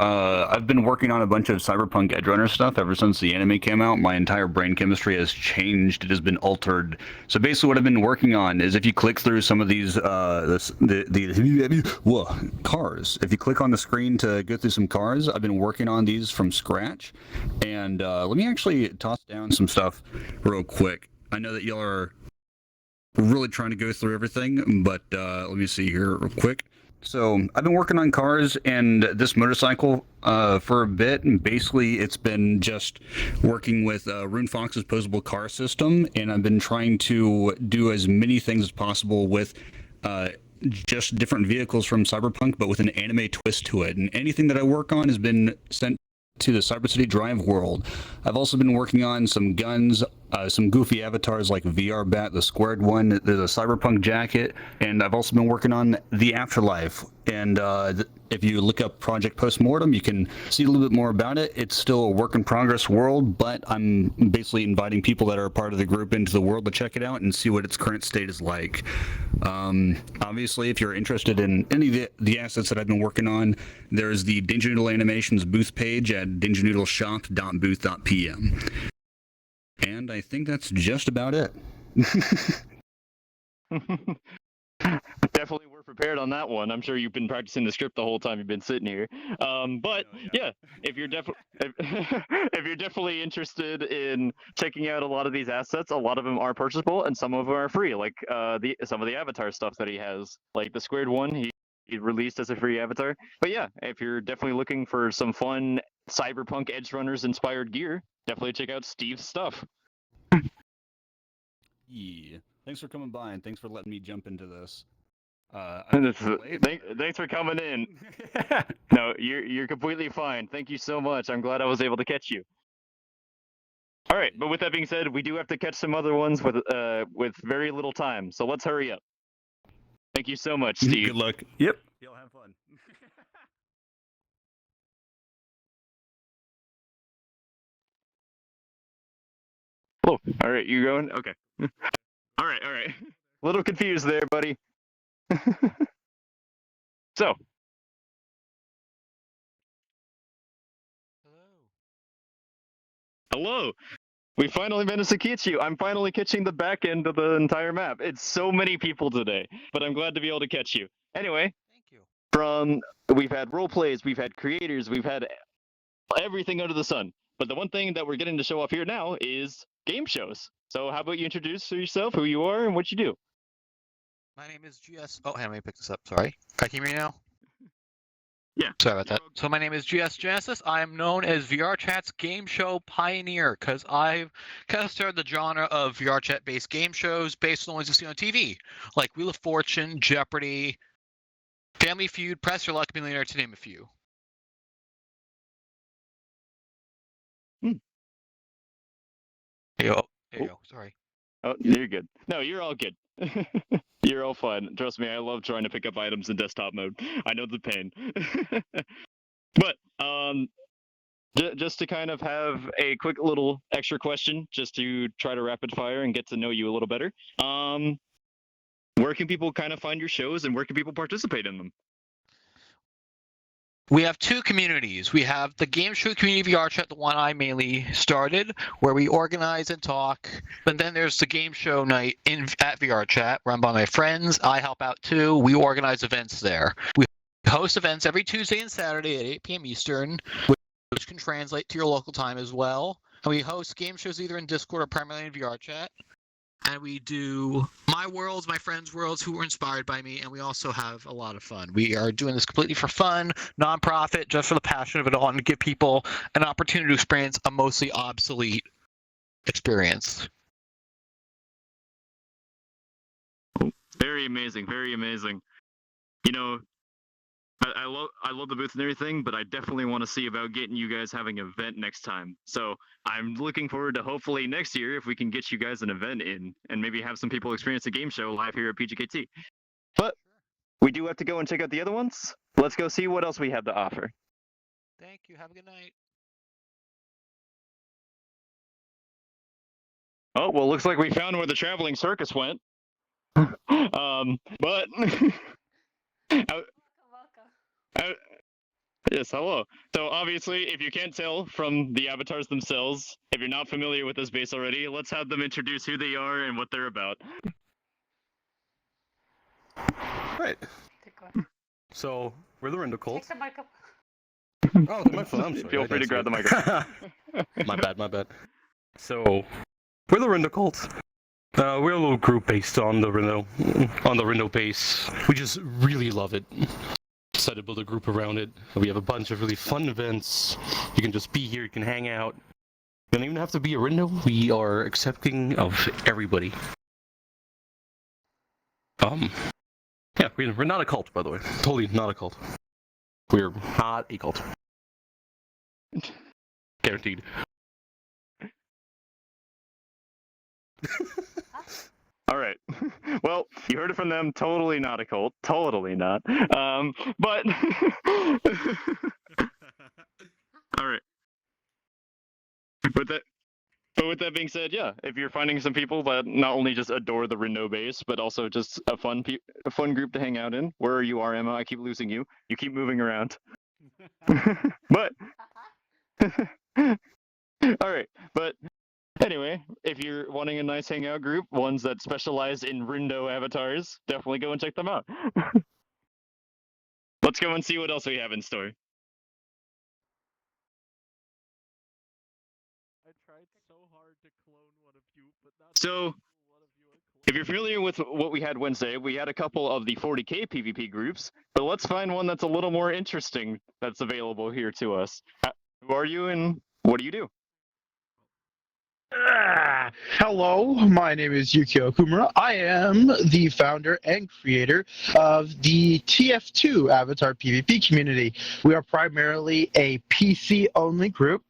working on a bunch of Cyberpunk Edgerunner stuff ever since the anime came out. My entire brain chemistry has changed. It has been altered. So basically, what I've been working on is if you click through some of these cars, if you click on the screen to go through some cars, I've been working on these from scratch. And let me actually toss down some stuff real quick. I know that y'all are really trying to go through everything, but let me see here real quick. So I've been working on cars and this motorcycle for a bit, and basically it's been just working with Rune Fox's posable car system, and I've been trying to do as many things as possible with just different vehicles from Cyberpunk, but with an anime twist to it. And anything that I work on has been sent to the Cyber City Drive world. I've also been working on some guns, some goofy avatars like VR Bat, the squared one, there's a Cyberpunk jacket, and I've also been working on the Afterlife. And if you look up Project Postmortem, you can see a little bit more about it. It's still a work in progress world, but I'm basically inviting people that are a part of the group into the world to check it out and see what its current state is like. Obviously, if you're interested in any of the assets that I've been working on, there's the Danger Noodle Animations booth page at dangernoodleshop.booth.pm. And I think that's just about it. Definitely we're prepared on that one. I'm sure you've been practicing the script the whole time you've been sitting here. But yeah, if you're definitely interested in checking out a lot of these assets, a lot of them are purchasable and some of them are free. Like some of the avatar stuff that he has, like the squared one, he released as a free avatar. But yeah, if you're definitely looking for some fun Cyberpunk Edge Runners inspired gear, definitely check out Steve's stuff. Yeah. Thanks for coming by, and thanks for letting me jump into this. Thanks for coming in. No, you're completely fine. Thank you so much. I'm glad I was able to catch you. All right, but with that being said, we do have to catch some other ones with very little time. So let's hurry up. Thank you so much, Steve. Good luck. Yep. You'll have fun. Oh, all right, you going? Okay. All right. A little confused there, buddy. So. Hello. We finally managed to catch you. I'm finally catching the back end of the entire map. It's so many people today, but I'm glad to be able to catch you. Anyway. Thank you. We've had role plays, we've had creators, we've had everything under the sun. But the one thing that we're getting to show off here now is game shows. So how about you introduce yourself, who you are, and what you do? My name is GS. Oh, let me pick this up. Sorry. Can you hear me now? Yeah. Sorry about that. So my name is GS Genesis. I am known as VRChat's game show pioneer because I've kind of started the genre of VRChat-based game shows based on the ones you see on TV, like Wheel of Fortune, Jeopardy, Family Feud, Press Your Luck, Millionaire, to name a few. There you go. Sorry. Oh, you're good. No, you're all good. You're all fine. Trust me, I love trying to pick up items in desktop mode. I know the pain. But just to kind of have a quick little extra question, just to try to rapid fire and get to know you a little better. Where can people kind of find your shows, and where can people participate in them? We have two communities. We have the game show community VRChat, the one I mainly started, where we organize and talk. And then there's the game show night at VRChat, run by my friends. I help out too. We organize events there. We host events every Tuesday and Saturday at 8 p.m. Eastern, which can translate to your local time as well. And we host game shows either in Discord or primarily in VRChat. And we do my worlds, my friends' worlds who were inspired by me, and we also have a lot of fun. We are doing this completely for fun, nonprofit, just for the passion of it all, and to give people an opportunity to experience a mostly obsolete experience. Very amazing, very amazing. You know, I love the booth and everything, but I definitely want to see about getting you guys having an event next time. So I'm looking forward to hopefully next year if we can get you guys an event in and maybe have some people experience a game show live here at PJKT. But we do have to go and check out the other ones. Let's go see what else we have to offer. Thank you. Have a good night. Oh, well, looks like we found where the traveling circus went. But yes, hello. So obviously, if you can't tell from the avatars themselves, if you're not familiar with this base already, let's have them introduce who they are and what they're about. Right. So we're the Rindle Colts. Take the mic up. Oh, the microphone. I'm sorry. Feel free to grab the microphone. My bad. So we're the Rindle Colts. We're a little group based on the Reno base. We just really love it. Decided to build a group around it. We have a bunch of really fun events. You can just be here, you can hang out. You don't even have to be a Reno. We are accepting of everybody. Yeah, we're not a cult, by the way. Totally not a cult. We're not a cult. Guaranteed. All right. Well, you heard it from them. Totally not a cult. Totally not. But all right. With that being said, yeah, if you're finding some people that not only just adore the Reno base, but also just a fun group to hang out in. Where you are, Emma? I keep losing you. You keep moving around. But all right. But anyway, if you're wanting a nice hangout group, ones that specialize in Reno avatars, definitely go and check them out. Let's go and see what else we have in store. So, if you're familiar with what we had Wednesday, we had a couple of the 40k PvP groups, but let's find one that's a little more interesting that's available here to us. Who are you and what do you do? Hello, my name is Yukio Kumura. I am the founder and creator of the TF2 Avatar PvP community. We are primarily a PC-only group.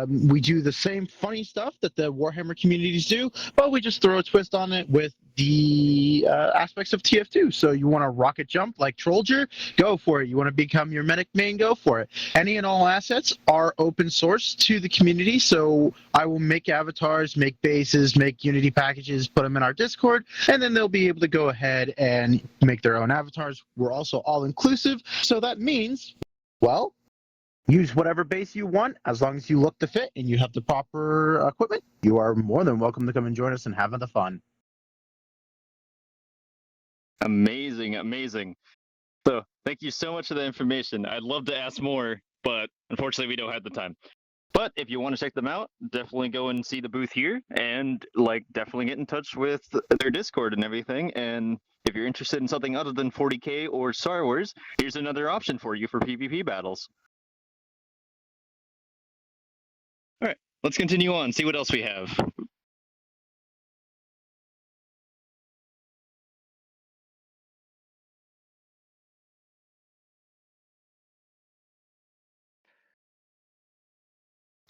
We do the same funny stuff that the Warhammer communities do, but we just throw a twist on it with the aspects of TF2. So you want to rocket jump like Trollger? Go for it. You want to become your medic main? Go for it. Any and all assets are open source to the community, so I will make avatars, make bases, make Unity packages, put them in our Discord, and then they'll be able to go ahead and make their own avatars. We're also all-inclusive, so that means, well, use whatever base you want as long as you look the fit and you have the proper equipment. You are more than welcome to come and join us and have the fun. Amazing, amazing. So, thank you so much for the information. I'd love to ask more, but unfortunately we don't have the time. But if you want to check them out, definitely go and see the booth here and definitely get in touch with their Discord and everything. And if you're interested in something other than 40k or Star Wars, here's another option for you for PvP battles. All right, let's continue on, see what else we have.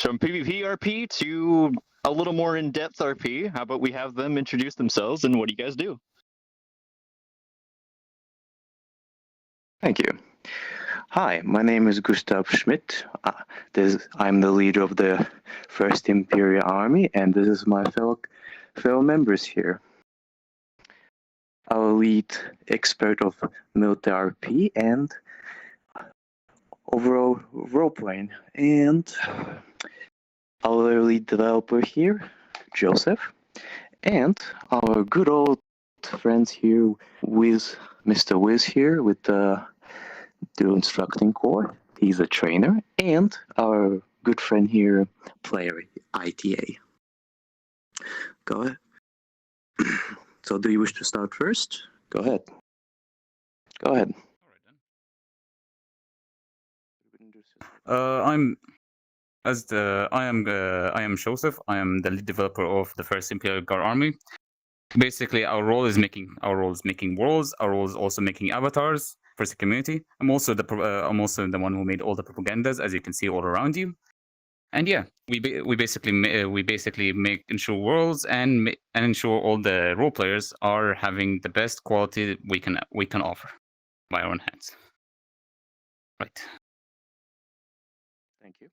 From PvP RP to a little more in-depth RP, how about we have them introduce themselves and what do you guys do? Thank you. Hi, my name is Gustav Schmidt. I'm the leader of the 1st Imperial Army, and this is my fellow members here. Our lead expert of military RP and overall role-playing, and our lead developer here, Joseph, and our good old friends here, Mr. Wiz here with the instructing core. He's a trainer, and our good friend here, player ITA. Go ahead. So, do you wish to start first? Go ahead. Go ahead. I am Joseph. I am the lead developer of the 1st Imperial Guard Army. Basically, our role is making worlds. Our role is also making avatars for the community. I'm also the one who made all the propagandas, as you can see all around you. And yeah, we basically ensure worlds and ensure all the role players are having the best quality we can offer by our own hands. Right. Thank you.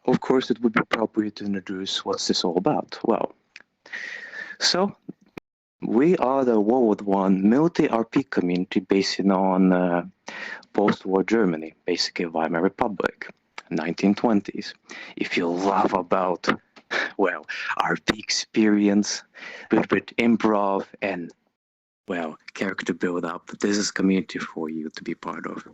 Of course, it would be appropriate to introduce what's this all about. Well, so we are the World War I military RP community based on post-war Germany, basically Weimar Republic, 1920s. If you love about, well, RP experience, with improv and, well, character build-up, this is community for you to be part of.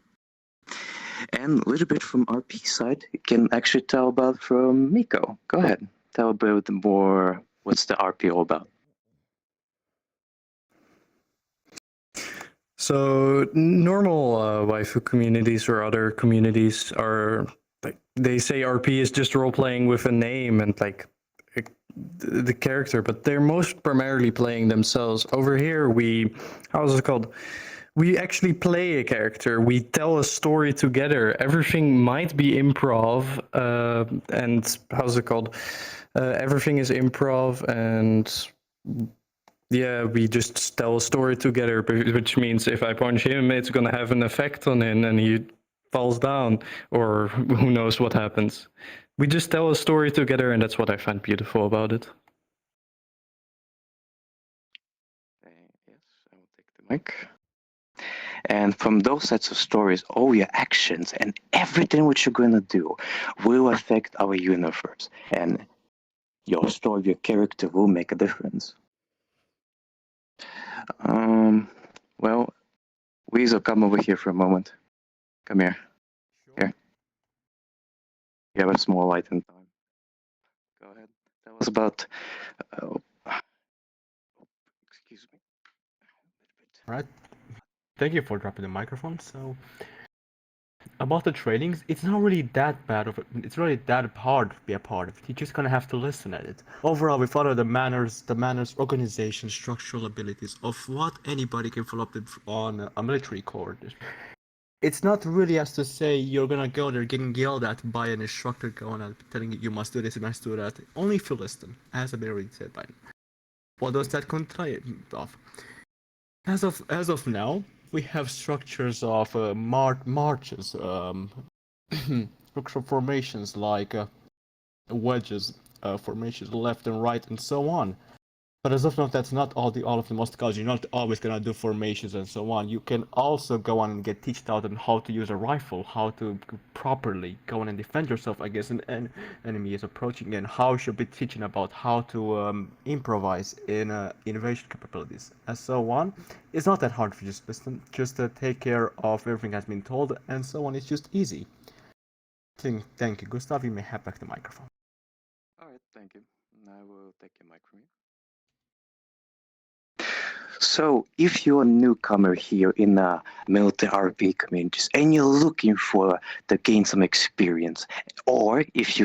And a little bit from RP side, you can actually tell about from Miko. Go ahead, tell a bit more what's the RP all about? So normal waifu communities or other communities are like they say RP is just role playing with a name and like the character, but they're most primarily playing themselves. Over here, how's it called? We actually play a character. We tell a story together. Everything might be improv, and how's it called? Everything is improv, and yeah, we just tell a story together. Which means if I punch him, it's gonna have an effect on him, and he falls down, or who knows what happens. We just tell a story together, and that's what I find beautiful about it. Yes, I will take the mic. And from those sets of stories, all your actions and everything what you're going to do will affect our universe. And your story, your character will make a difference. Well, Weasel, come over here for a moment. Come here. Here. You have a small light in time. Go ahead. Tell us about... excuse me. Right. Thank you for dropping the microphone. So, about the trainings, it's not really that bad of it. It's really that hard to be a part of it. You just kind of have to listen at it. Overall, we follow the manners, organization, structural abilities of what anybody can follow up with on a military corps. It's not really as to say you're gonna go there getting yelled at by an instructor going out telling you must do this, you must do that. Only if you listen, as I've already said by now. What does that contain of? As of now, we have structures of marches, structural formations like wedges, formations left and right, and so on. But as of now, that's not all of the most cause. You're not always gonna do formations and so on. You can also go on and get taught out on how to use a rifle, how to properly go on and defend yourself against an enemy is approaching, and how you should be teaching about how to improvise in innovation capabilities and so on. It's not that hard for you to listen. Just take care of everything that's been told and so on. It's just easy. Thank you, Gustav. You may have back the microphone. All right, thank you. I will take your mic from you. So, if you're a newcomer here in the military RP communities and you're looking to gain some experience, or if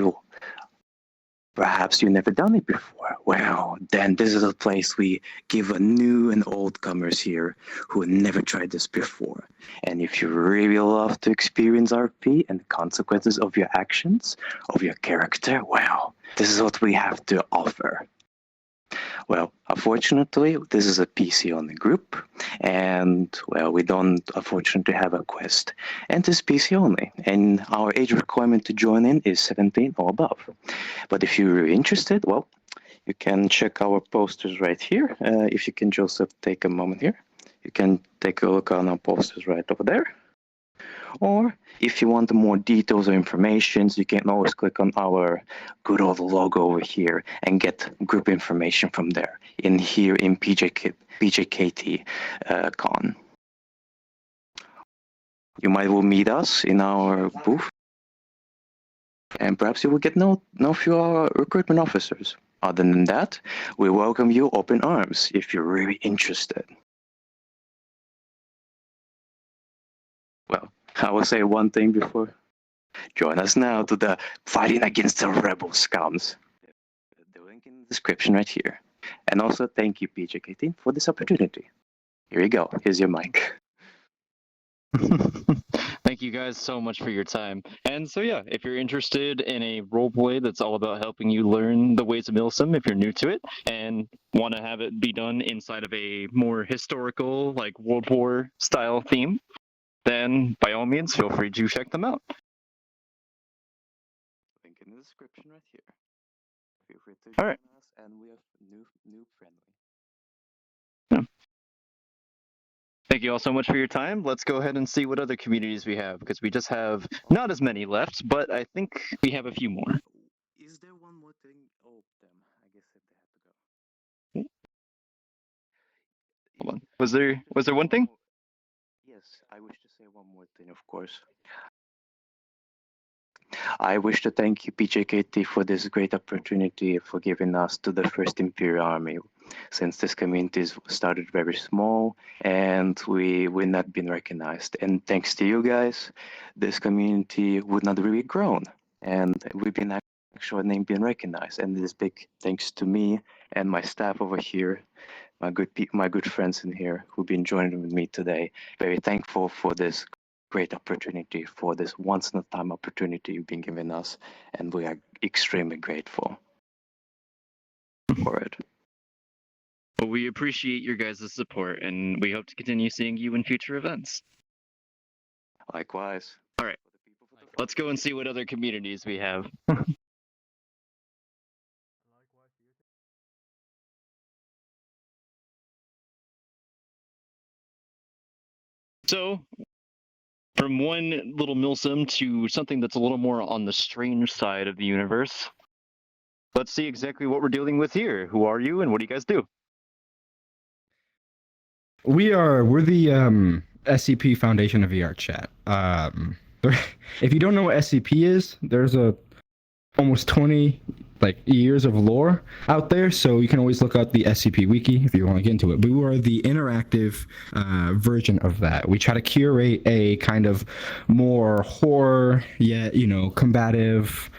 perhaps you've never done it before, well, then this is a place we give a new and old comers here who never tried this before. And if you really love to experience RP and the consequences of your actions, of your character, well, this is what we have to offer. Well, unfortunately, this is a PC-only group, and, well, we don't, unfortunately, have a quest. And this PC only, and our age requirement to join in is 17 or above. But if you're interested, well, you can check our posters right here. If you can, Joseph, take a moment here. You can take a look on our posters right over there. Or if you want more details or information, you can always click on our good old logo over here and get group information from there in PJKT Con. You might will meet us in our booth, and perhaps you will get know a few recruitment officers. Other than that, we welcome you open arms if you're really interested. Well, I will say one thing before. Join us now to the fighting against the rebel scums. The link in the description right here. And also thank you, PJKT, for this opportunity. Here you go. Here's your mic. Thank you guys so much for your time. And so yeah, if you're interested in a roleplay that's all about helping you learn the ways of Milsim, if you're new to it and want to have it be done inside of a more historical, like World War style theme, then by all means, feel free to check them out. Link in the description right here. Feel free to All right. join us, and we are new friendly. Thank you all so much for your time. Let's go ahead and see what other communities we have, because we just have not as many left, but I think we have a few more. Is there one more thing? Oh, damn. I guess if they have to go. Hold on. Was there one thing? Yes, I wish to say one more thing, of course. I wish to thank you, PJKT, for this great opportunity for giving us to the First Imperial Army. Since this community started very small and we would not been recognized. And thanks to you guys, this community would not really grown. And we've been actual name being recognized. And this big thanks to me and my staff over here, my good friends in here who've been joining with me today. Very thankful for this great opportunity, for this once in a time opportunity you've been giving us, and we are extremely grateful for it. Well, we appreciate your guys' support, and we hope to continue seeing you in future events. Likewise. All right, let's go and see what other communities we have. So, from one little milsim to something that's a little more on the strange side of the universe, let's see exactly what we're dealing with here. Who are you, and what do you guys do? We're the SCP Foundation of VR Chat. If you don't know what SCP is, there's almost 20 years of lore out there, so you can always look up the SCP wiki if you want to get into it. But we are the interactive version of that. We try to curate a kind of more horror yet combative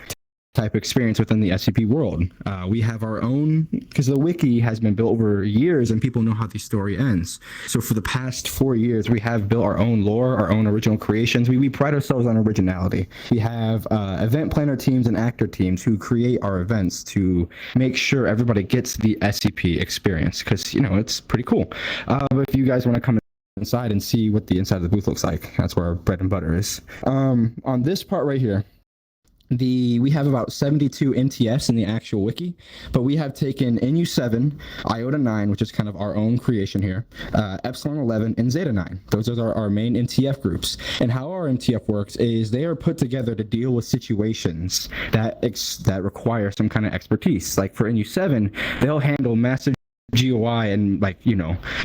type experience within the SCP world. We have our own, because the wiki has been built over years and people know how the story ends. So for the past 4 years, we have built our own lore, our own original creations. We pride ourselves on originality. We have event planner teams and actor teams who create our events to make sure everybody gets the SCP experience, because, it's pretty cool. But if you guys want to come inside and see what the inside of the booth looks like, that's where our bread and butter is. On this part right here, we have about 72 NTFs in the actual wiki, but we have taken NU7, Iota 9, which is kind of our own creation here, Epsilon 11, and Zeta 9. Those are our main NTF groups. And how our NTF works is they are put together to deal with situations that require some kind of expertise. Like for NU7, they'll handle massive GOI and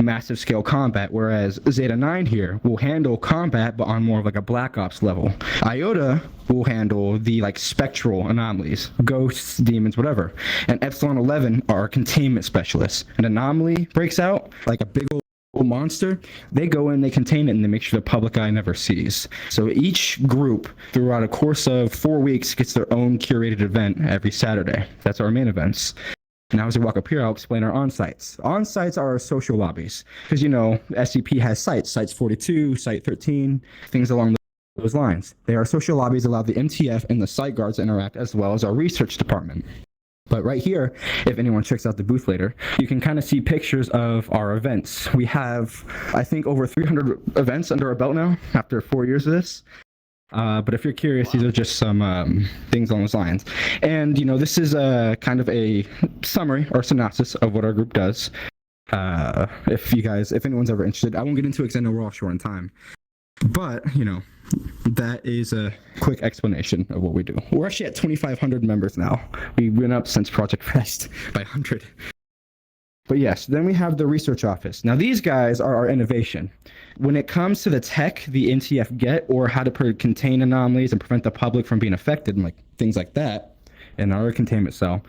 massive scale combat, whereas Zeta 9 here will handle combat but on more of a Black Ops level. Iota will handle the spectral anomalies, ghosts, demons, whatever. And Epsilon 11 are containment specialists. An anomaly breaks out, like a big old monster, they go in, they contain it, and they make sure the public eye never sees. So each group throughout a course of 4 weeks gets their own curated event every Saturday. That's our main events. Now, as we walk up here, I'll explain our on-sites. On-sites are our social lobbies, because, SCP has sites, Sites 42, Site 13, things along those lines. They are social lobbies that allow the MTF and the site guards to interact, as well as our research department. But right here, if anyone checks out the booth later, you can kind of see pictures of our events. We have, I think, over 300 events under our belt now, after 4 years of this. But if you're curious, these are just some things along those lines. And, this is kind of a summary or synopsis of what our group does. If anyone's ever interested, I won't get into it because I know we're all short on time. But, that is a quick explanation of what we do. We're actually at 2,500 members now. We went up since Projekt Fest by 100. But yes, then we have the research office. Now these guys are our innovation. When it comes to the tech the NTF get, or how to contain anomalies and prevent the public from being affected and things like that in our containment cell,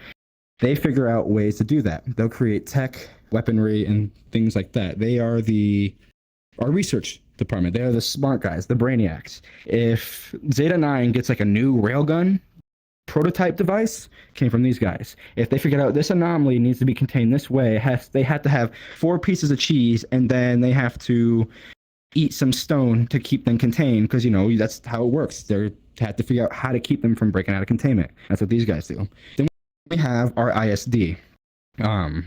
they figure out ways to do that. They'll create tech, weaponry, and things like that. They are our research department. They are the smart guys, the brainiacs. If Zeta 9 gets a new railgun prototype device, came from these guys. If they figured out this anomaly needs to be contained this way, they have to have 4 pieces of cheese, and then they have to eat some stone to keep them contained, because that's how it works. They have to figure out how to keep them from breaking out of containment. That's what these guys do. Then we have our ISD,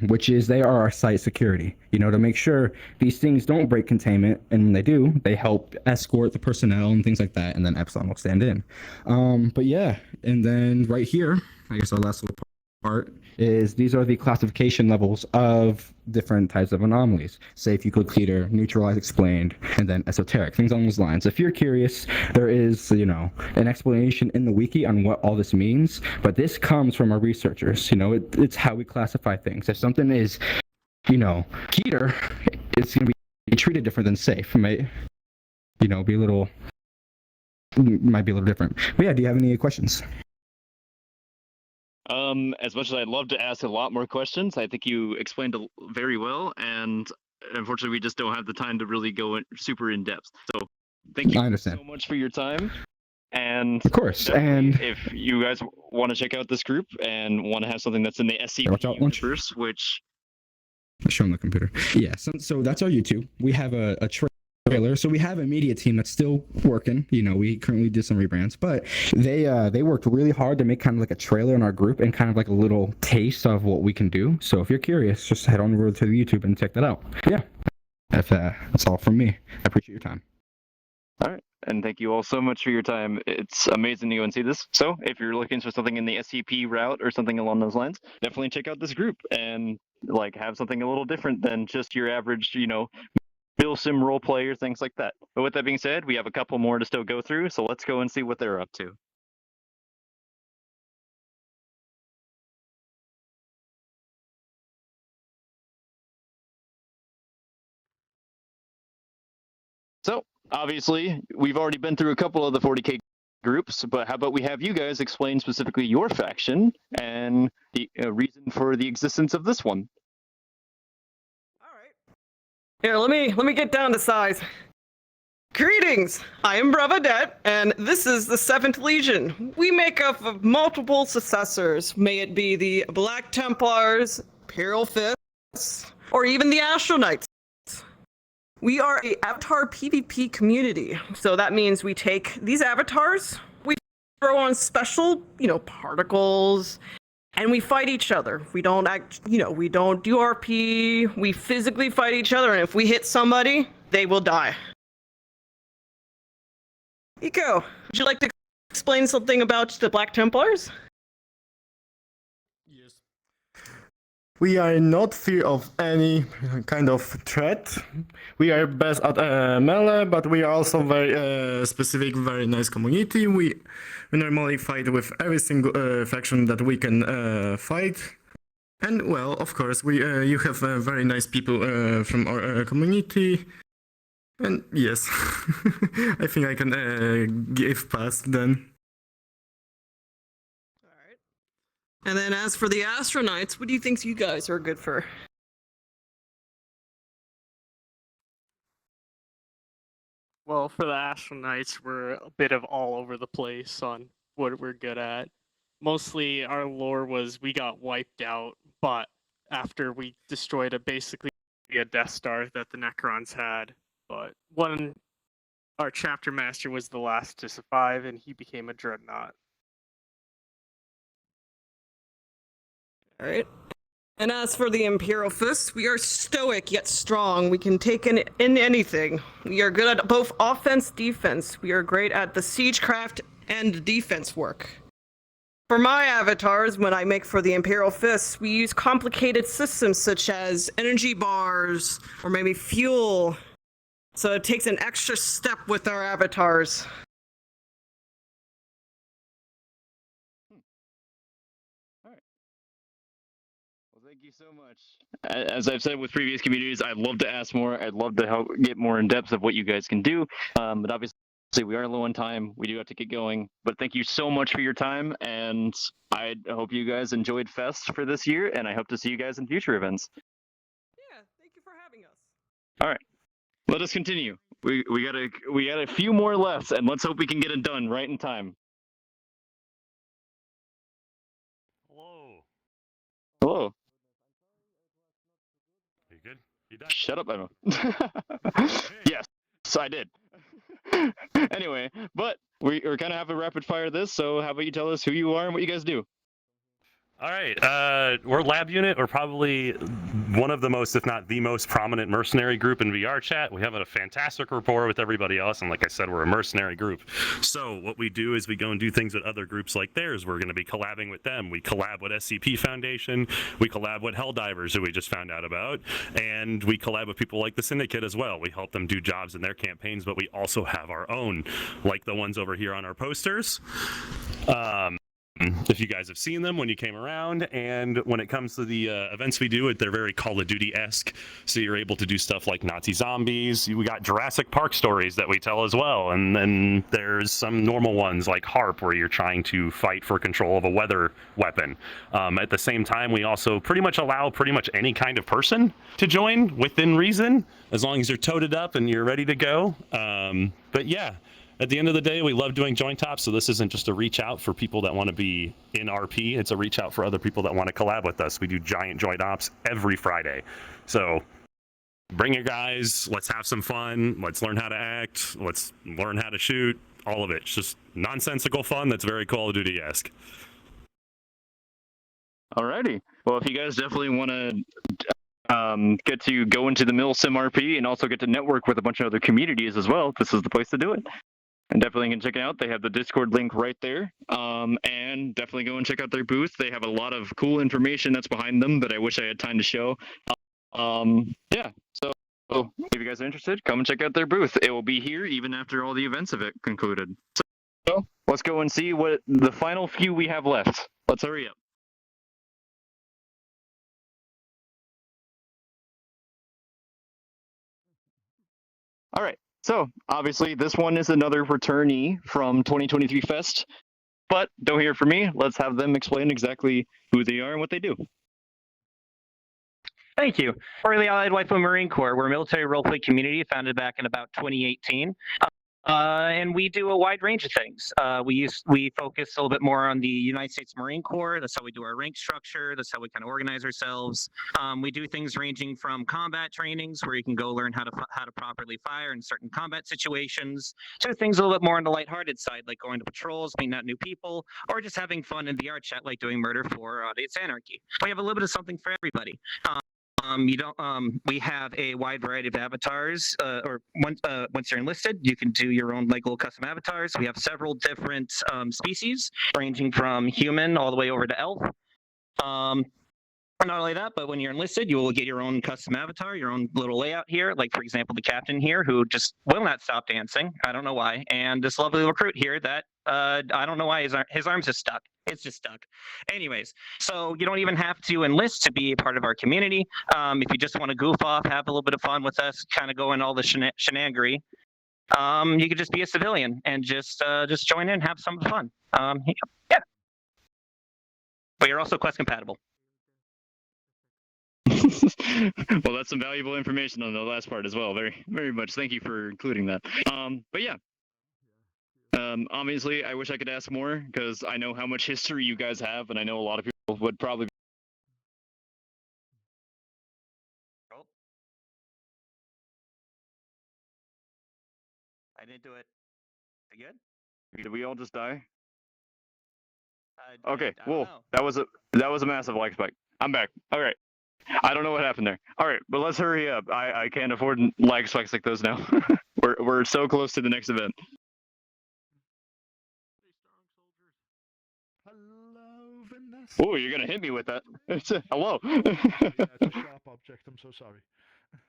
which is they are our site security, to make sure these things don't break containment, and when they do, they help escort the personnel and things like that, and then Epsilon will stand in. But yeah, and then right here, I guess our last little part is these are the classification levels of different types of anomalies. Safe, Euclid, neutralized, explained, and then esoteric, things along those lines. If you're curious, there is, an explanation in the wiki on what all this means, but this comes from our researchers. It's how we classify things. If something is, Keter, it's going to be treated different than safe. It might, be a little might be a little different. But yeah, do you have any questions? As much as I'd love to ask a lot more questions, I think you explained very well, and unfortunately, we just don't have the time to really go super in depth. So, thank you I understand. so much for your time. And Of course, definitely, and if you guys want to check out this group and want to have something that's in the SCP watch out, watch. universe, which Show them the computer. Yeah, so that's our YouTube. We have a trailer. So we have a media team that's still working. You know, we currently did some rebrands, but they worked really hard to make kind of like a trailer in our group and kind of like a little taste of what we can do. So if you're curious, just head on over to the YouTube and check that out. Yeah, that's all from me. I appreciate your time. All right. And thank you all so much for your time. It's amazing to go and see this. So if you're looking for something in the SCP route or something along those lines, definitely check out this group and like have something a little different than just your average, Bill Sim role player, things like that. But with that being said, we have a couple more to still go through. So let's go and see what they're up to. So obviously, we've already been through a couple of the 40K groups, but how about we have you guys explain specifically your faction and the reason for the existence of this one? Here, let me get down to size. Greetings! I am Bravadet, and this is the 7th Legion. We make up of multiple successors, may it be the Black Templars, Imperial Fists, or even the Astronauts. We are a avatar PvP community, so that means we take these avatars, we throw on special, particles, and we fight each other. We don't we don't do RP, we physically fight each other, and if we hit somebody, they will die. Eco, would you like to explain something about the Black Templars? We are not fear of any kind of threat. We are best at melee, but we are also very specific, very nice community. We normally fight with every single faction that we can fight. And well, of course, you have very nice people from our community. And yes, I think I can give pass then. And then as for the Astronauts, what do you think you guys are good for? Well, for the Astronauts, we're a bit of all over the place on what we're good at. Mostly our lore was we got wiped out, but after we destroyed basically a Death Star that the Necrons had. But our chapter master was the last to survive, and he became a Dreadnought. Alright. And as for the Imperial Fists, we are stoic yet strong. We can take in anything. We are good at both offense, defense. We are great at the siegecraft and defense work. For my avatars, when I make for the Imperial Fists, we use complicated systems such as energy bars or maybe fuel. So it takes an extra step with our avatars. Thank you so much. As I've said with previous communities, I'd love to ask more. I'd love to help get more in depth of what you guys can do. But obviously, we are low on time. We do have to get going. But thank you so much for your time. And I hope you guys enjoyed Fest for this year. And I hope to see you guys in future events. Yeah, thank you for having us. All right. Let us continue. We got a few more left, and let's hope we can get it done right in time. Hello. You good? You done? Shut up, Emma. Yes, I did. Anyway, but we're kind of have to rapid fire this, so how about you tell us who you are and what you guys do? All right, we're Lab Unit. We're probably one of the most, if not the most prominent mercenary group in VR chat. We have a fantastic rapport with everybody else, and like I said, we're a mercenary group. So what we do is we go and do things with other groups like theirs. We're going to be collabing with them. We collab with SCP Foundation. We collab with Helldivers, who we just found out about, and we collab with people like the Syndicate as well. We help them do jobs in their campaigns, but we also have our own, like the ones over here on our posters. if you guys have seen them when you came around. And when it comes to the events we do, they're very Call of Duty-esque. So you're able to do stuff like Nazi zombies. We got Jurassic Park stories that we tell as well. And then there's some normal ones like HARP, where you're trying to fight for control of a weather weapon. At the same time, we also pretty much allow pretty much any kind of person to join within reason, as long as you're toted up and you're ready to go. But yeah. At the end of the day, we love doing joint tops, so this isn't just a reach out for people that want to be in RP. It's a reach out for other people that want to collab with us. We do giant joint ops every Friday. So bring your guys, let's have some fun, let's learn how to act, let's learn how to shoot, all of it. It's just nonsensical fun that's very Call of Duty-esque. Alrighty. Well, if you guys definitely want to get to go into the Milsim RP and also get to network with a bunch of other communities as well, this is the place to do it. And definitely can check it out. They have the Discord link right there. And definitely go and check out their booth. They have a lot of cool information that's behind them that I wish I had time to show. Yeah, so if you guys are interested, come and check out their booth. It will be here even after all the events have it concluded. So let's go and see what the final few we have left. Let's hurry up. All right. So, obviously, this one is another returnee from 2023 Fest, but don't hear from me. Let's have them explain exactly who they are and what they do. Thank you. We're the Allied Waifu Marine Corps. We're a military roleplay community founded back in about 2018. And we do a wide range of things. We focus a little bit more on the United States Marine Corps. That's how we do our rank structure. That's how we kind of organize ourselves. We do things ranging from combat trainings, where you can go learn how to properly fire in certain combat situations, to things a little bit more on the lighthearted side, like going to patrols, meeting out new people, or just having fun in VR chat, like doing Murder for Audience Anarchy. We have a little bit of something for everybody. We have a wide variety of avatars, once you're enlisted, you can do your own like little custom avatars. We have several different species, ranging from human all the way over to elf. Not only that, but when you're enlisted, you will get your own custom avatar, your own little layout here. Like, for example, the captain here, who just will not stop dancing. I don't know why. And this lovely recruit here that I don't know why his arms are stuck. It's just stuck. Anyways, so you don't even have to enlist to be a part of our community. If you just want to goof off, have a little bit of fun with us, kind of go in all the shenanigans, you could just be a civilian and just join in, have some fun. Yeah. But you're also quest compatible. Well, that's some valuable information on the last part as well. Very, very much. Thank you for including that. But yeah. Obviously, I wish I could ask more, because I know how much history you guys have, and I know a lot of people would probably. I didn't do it. You good? Did we all just die? I Okay, don't well, know. that was a massive lag spike. I'm back. All right. I don't know what happened there. All right, but let's hurry up. I can't afford lag spikes like those now. we're so close to the next event. Hello, Vanessa. Oh, you're gonna hit me with that. It's a, hello. It's a sharp object. I'm so sorry.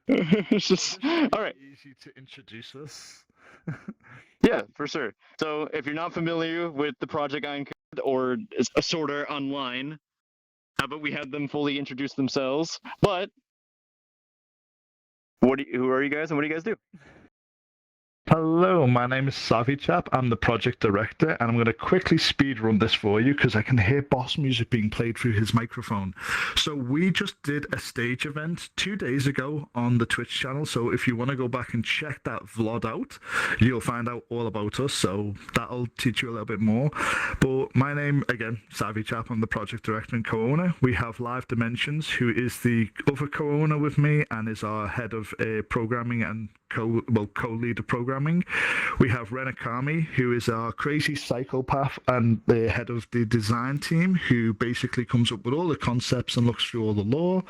It's just all right. Easy to introduce us. Yeah, for sure. So if you're not familiar with the Projekt Ironclad or a sorta online, how about we have them fully introduce themselves? But who are you guys and what do you guys do? Hello, my name is Savvy Chap. I'm the project director, and I'm going to quickly speed run this for you because I can hear boss music being played through his microphone. So we just did a stage event 2 days ago on the Twitch channel. So if you want to go back and check that vlog out, you'll find out all about us. So that'll teach you a little bit more. But my name, again, Savvy Chap. I'm the project director and co-owner. We have Live Dimensions, who is the other co-owner with me and is our head of programming and co-lead of programming. We have Renakami, who is our crazy psychopath and the head of the design team, who basically comes up with all the concepts and looks through all the lore.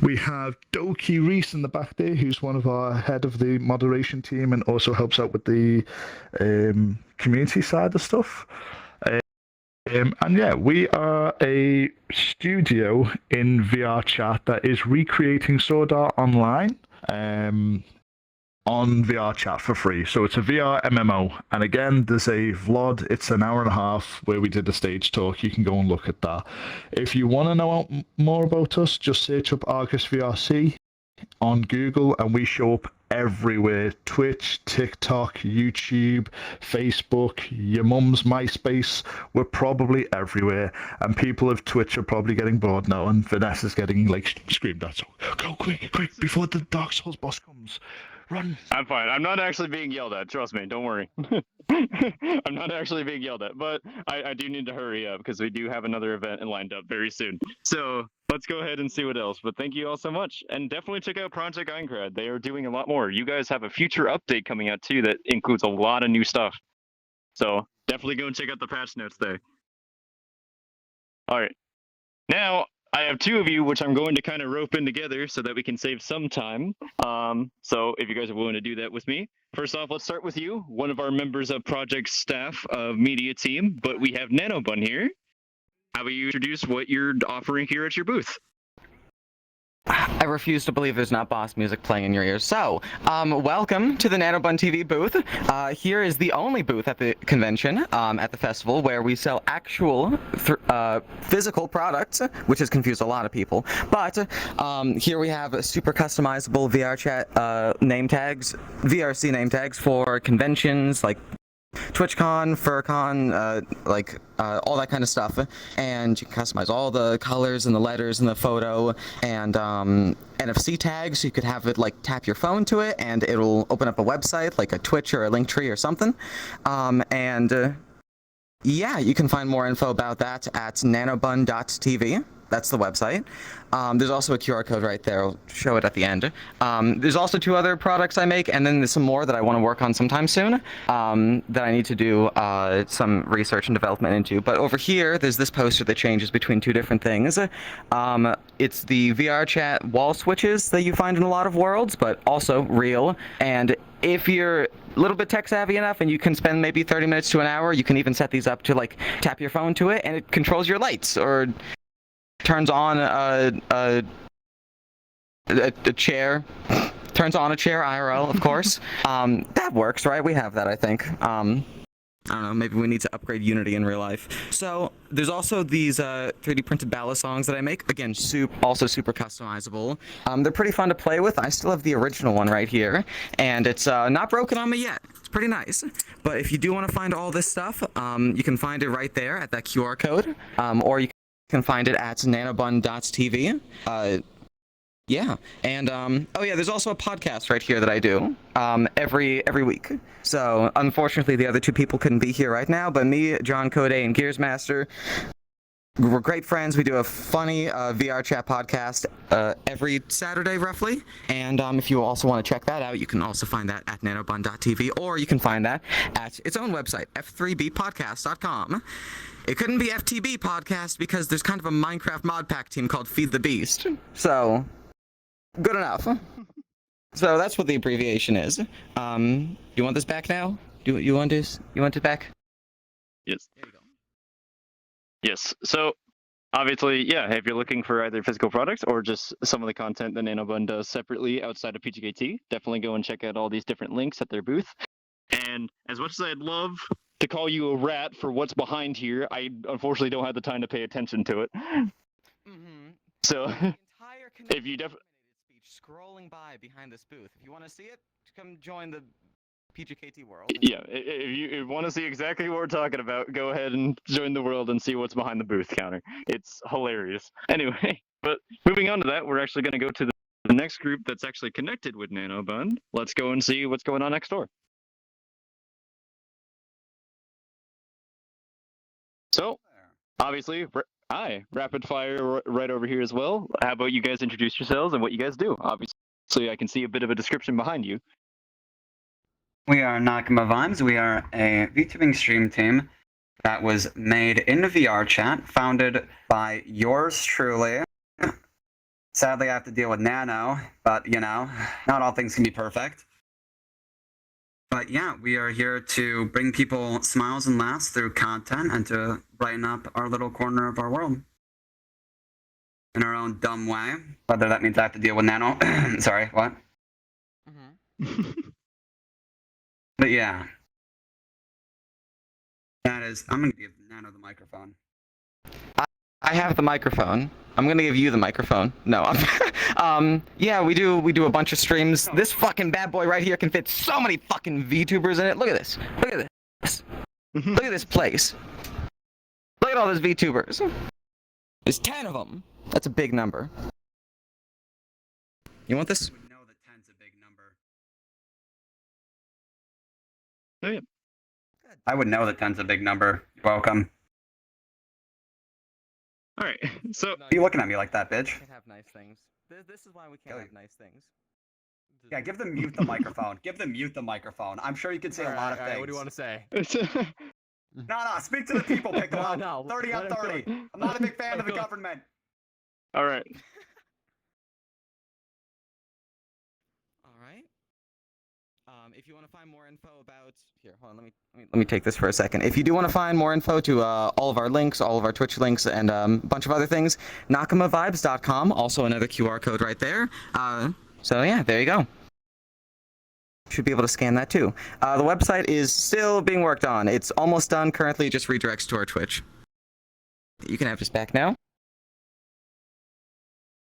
We have Doki Reese in the back there, who's one of our head of the moderation team and also helps out with the community side of stuff. And yeah, we are a studio in VR chat that is recreating Sword Art Online. on VR chat for free. So it's a VR MMO. And again, there's a VOD. It's an hour and a half where we did a stage talk. You can go and look at that. If you want to know more about us, just search up Argus VRC on Google, and we show up everywhere. Twitch, TikTok, YouTube, Facebook, your mum's MySpace. We're probably everywhere. And people of Twitch are probably getting bored now, and Vanessa's getting like screamed at. So go quick, before the Dark Souls boss comes. Run. I'm fine. I'm not actually being yelled at. Trust me. Don't worry. I'm not actually being yelled at, but I do need to hurry up because we do have another event lined up very soon. So let's go ahead and see what else. But thank you all so much. And definitely check out Project Eingrad. They are doing a lot more. You guys have a future update coming out too that includes a lot of new stuff. So definitely go and check out the patch notes there. All right. Now, I have two of you, which I'm going to kind of rope in together so that we can save some time. So if you guys are willing to do that with me. First off, let's start with you, one of our members of Project staff of media team, but we have Nanobun here. How about you introduce what you're offering here at your booth? I refuse to believe there's not boss music playing in your ears. So, welcome to the Nanobun TV booth. Here is the only booth at the convention, at the festival, where we sell actual physical products, which has confused a lot of people. But here we have super customizable VR chat name tags, VRC name tags for conventions like TwitchCon, FurCon, all that kind of stuff, and you can customize all the colors and the letters and the photo, and NFC tags. So you could have it like tap your phone to it, and it'll open up a website like a Twitch or a Linktree or something. Yeah, you can find more info about that at nanobun.tv. That's the website. There's also a QR code right there. I'll show it at the end. There's also 2 other products I make, and then there's some more that I want to work on sometime soon that I need to do some research and development into. But over here, there's this poster that changes between 2 different things. It's the VR chat wall switches that you find in a lot of worlds, but also real. And if you're a little bit tech savvy enough and you can spend maybe 30 minutes to an hour, you can even set these up to like tap your phone to it, and it controls your lights or turns on a chair, turns on a chair IRL, of course. That works, right? We have that, I think. I don't know, maybe we need to upgrade Unity in real life. So there's also these 3D printed ballad songs that I make. Again, also super customizable. They're pretty fun to play with. I still have the original one right here, and it's not broken on me yet. It's pretty nice. But if you do want to find all this stuff, you can find it right there at that QR code, or you can find it at nanobun.tv. Yeah, and oh yeah, there's also a podcast right here that I do every week. So unfortunately, the other 2 people couldn't be here right now, but me, John Code, and Gears Master, we're great friends. We do a funny VR chat podcast every Saturday, roughly. And if you also want to check that out, you can also find that at nanobun.tv, or you can find that at its own website, f3bpodcast.com. It couldn't be FTB podcast because there's kind of a Minecraft mod pack team called Feed the Beast. So, good enough. So that's what the abbreviation is. You want this back now? You want this? You want it back? Yes. There you go. Yes. So obviously, yeah, if you're looking for either physical products or just some of the content that Nanobun does separately outside of PJKT, definitely go and check out all these different links at their booth. And as much as I'd love to call you a rat for what's behind here, I unfortunately don't have the time to pay attention to it. So if you definitely scrolling by behind this booth. If you want to see it, come join the PJKT world. Yeah, if you want to see exactly what we're talking about, go ahead and join the world and see what's behind the booth counter. It's hilarious. Anyway, but moving on to that, we're actually going to go to the next group that's actually connected with Nanobun. Let's go and see what's going on next door. So, obviously, hi, rapid fire right over here as well. How about you guys introduce yourselves and what you guys do? Obviously, I can see a bit of a description behind you. We are Nakama Vibes. We are a VTubing stream team that was made in VR chat, founded by yours truly. Sadly, I have to deal with Nano, but you know, not all things can be perfect. But yeah, we are here to bring people smiles and laughs through content and to brighten up our little corner of our world in our own dumb way. Whether that means I have to deal with Nano. Sorry, what? But yeah, that is. I'm gonna give Nano the microphone. I have the microphone. I'm gonna give you the microphone. No, yeah, we do a bunch of streams. This fucking bad boy right here can fit so many fucking VTubers in it. Look at this. Look at this. Look at this place. Look at all those VTubers. There's 10 of them. That's a big number. You want this? I would know that 10's a big number. You're welcome. All right. So Why are you looking at me like that, bitch? Can't have nice things. This is why we can't have nice things. Yeah, give them mute the microphone. Give them mute the microphone. I'm sure you could say a lot of things. What do you want to say? No, speak to the people, pick them up. No, 30 let on him 30. cook. I'm not a big fan Let of the him cook. government. all right. All right. If you want to find more info about here, hold on, let me take this for a second. If you do want to find more info to all of our links, all of our Twitch links, and a bunch of other things, nakamavibes.com. Also another QR code right there. So yeah, there you go. Should be able to scan that too. The website is still being worked on. It's almost done. Currently, it just redirects to our Twitch. You can have this back now.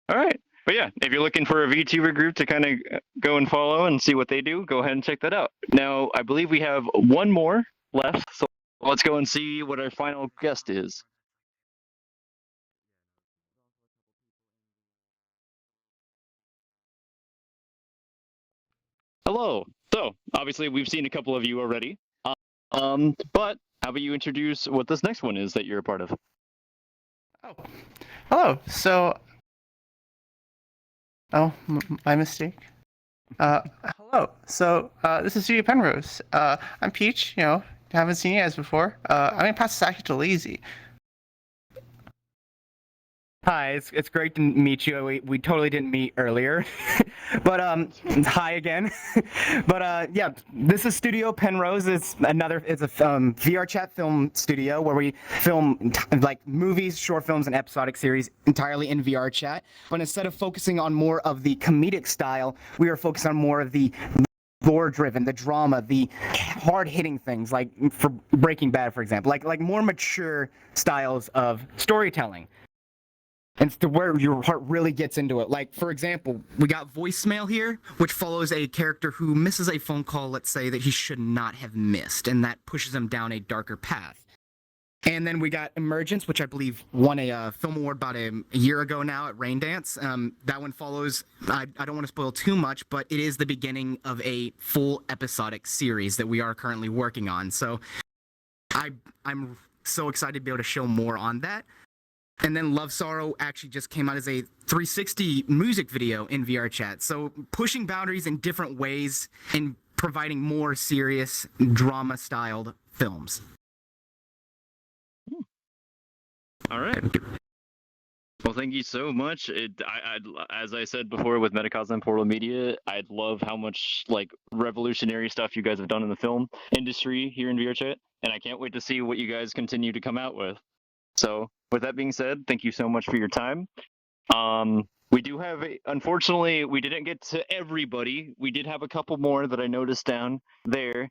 All right. But yeah, if you're looking for a VTuber group to kind of go and follow and see what they do, go ahead and check that out. Now, I believe we have one more left, so let's go and see what our final guest is. Hello. So, obviously, we've seen a couple of you already. But how about you introduce what this next one is that you're a part of? Hello. So, my mistake. Hello. So, this is Studio Penrose. I'm Peach. You know, haven't seen you guys before. I'm gonna pass this actually to Lazy. Hi, it's great to meet you. We totally didn't meet earlier, but hi again. But yeah, this is Studio Penrose. It's a VR chat film studio where we film like movies, short films, and episodic series entirely in VR chat. But instead of focusing on more of the comedic style, we are focused on more of the lore-driven, the drama, the hard-hitting things, like for Breaking Bad, for example, like more mature styles of storytelling. And to where your heart really gets into it. Like, for example, we got voicemail here, which follows a character who misses a phone call, let's say, that he should not have missed, and that pushes him down a darker path. And then we got Emergence, which I believe won a film award about a year ago now at Raindance. That one follows, I don't want to spoil too much, but it is the beginning of a full episodic series that we are currently working on. So I'm so excited to be able to show more on that. And then Love Sorrow actually just came out as a 360 music video in VR chat. So pushing boundaries in different ways and providing more serious drama-styled films. All right. Well, thank you so much. As I said before with Metacosm Portal Media, I love how much like revolutionary stuff you guys have done in the film industry here in VR chat, and I can't wait to see what you guys continue to come out with. So, with that being said, thank you so much for your time. We do have, unfortunately, we didn't get to everybody. We did have a couple more that I noticed down there.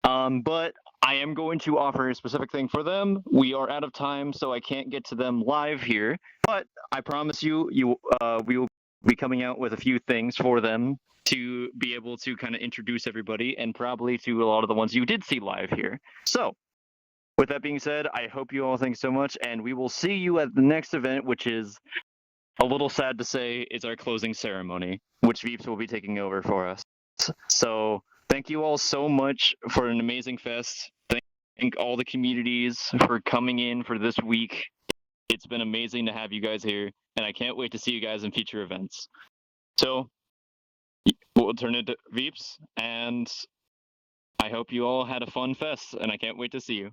But I am going to offer a specific thing for them. We are out of time, so I can't get to them live here. But I promise you, we will be coming out with a few things for them to be able to kind of introduce everybody, and probably to a lot of the ones you did see live here. So, with that being said, I hope you all thank so much, and we will see you at the next event, which is a little sad to say is our closing ceremony, which Veeps will be taking over for us. So thank you all so much for an amazing fest. Thank all the communities for coming in for this week. It's been amazing to have you guys here, and I can't wait to see you guys in future events. So we'll turn it to Veeps, and I hope you all had a fun fest, and I can't wait to see you.